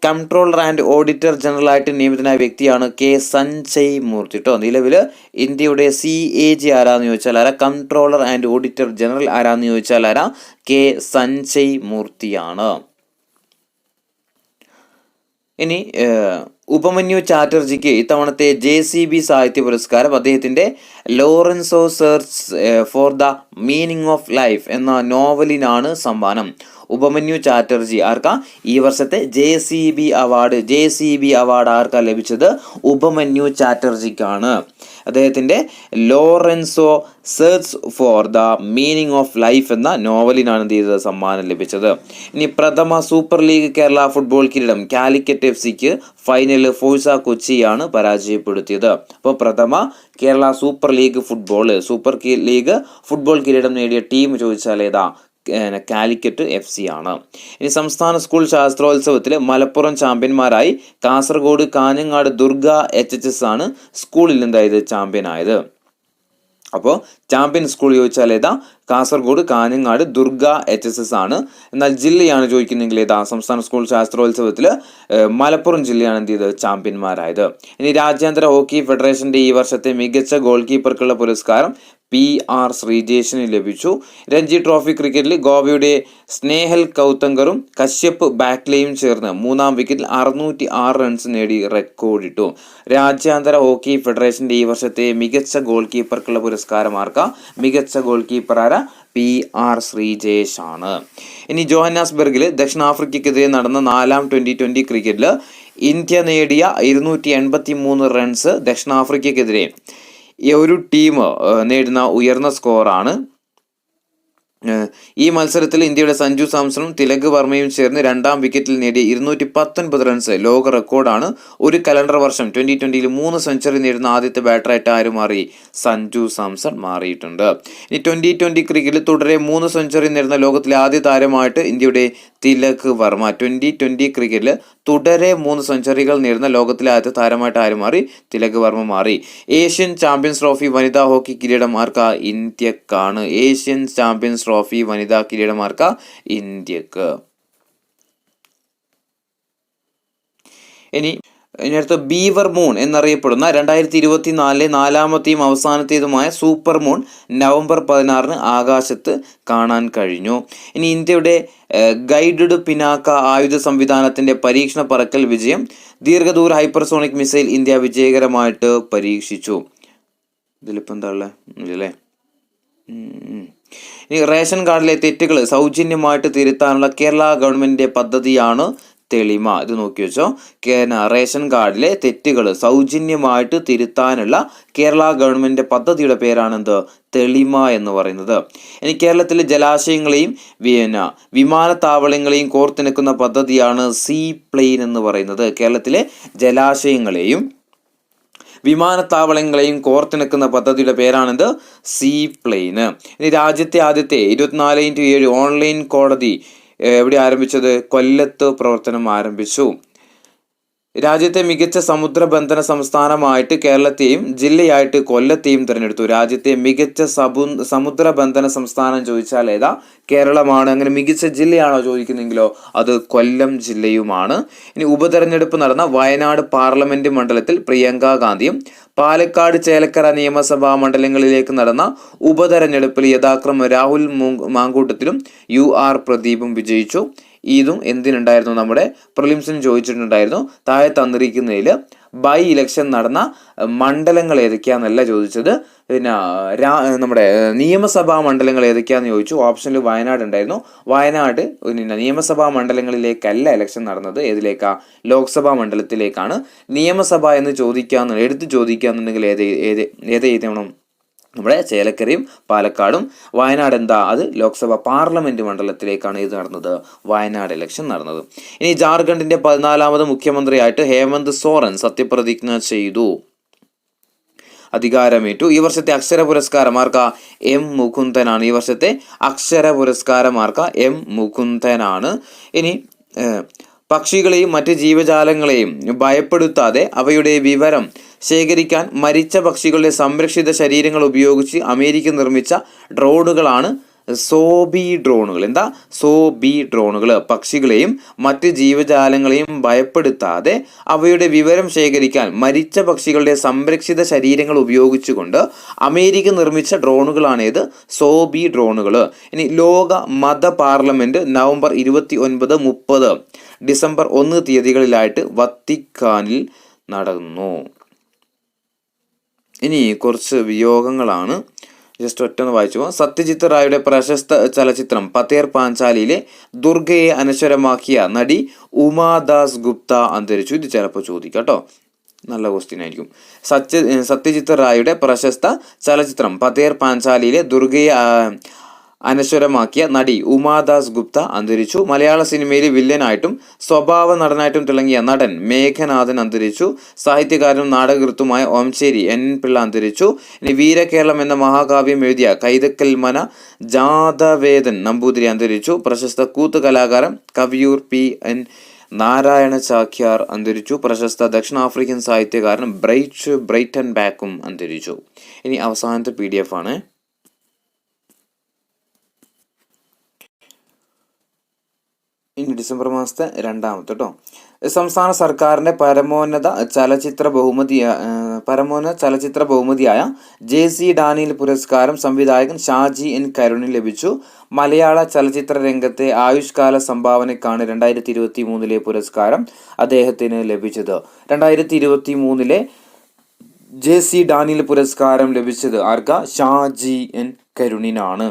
കംട്രോളർ ആൻഡ് ഓഡിറ്റർ ജനറൽ ആയിട്ട് നിയമിതനായ വ്യക്തിയാണ് കെ സഞ്ജയ് മൂർത്തി കേട്ടോ. നിലവിൽ ഇന്ത്യയുടെ CAG ആരാന്ന് ചോദിച്ചാൽ ആരാ? കംട്രോളർ ആൻഡ് ഓഡിറ്റർ ജനറൽ ആരാന്ന് ചോദിച്ചാൽ ആരാ? കെ സഞ്ജയ് മൂർത്തിയാണ്. ഇനി ഉപമന്യു ചാറ്റർജിക്ക് ഇത്തവണത്തെ JCB സാഹിത്യ പുരസ്കാരം അദ്ദേഹത്തിൻ്റെ Lorenzo search for the meaning of life എന്ന നോവലിനാണ് സമ്മാനം. ഉപമന്യു ചാറ്റർജി ആർക്കാ ഈ വർഷത്തെ JCB അവാർഡ് ആർക്കാ ലഭിച്ചത്? ഉപമന്യു ചാറ്റർജിക്കാണ്. അദ്ദേഹത്തിൻ്റെ Lorenzo search for the meaning of life എന്ന നോവലിനാണ് എന്ത് ചെയ്തത്? സമ്മാനം ലഭിച്ചത്. ഇനി പ്രഥമ സൂപ്പർ ലീഗ് കേരള ഫുട്ബോൾ കിരീടം കാലിക്കറ്റ് FCക്ക് ഫൈനലിൽ ഫോഴ്സ കൊച്ചിയാണ് പരാജയപ്പെടുത്തിയത്. അപ്പോൾ പ്രഥമ കേരള സൂപ്പർ ലീഗ് ഫുട്ബോൾ കിരീടം നേടിയ ടീം ചോദിച്ചാൽ ഏതാ? കാലിക്കറ്റ് FC ആണ്. ഇനി സംസ്ഥാന സ്കൂൾ ശാസ്ത്രോത്സവത്തിൽ മലപ്പുറം ചാമ്പ്യന്മാരായി. കാസർഗോഡ് കാഞ്ഞങ്ങാട് ദുർഗ HHS ആണ് സ്കൂളിൽ എന്തായത്? ചാമ്പ്യനായത്. അപ്പോൾ ചാമ്പ്യൻ സ്കൂൾ ചോദിച്ചാൽ ഏതാ? കാസർഗോഡ് കാഞ്ഞങ്ങാട് ദുർഗ HSS ആണ്. എന്നാൽ ജില്ലയാണ് ചോദിക്കുന്നെങ്കിൽ ഏതാ? സംസ്ഥാന സ്കൂൾ ശാസ്ത്രോത്സവത്തിൽ മലപ്പുറം ജില്ലയാണ് എന്ത് ചെയ്തത്? ചാമ്പ്യന്മാരായത്. ഇനി രാജ്യാന്തര ഹോക്കി ഫെഡറേഷന്റെ ഈ വർഷത്തെ മികച്ച ഗോൾ കീപ്പർക്കുള്ള പുരസ്കാരം PR ശ്രീജേഷിന് ലഭിച്ചു. രഞ്ജി ട്രോഫി ക്രിക്കറ്റിൽ ഗോവയുടെ സ്നേഹൽ കൗത്തങ്കറും കശ്യപ് ബാക്ലെയും ചേർന്ന് 3-ാം വിക്കറ്റിൽ 606 റൺസ് നേടി റെക്കോർഡിട്ടു. രാജ്യാന്തര ഹോക്കി ഫെഡറേഷന്റെ ഈ വർഷത്തെ മികച്ച ഗോൾ കീപ്പർക്കുള്ള പുരസ്കാരം ആർക്കാ? മികച്ച ഗോൾ കീപ്പർ ആരാ? PR ശ്രീജേഷ് ആണ്. ഇനി ജോഹന്നാസ്ബർഗിൽ ദക്ഷിണാഫ്രിക്കയ്ക്കെതിരെ നടന്ന 4-ാം T20 ക്രിക്കറ്റിൽ ഇന്ത്യ നേടിയ 283 റൺസ് ദക്ഷിണാഫ്രിക്കയ്ക്കെതിരെ ഒരു ടീം നേടുന്ന ഉയർന്ന സ്കോറാണ്. ഈ മത്സരത്തിൽ ഇന്ത്യയുടെ സഞ്ജു സാംസണും തിലക് വർമ്മയും ചേർന്ന് 2-ാം വിക്കറ്റിൽ നേടിയ 219 റൺസ് ലോക റെക്കോർഡാണ്. ഒരു കലണ്ടർ വർഷം 2020ൽ 3 സെഞ്ചുറി നേടുന്ന ആദ്യത്തെ ബാറ്ററായിട്ട് ആര് മാറി? സഞ്ജു സാംസൺ മാറിയിട്ടുണ്ട്. ഇനി 2020 ക്രിക്കറ്റിൽ തുടരെ 3 സെഞ്ചുറി നേടുന്ന ലോകത്തിലെ ആദ്യ താരമായിട്ട് ഇന്ത്യയുടെ തിലക് വർമ്മ. 2020 ക്രിക്കറ്റിൽ തുടരെ 3 സെഞ്ചുറികൾ നേടുന്ന ലോകത്തിലെ ആദ്യത്തെ താരമായിട്ട് ആര് മാറി? തിലക് വർമ്മ മാറി. ഏഷ്യൻ ചാമ്പ്യൻസ് ട്രോഫി വനിതാ ഹോക്കി കിരീടം ആർക്കാ? ഇന്ത്യക്കാണ്. ഏഷ്യൻ ചാമ്പ്യൻസ് ട്രോഫി വനിതാ കിരീടം ആർക്കാ? ഇന്ത്യക്ക്. ഇനി അടുത്ത ബീവർ മൂൺ എന്നറിയപ്പെടുന്ന 2024 4-ാമത്തെയും അവസാനത്തേതുമായ സൂപ്പർ മൂൺ നവംബർ 16 ആകാശത്ത് കാണാൻ കഴിഞ്ഞു. ഇനി ഇന്ത്യയുടെ ഗൈഡഡ് പിനാക്ക ആയുധ സംവിധാനത്തിന്റെ പരീക്ഷണ പറക്കൽ വിജയം. ദീർഘദൂര ഹൈപ്പർസോണിക് മിസൈൽ ഇന്ത്യ വിജയകരമായിട്ട് പരീക്ഷിച്ചു. ഇതിലിപ്പോൾ എന്താ ഉള്ളത്? ഇല്ലല്ലേ. ഇനി റേഷൻ കാർഡിലെ തെറ്റുകൾ സൗജന്യമായിട്ട് തിരുത്താനുള്ള കേരള ഗവൺമെന്റിന്റെ പദ്ധതിയാണ് തെളിമ. ഇത് നോക്കി വെച്ചോ. റേഷൻ കാർഡിലെ തെറ്റുകൾ സൗജന്യമായിട്ട് തിരുത്താനുള്ള കേരള ഗവൺമെന്റിന്റെ പദ്ധതിയുടെ പേരാണ് എന്ത്? തെളിമ എന്ന് പറയുന്നത്. ഇനി കേരളത്തിലെ ജലാശയങ്ങളെയും വിമാനത്താവളങ്ങളെയും കോർത്തിണക്കുന്ന പദ്ധതിയാണ് സീ പ്ലെയിൻ എന്ന് പറയുന്നത്. കേരളത്തിലെ ജലാശയങ്ങളെയും വിമാനത്താവളങ്ങളെയും കോർത്തിണക്കുന്ന പദ്ധതിയുടെ പേരാണെന്ത്? സീ പ്ലെയിന്. ഇനി രാജ്യത്തെ ആദ്യത്തെ 24x7 ഓൺലൈൻ കോടതി എവിടെ ആരംഭിച്ചത്? കൊല്ലത്ത് പ്രവർത്തനം ആരംഭിച്ചു. രാജ്യത്തെ മികച്ച സമുദ്രബന്ധന സംസ്ഥാനമായിട്ട് കേരളത്തെയും ജില്ലയായിട്ട് കൊല്ലത്തെയും തിരഞ്ഞെടുത്തു. രാജ്യത്തെ മികച്ച സമുദ്രബന്ധന സംസ്ഥാനം ചോദിച്ചാൽ ഏതാ? കേരളമാണ്. അങ്ങനെ മികച്ച ജില്ലയാണോ ചോദിക്കുന്നെങ്കിലോ അത് കൊല്ലം ജില്ലയുമാണ്. ഇനി ഉപതെരഞ്ഞെടുപ്പ് നടന്ന വയനാട് പാർലമെന്റ് മണ്ഡലത്തിൽ പ്രിയങ്ക ഗാന്ധിയും പാലക്കാട് ചേലക്കര നിയമസഭാ മണ്ഡലങ്ങളിലേക്ക് നടന്ന ഉപതെരഞ്ഞെടുപ്പിൽ യഥാക്രമം രാഹുൽ മാങ്കൂട്ടത്തിലും UR പ്രദീപും വിജയിച്ചു. ഇതും എന്തിനുണ്ടായിരുന്നു? നമ്മുടെ പ്രിലിംസിന് ചോദിച്ചിട്ടുണ്ടായിരുന്നു. താഴെ തന്നിരിക്കുന്നതിൽ ബൈ ഇലക്ഷൻ നടന്ന മണ്ഡലങ്ങൾ ഏതൊക്കെയാണെന്നല്ല ചോദിച്ചത്. പിന്നെ നമ്മുടെ നിയമസഭാ മണ്ഡലങ്ങൾ ഏതൊക്കെയാണെന്ന് ചോദിച്ചു. ഓപ്ഷനിൽ വയനാട് ഉണ്ടായിരുന്നു. വയനാട് നിയമസഭാ മണ്ഡലങ്ങളിലേക്കല്ല ഇലക്ഷൻ നടന്നത്. ഏതിലേക്കാ? ലോക്സഭാ മണ്ഡലത്തിലേക്കാണ്. നിയമസഭ എന്ന് എടുത്ത് ചോദിക്കാന്നുണ്ടെങ്കിൽ ഏത് എഴുതണം? നമ്മുടെ ചേലക്കരയും പാലക്കാടും. വയനാട് എന്താ? അത് ലോക്സഭ പാർലമെന്റ് മണ്ഡലത്തിലേക്കാണ് ഇത് നടന്നത്, വയനാട് ഇലക്ഷൻ നടന്നത്. ഇനി ജാർഖണ്ഡിന്റെ 14ാമത് മുഖ്യമന്ത്രിയായിട്ട് ഹേമന്ത് സോറൻ സത്യപ്രതിജ്ഞ ചെയ്തു, അധികാരമേറ്റു. ഈ വർഷത്തെ അക്ഷര പുരസ്കാരമാർക്ക M മുകുന്ദനാണ്. ഈ വർഷത്തെ അക്ഷര പുരസ്കാരമാർക്ക M മുകുന്ദനാണ്. ഇനി പക്ഷികളെയും മറ്റ് ജീവജാലങ്ങളെയും ഭയപ്പെടുത്താതെ അവയുടെ വിവരം ശേഖരിക്കാൻ മരിച്ച പക്ഷികളുടെ സംരക്ഷിത ശരീരങ്ങൾ ഉപയോഗിച്ച് അമേരിക്ക നിർമ്മിച്ച ഡ്രോണുകളാണ് സോബി ഡ്രോണുകൾ. എന്താ സോബി ഡ്രോണുകൾ? പക്ഷികളെയും മറ്റ് ജീവജാലങ്ങളെയും ഭയപ്പെടുത്താതെ അവയുടെ വിവരം ശേഖരിക്കാൻ മരിച്ച പക്ഷികളുടെ സംരക്ഷിത ശരീരങ്ങൾ ഉപയോഗിച്ചുകൊണ്ട് അമേരിക്ക നിർമ്മിച്ച ഡ്രോണുകളാണേത്? സോബി ഡ്രോണുകൾ. ഇനി ലോക മത പാർലമെന്റ് നവംബർ 29, 30, ഡിസംബർ 1 തീയതികളിലായിട്ട് വത്തിക്കാനിൽ നടന്നു. ഇനി കുറച്ച് വിയോഗങ്ങളാണ്, ജസ്റ്റ് ഒറ്റൊന്ന് വായിച്ചു പോകാം. സത്യജിത്ത് റായുടെ പ്രശസ്ത ചലച്ചിത്രം പതേർ പാഞ്ചാലിയിലെ ദുർഗയെ അനശ്വരമാക്കിയ നടി ഉമാദാസ് ഗുപ്ത അന്തരിച്ചു. ഇത് ചിലപ്പോൾ ചോദിക്കാം കേട്ടോ, നല്ല ക്വസ്റ്റ്യൻ ആയിരിക്കും. സത്യജിത്ത് റായുടെ പ്രശസ്ത ചലച്ചിത്രം പതേർ പാഞ്ചാലിയിലെ ദുർഗയെ അനശ്വരമാക്കിയ നടി ഉമാദാസ് ഗുപ്ത അന്തരിച്ചു. മലയാള സിനിമയിൽ വില്ലനായിട്ടും സ്വഭാവ നടനായിട്ടും തിളങ്ങിയ നടൻ മേഘനാഥൻ അന്തരിച്ചു. സാഹിത്യകാരനും നാടകകൃത്തുമായ ഓംശ്ശേരി എൻ പിള്ള അന്തരിച്ചു. ഇനി വീരകേരളം എന്ന മഹാകാവ്യം എഴുതിയ കൈതക്കൽ മന ജാതവേദൻ നമ്പൂതിരി അന്തരിച്ചു. പ്രശസ്ത കൂത്ത് കലാകാരൻ കവിയൂർ P.N. നാരായണ ചാക്യാർ അന്തരിച്ചു. പ്രശസ്ത ദക്ഷിണാഫ്രിക്കൻ സാഹിത്യകാരൻ ബ്രൈറ്റൻ ബാക്കും അന്തരിച്ചു. ഇനി അവസാനത്തെ PDF ആണ്. ഇനി ഡിസംബർ മാസത്തെ 2ാമത്തെ കേട്ടോ. സംസ്ഥാന സർക്കാരിൻ്റെ പരമോന്നത ചലച്ചിത്ര ബഹുമതിയായ JC ഡാനിയൽ പുരസ്കാരം സംവിധായകൻ ഷാജി N. കരുണിന് ലഭിച്ചു. മലയാള ചലച്ചിത്ര രംഗത്തെ ആയുഷ്കാല സംഭാവനയ്ക്കാണ് 2023 പുരസ്കാരം അദ്ദേഹത്തിന് ലഭിച്ചത്. 2023 JC ഡാനിയൽ പുരസ്കാരം ലഭിച്ചത് ആർക്കാ? ഷാജി N. കരുണിനാണ്.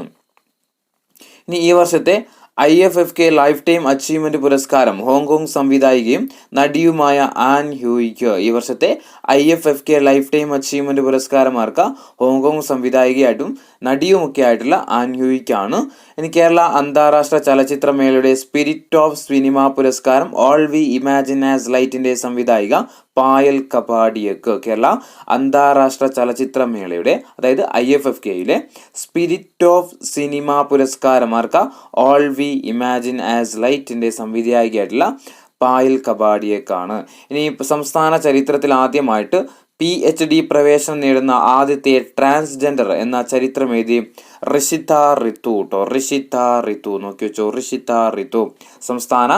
ഇനി ഈ വർഷത്തെ IFFK ലൈഫ് ടൈം അച്ചീവ്മെന്റ് പുരസ്കാരം ഹോങ്കോങ് സംവിധായികയും നടിയുമായ ആൻ ഹ്യൂയിക്ക്. ഈ വർഷത്തെ IFFK ലൈഫ് ടൈം അച്ചീവ്മെന്റ് പുരസ്കാരം ആർക്കാ? ഹോങ്കോങ് സംവിധായികയായിട്ടും നടിയുമൊക്കെ ആയിട്ടുള്ള ആൻ ഹ്യൂയിക്കാണ്. ഇനി കേരള അന്താരാഷ്ട്ര ചലച്ചിത്രമേളയുടെ സ്പിരിറ്റ് ഓഫ് സിനിമ പുരസ്കാരം ഓൾ വി ഇമാജിൻ ആസ് ലൈറ്റിന്റെ സംവിധായിക പായൽ കപാഡിയക്ക്. കേരള അന്താരാഷ്ട്ര ചലച്ചിത്രമേളയുടെ അതായത് IFFKയിലെ സ്പിരിറ്റ് ഓഫ് സിനിമ പുരസ്കാരമാർക്ക് ഓൾ വി ഇമാജിൻ ആസ് ലൈറ്റിന്റെ സംവിധായികയായിട്ടുള്ള പായൽ കപാഡിയക്കാണ്. ഇനി സംസ്ഥാന ചരിത്രത്തിൽ ആദ്യമായിട്ട് PhD പ്രവേശനം നേടുന്ന ആദ്യത്തെ ട്രാൻസ്ജെൻഡർ എന്ന ചരിത്രമെഴുതി ഋഷിത ഋതു കേട്ടോ. ഋഷിത ഋതു നോക്കി വെച്ചോ, ഋഷിത ഋതു. സംസ്ഥാന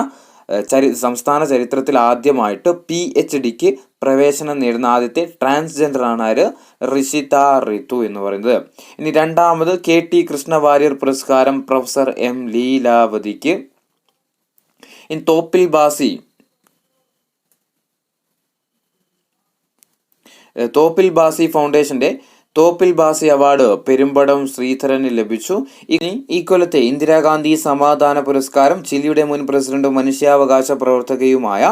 ചരിത്രത്തിൽ ആദ്യമായിട്ട് PhDക്ക് പ്രവേശനം നേടുന്ന ആദ്യത്തെ ട്രാൻസ്ജെൻഡർ ആണ് ആര്? ഋഷിത ഋതു എന്ന് പറയുന്നത്. ഇനി 2ാമത് KT കൃഷ്ണ വാര്യർ പുരസ്കാരം പ്രൊഫസർ M. ലീലാവതിക്ക്. ഇനി തോപ്പിൽ ബാസി ഫൗണ്ടേഷന്റെ തോപ്പിൽ ബാസി അവാർഡ് പെരുമ്പടം ശ്രീധരന് ലഭിച്ചു. ഇനി ഇക്കൊല്ലത്തെ ഇന്ദിരാഗാന്ധി സമാധാന പുരസ്കാരം ചിലിയുടെ മുൻ പ്രസിഡന്റും മനുഷ്യാവകാശ പ്രവർത്തകയുമായ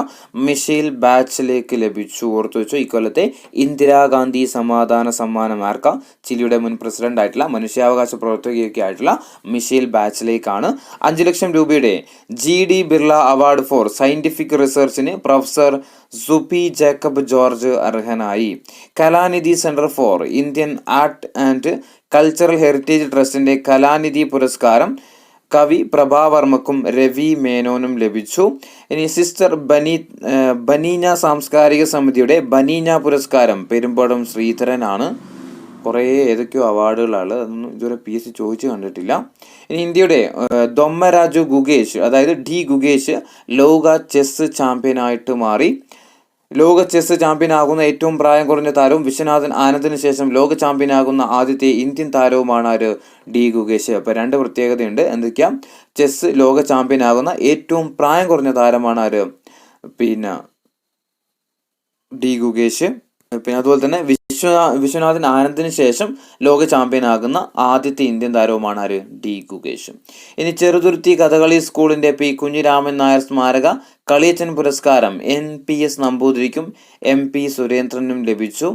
മിഷേൽ ബാച്ചലേക്ക് ലഭിച്ചു. ഓർത്തു വെച്ചു, ഇക്കൊല്ലത്തെ ഇന്ദിരാഗാന്ധി സമാധാന സമ്മാനം ആർക്കാ? ചിലിയുടെ മുൻ പ്രസിഡന്റ് ആയിട്ടുള്ള മനുഷ്യാവകാശ പ്രവർത്തകയൊക്കെ ആയിട്ടുള്ള മിഷേൽ ബാച്ചലേക്കാണ്. 5 ലക്ഷം രൂപയുടെ GD Birla award for scientific റിസർച്ചിന് പ്രൊഫസർ സുപി ജേക്കബ് ജോർജ് അർഹനായി. Kalanidhi centre for Indian art and cultural heritage ട്രസ്റ്റിന്റെ കലാനിധി പുരസ്കാരം കവി പ്രഭാവർമ്മക്കും രവി മേനോനും ലഭിച്ചു. ഇനി സിസ്റ്റർ ബനീന സാംസ്കാരിക സമിതിയുടെ ബനീന പുരസ്കാരം പെരുമ്പടം ശ്രീധരനാണ്. കുറേ ഏതൊക്കെയോ അവാർഡുകളാണ്, അതൊന്നും ഇതുവരെ PSC ചോദിച്ചു കണ്ടിട്ടില്ല. ഇനി ഇന്ത്യയുടെ ദൊമ്മരാജു ഗുഗേഷ് അതായത് D. ഗുഗേഷ് ലോക ചെസ് ചാമ്പ്യനായിട്ട് മാറി. ലോക ചെസ് ചാമ്പ്യനാകുന്ന ഏറ്റവും പ്രായം കുറഞ്ഞ താരവും വിശ്വനാഥൻ ആനന്ദിന് ശേഷം ലോക ചാമ്പ്യനാകുന്ന ആദ്യത്തെ ഇന്ത്യൻ താരവുമാണ് ആര്? D. ഗുഗേഷ്. അപ്പോൾ 2 പ്രത്യേകതയുണ്ട്. എന്തൊക്കെയാ? ചെസ് ലോക ചാമ്പ്യനാകുന്ന ഏറ്റവും പ്രായം കുറഞ്ഞ താരമാണ് ആര്? പിന്നെ D. ഗുഗേഷ്. പിന്നെ അതുപോലെ തന്നെ വിശ്വനാഥൻ ആനന്ദിന് ശേഷം ലോക ചാമ്പ്യനാകുന്ന ആദ്യത്തെ ഇന്ത്യൻ താരവുമാണ് ആര്? D. ഗുഗേഷ്. ഇനി ചെറുതുരുത്തി കഥകളി സ്കൂളിന്റെ P. കുഞ്ഞിരാമൻ നായർ സ്മാരക കളിയച്ചൻ പുരസ്കാരം NPS നമ്പൂതിരിക്കും MP സുരേന്ദ്രനും ലഭിച്ചു.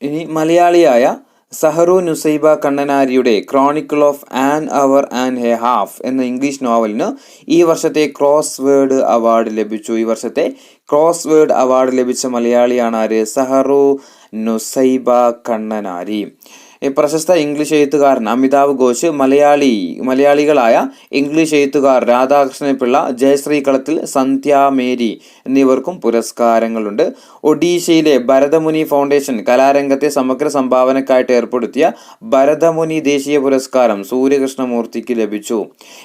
ഇനി മലയാളിയായ സഹറു നുസൈബ കണ്ണനാരിയുടെ chronicle of an hour and a half എന്ന ഇംഗ്ലീഷ് നോവലിന് ഈ വർഷത്തെ ക്രോസ് വേർഡ് അവാർഡ് ലഭിച്ചു. ഈ വർഷത്തെ ക്രോസ് വേർഡ് അവാർഡ് ലഭിച്ച മലയാളിയാണ് ആര്? സഹറു നുസൈബ കണ്ണനാരി. പ്രശസ്ത ഇംഗ്ലീഷ് എഴുത്തുകാരൻ അമിതാവ് ഘോഷ്, മലയാളികളായ ഇംഗ്ലീഷ് എഴുത്തുകാർ രാധാകൃഷ്ണൻ പിള്ള, ജയശ്രീ കളത്തിൽ, സന്ധ്യ മേരി എന്നിവർക്കും പുരസ്കാരങ്ങളുണ്ട്. ഒഡീഷയിലെ ഭരതമുനി ഫൗണ്ടേഷൻ കലാരംഗത്തെ സമഗ്ര സംഭാവനക്കായിട്ട് ഏർപ്പെടുത്തിയ ഭരതമുനി ദേശീയ പുരസ്കാരം സൂര്യകൃഷ്ണമൂർത്തിക്ക് ലഭിച്ചു.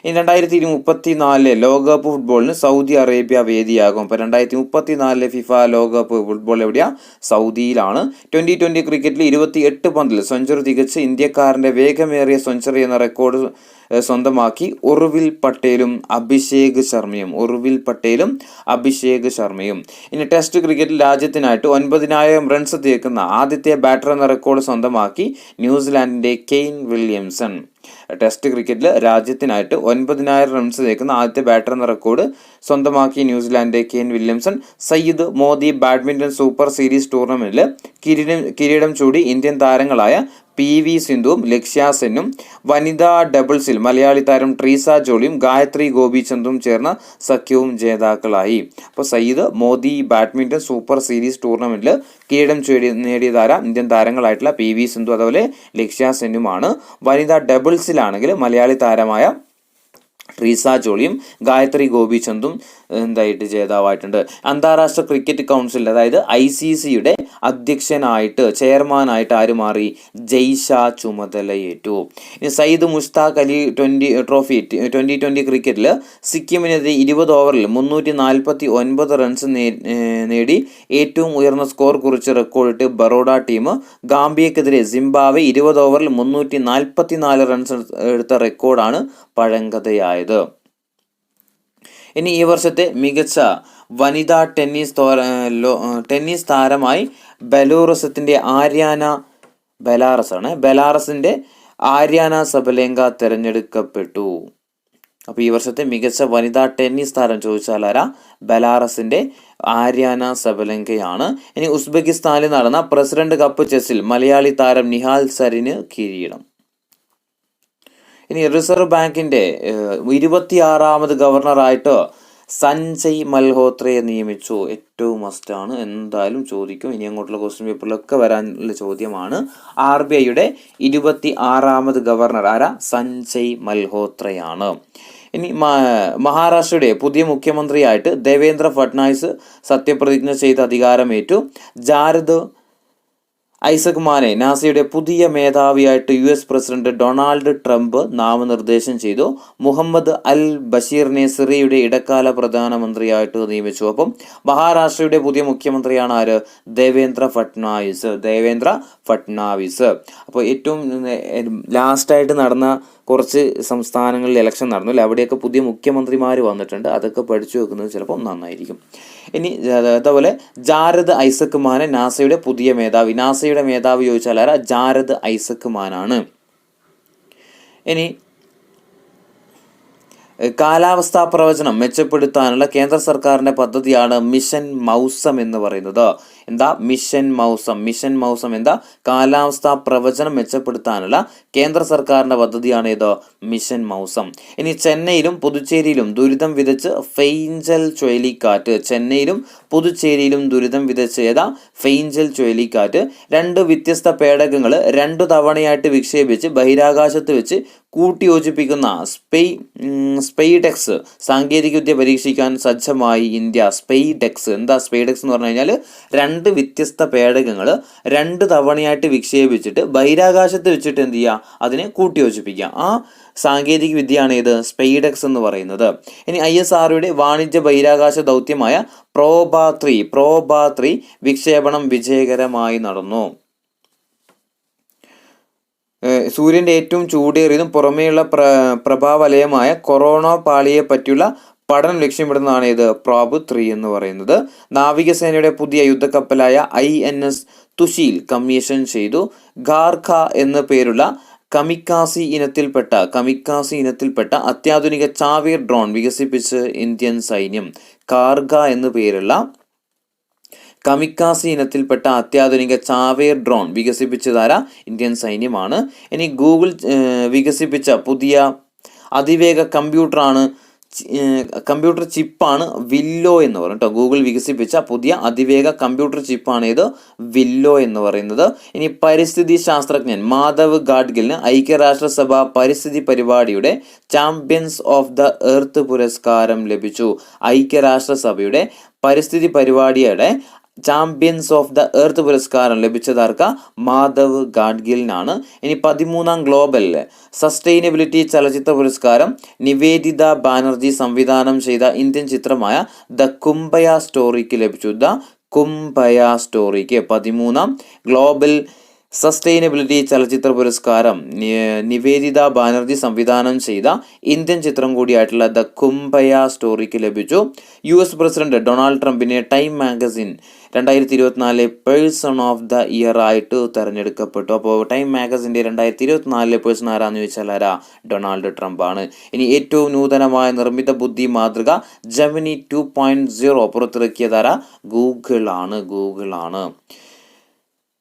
ഇനി 2034 ലോകകപ്പ് ഫുട്ബോളിന് സൗദി അറേബ്യ വേദിയാകും. അപ്പോൾ 2034 ഫിഫ ലോകകപ്പ് ഫുട്ബോൾ എവിടെയാ? സൗദിയിലാണ്. 2020 ക്രിക്കറ്റിൽ 28 പന്തിൽ സെഞ്ചുറി തികച്ച് ഇന്ത്യക്കാരൻ്റെ വേഗമേറിയ സെഞ്ചുറി എന്ന റെക്കോർഡ് സ്വന്തമാക്കി ഉർവിൽ പട്ടേലും അഭിഷേക് ശർമ്മയും. ഇനി ടെസ്റ്റ് ക്രിക്കറ്റിൽ രാജ്യത്തിനായിട്ട് 9,000 റൺസ് തീർക്കുന്ന ആദ്യത്തെ ബാറ്റർ എന്ന റെക്കോർഡ് സ്വന്തമാക്കി ന്യൂസിലാൻഡിന്റെ കെയ്ൻ വില്യംസൺ. ടെസ്റ്റ് ക്രിക്കറ്റിൽ രാജ്യത്തിനായിട്ട് 9,000 റൺസ് തേക്കുന്ന ആദ്യത്തെ ബാറ്റർ എന്ന റെക്കോർഡ് സ്വന്തമാക്കി ന്യൂസിലാൻഡിന്റെ Kane Williamson. Syed Modi badminton super series ടൂർണമെന്റിൽ കിരീടം ചൂടി ഇന്ത്യൻ താരങ്ങളായ PV സിന്ധുവും ലക്ഷ്യ സെന്നും. വനിതാ ഡബിൾസിൽ മലയാളി താരം ട്രീസ ജോളിയും ഗായത്രി ഗോപിചന്ദും ചേർന്ന സഖ്യവും ജേതാക്കളായി. അപ്പോൾ Syed Modi badminton super series ടൂർണമെന്റിൽ കിരീടം നേടിയ ഇന്ത്യൻ താരങ്ങളായിട്ടുള്ള PV സിന്ധു അതുപോലെ ലക്ഷ്യ സെന്നുമാണ്. വനിതാ ഡബിൾസിലാണെങ്കിൽ മലയാളി താരമായ ട്രീസ ജോളിയും ഗായത്രി ഗോപിചന്ദും എന്തായിട്ട് ജേതാവായിട്ടുണ്ട്. അന്താരാഷ്ട്ര ക്രിക്കറ്റ് കൗൺസിൽ അതായത് ICCയുടെ അധ്യക്ഷനായിട്ട് ചെയർമാനായിട്ട് ആര് മാറി? ജയ്ഷാ ചുമതലയേറ്റു. ഇനി സയ്യിദ് മുഷ്താഖ് അലി ട്രോഫി 2020 ക്രിക്കറ്റിൽ സിക്കിമിനെതിരെ 20 ഓവറിൽ 349 റൺസ് നേടി ഏറ്റവും ഉയർന്ന സ്കോർ കുറിച്ച് റെക്കോർഡിട്ട് ബറോഡ ടീം ഗാംബിയക്കെതിരെ സിംബാബ്വെ 20 ഓവറിൽ 344 റൺസ് എടുത്ത റെക്കോർഡാണ് പഴങ്കഥയായത്. ഇനി ഈ വർഷത്തെ മികച്ച വനിതാ ടെന്നീസ് താരമായി ബെലാറസിന്റെ ആര്യാന സബലെങ്ക തിരഞ്ഞെടുക്കപ്പെട്ടു. അപ്പോൾ ഈ വർഷത്തെ മികച്ച വനിതാ ടെന്നീസ് താരം ചോദിച്ചാൽ ആരാ? ബെലാറസിന്റെ ആര്യാന സബലെങ്കയാണ്. ഇനി ഉസ്ബെക്കിസ്ഥാനിൽ നടന്ന പ്രസിഡന്റ് കപ്പ് ചെസ്സിൽ മലയാളി താരം നിഹാൽ സരിന് കിരീടം. ഇനി റിസർവ് ബാങ്കിന്റെ 26ാമത് ഗവർണറായിട്ട് സഞ്ജയ് മൽഹോത്രയെ നിയമിച്ചു. ഏറ്റവും മസ്റ്റാണ്, എന്തായാലും ചോദിക്കും. ഇനി അങ്ങോട്ടുള്ള ക്വസ്റ്റ്യൻ പേപ്പറിലൊക്കെ വരാനുള്ള ചോദ്യമാണ്. RBIയുടെ 26ാമത് ഗവർണർ ആരാ? സഞ്ജയ് മൽഹോത്രയാണ്. ഇനി മഹാരാഷ്ട്രയുടെ പുതിയ മുഖ്യമന്ത്രിയായിട്ട് ദേവേന്ദ്ര ഫഡ്നാവിസ് സത്യപ്രതിജ്ഞ ചെയ്ത് അധികാരമേറ്റു. ജാരദ് ഐസക് മാനെ നാസയുടെ പുതിയ മേധാവിയായിട്ട് US പ്രസിഡന്റ് ഡൊണാൾഡ് ട്രംപ് നാമനിർദ്ദേശം ചെയ്തു. മുഹമ്മദ് അൽ ബഷീറിനെ സിറിയയുടെ ഇടക്കാല പ്രധാനമന്ത്രിയായിട്ട് നിയമിച്ചു. അപ്പം മഹാരാഷ്ട്രയുടെ പുതിയ മുഖ്യമന്ത്രിയാണ് ആര്? ദേവേന്ദ്ര ഫഡ്നാവിസ്. അപ്പോൾ ഏറ്റവും ലാസ്റ്റായിട്ട് നടന്ന കുറച്ച് സംസ്ഥാനങ്ങളിൽ ഇലക്ഷൻ നടന്നു അല്ലേ, അവിടെയൊക്കെ പുതിയ മുഖ്യമന്ത്രിമാർ വന്നിട്ടുണ്ട്. അതൊക്കെ പഠിച്ചു വെക്കുന്നത് ചിലപ്പോൾ നന്നായിരിക്കും. ഇനി അതേപോലെ ജാരദ് ഐസക് മാൻ നാസയുടെ പുതിയ മേധാവി. നാസയുടെ മേധാവി ചോദിച്ചാൽ ആരാ? ജാരദ് ഐസക് മാനാണ്. ഇനി കാലാവസ്ഥാ പ്രവചനം മെച്ചപ്പെടുത്താനുള്ള കേന്ദ്ര സർക്കാരിന്റെ പദ്ധതിയാണ് മിഷൻ മൗസം എന്ന് പറയുന്നത്. എന്താ മിഷൻ മൗസം? എന്താ? കാലാവസ്ഥാ പ്രവചനം മെച്ചപ്പെടുത്താനുള്ള കേന്ദ്ര സർക്കാരിന്റെ പദ്ധതിയാണ് ഇത് മിഷൻ മൗസം. ഇനി ചെന്നൈയിലും പുതുച്ചേരിയിലും ദുരിതം വിതച്ച് ഫെയ്ഞ്ചൽ ചുഴലിക്കാറ്റ്. ചെന്നൈയിലും പുതുച്ചേരിയിലും ദുരിതം വിതച്ച് ഫെയ്ഞ്ചൽ ചുഴലിക്കാറ്റ് 2 വ്യത്യസ്ത പേടകങ്ങൾ 2 തവണയായിട്ട് വിക്ഷേപിച്ച് ബഹിരാകാശത്ത് വെച്ച് കൂട്ടിയോജിപ്പിക്കുന്ന സ്പെയ്ഡെക്സ് സാങ്കേതികവിദ്യ പരീക്ഷിക്കാൻ സജ്ജമായി ഇന്ത്യ. സ്പെയ്ഡെക്സ് എന്താ? സ്പെയ്ഡെക്സ് എന്ന് പറഞ്ഞു കഴിഞ്ഞാൽ 2 വ്യത്യസ്ത പേടകങ്ങൾ 2 തവണയായിട്ട് വിക്ഷേപിച്ചിട്ട് ബഹിരാകാശത്ത് വെച്ചിട്ട് എന്ത് ചെയ്യുക? അതിനെ കൂട്ടിയോജിപ്പിക്കുക. ആ സാങ്കേതിക വിദ്യയാണ് ഇത് സ്പെയ്ഡെക്സ് എന്ന് പറയുന്നത്. ഇനി ISROയുടെ വാണിജ്യ ബഹിരാകാശ ദൗത്യമായ പ്രോബ 3 വിക്ഷേപണം വിജയകരമായി നടന്നു. സൂര്യന്റെ ഏറ്റവും ചൂടേറിയതും പുറമേയുള്ള പ്രഭാവലയമായ കൊറോണ പാളിയെ പറ്റിയുള്ള പഠനം ലക്ഷ്യമിടുന്നതാണ് ഇത് പ്രോബ് 3 എന്ന് പറയുന്നത്. നാവികസേനയുടെ പുതിയ യുദ്ധക്കപ്പലായ INS തുശീൽ കമ്മീഷൻ ചെയ്തു. ഗാർഖ എന്ന പേരുള്ള കമിക്കാസി ഇനത്തിൽപ്പെട്ട അത്യാധുനിക ചാവേർ ഡ്രോൺ വികസിപ്പിച്ച് ഇന്ത്യൻ സൈന്യം. കാർഗ എന്നു പേരുള്ള കമിക്കാസി ഇനത്തിൽപ്പെട്ട അത്യാധുനിക ചാവേർ ഡ്രോൺ വികസിപ്പിച്ചതാര ഇന്ത്യൻ സൈന്യമാണ്. ഇനി ഗൂഗിൾ വികസിപ്പിച്ച പുതിയ അതിവേഗ കമ്പ്യൂട്ടറാണ് കമ്പ്യൂട്ടർ ചിപ്പാണ് വില്ലോ എന്ന് പറയുന്നത് കേട്ടോ. ഗൂഗിൾ വികസിപ്പിച്ച പുതിയ അതിവേഗ കമ്പ്യൂട്ടർ ചിപ്പാണ് ഇത് വില്ലോ എന്ന് പറയുന്നത്. ഇനി പരിസ്ഥിതി ശാസ്ത്രജ്ഞൻ മാധവ് ഗാഡ്ഗിലിന് ഐക്യരാഷ്ട്രസഭ പരിസ്ഥിതി പരിപാടിയുടെ ചാമ്പ്യൻസ് ഓഫ് ദ എർത്ത് പുരസ്കാരം ലഭിച്ചു. ഐക്യരാഷ്ട്രസഭയുടെ പരിസ്ഥിതി പരിപാടിയുടെ ചാമ്പ്യൻസ് ഓഫ് ദ എർത്ത് പുരസ്കാരം ലഭിച്ചതാർക്ക് മാധവ് ഗാഡ്ഗിലിനാണ്. ഇനി 13ാം ഗ്ലോബൽ സസ്റ്റൈനബിലിറ്റി ചലച്ചിത്ര പുരസ്കാരം നിവേദിത ബാനർജി സംവിധാനം ചെയ്ത ഇന്ത്യൻ ചിത്രമായ ദ കുംഭയ സ്റ്റോറിക്ക് ലഭിച്ചു. ദ കുംഭയ സ്റ്റോറിക്ക് 13ാം ഗ്ലോബൽ സസ്റ്റൈനബിലിറ്റി ചലച്ചിത്ര പുരസ്കാരം നിവേദിത ബാനർജി സംവിധാനം ചെയ്ത ഇന്ത്യൻ ചിത്രം കൂടിയായിട്ടുള്ള ദ കുംഭയ സ്റ്റോറിക്ക് ലഭിച്ചു. US പ്രസിഡന്റ് ഡൊണാൾഡ് ട്രംപിനെ time magazine 2024 person of the year ആയിട്ട് തെരഞ്ഞെടുക്കപ്പെട്ടു. അപ്പോൾ ടൈം മാഗസിൻ്റെ 2024 പേഴ്സൺ ആരാന്ന് ചോദിച്ചാൽ ആരാ? ഡൊണാൾഡ് ട്രംപ് ആണ്. ഇനി ഏറ്റവും നൂതനമായ നിർമ്മിത ബുദ്ധി മാതൃക ജെമിനി 2.0 പുറത്തിറക്കിയതാരാ? ഗൂഗിൾ ആണ്.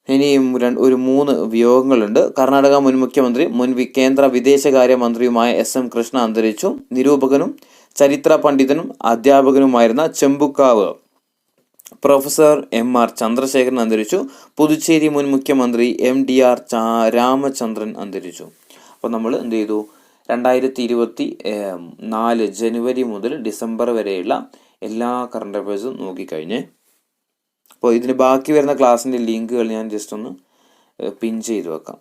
ഇനിയും ഒരു 3 വിയോഗങ്ങളുണ്ട്. കർണാടക മുൻ മുഖ്യമന്ത്രി മുൻ കേന്ദ്ര വിദേശകാര്യ മന്ത്രിയുമായ SM കൃഷ്ണ അന്തരിച്ചു. നിരൂപകനും ചരിത്ര പണ്ഡിതനും അധ്യാപകനുമായിരുന്ന ചെമ്പുക്കാവ് പ്രൊഫസർ MR ചന്ദ്രശേഖരൻ അന്തരിച്ചു. പുതുച്ചേരി മുൻ മുഖ്യമന്ത്രി MDR രാമചന്ദ്രൻ അന്തരിച്ചു. അപ്പോൾ നമ്മൾ എന്ത് ചെയ്തു? 2024 ജനുവരി മുതൽ ഡിസംബർ വരെയുള്ള എല്ലാ കറണ്ട് അഫയേഴ്സും നോക്കിക്കഴിഞ്ഞ്. അപ്പോൾ ഇതിന് ബാക്കി വരുന്ന ക്ലാസ്സിൻ്റെ ലിങ്കുകൾ ഞാൻ ജസ്റ്റ് ഒന്ന് പിൻ ചെയ്ത് വെക്കാം.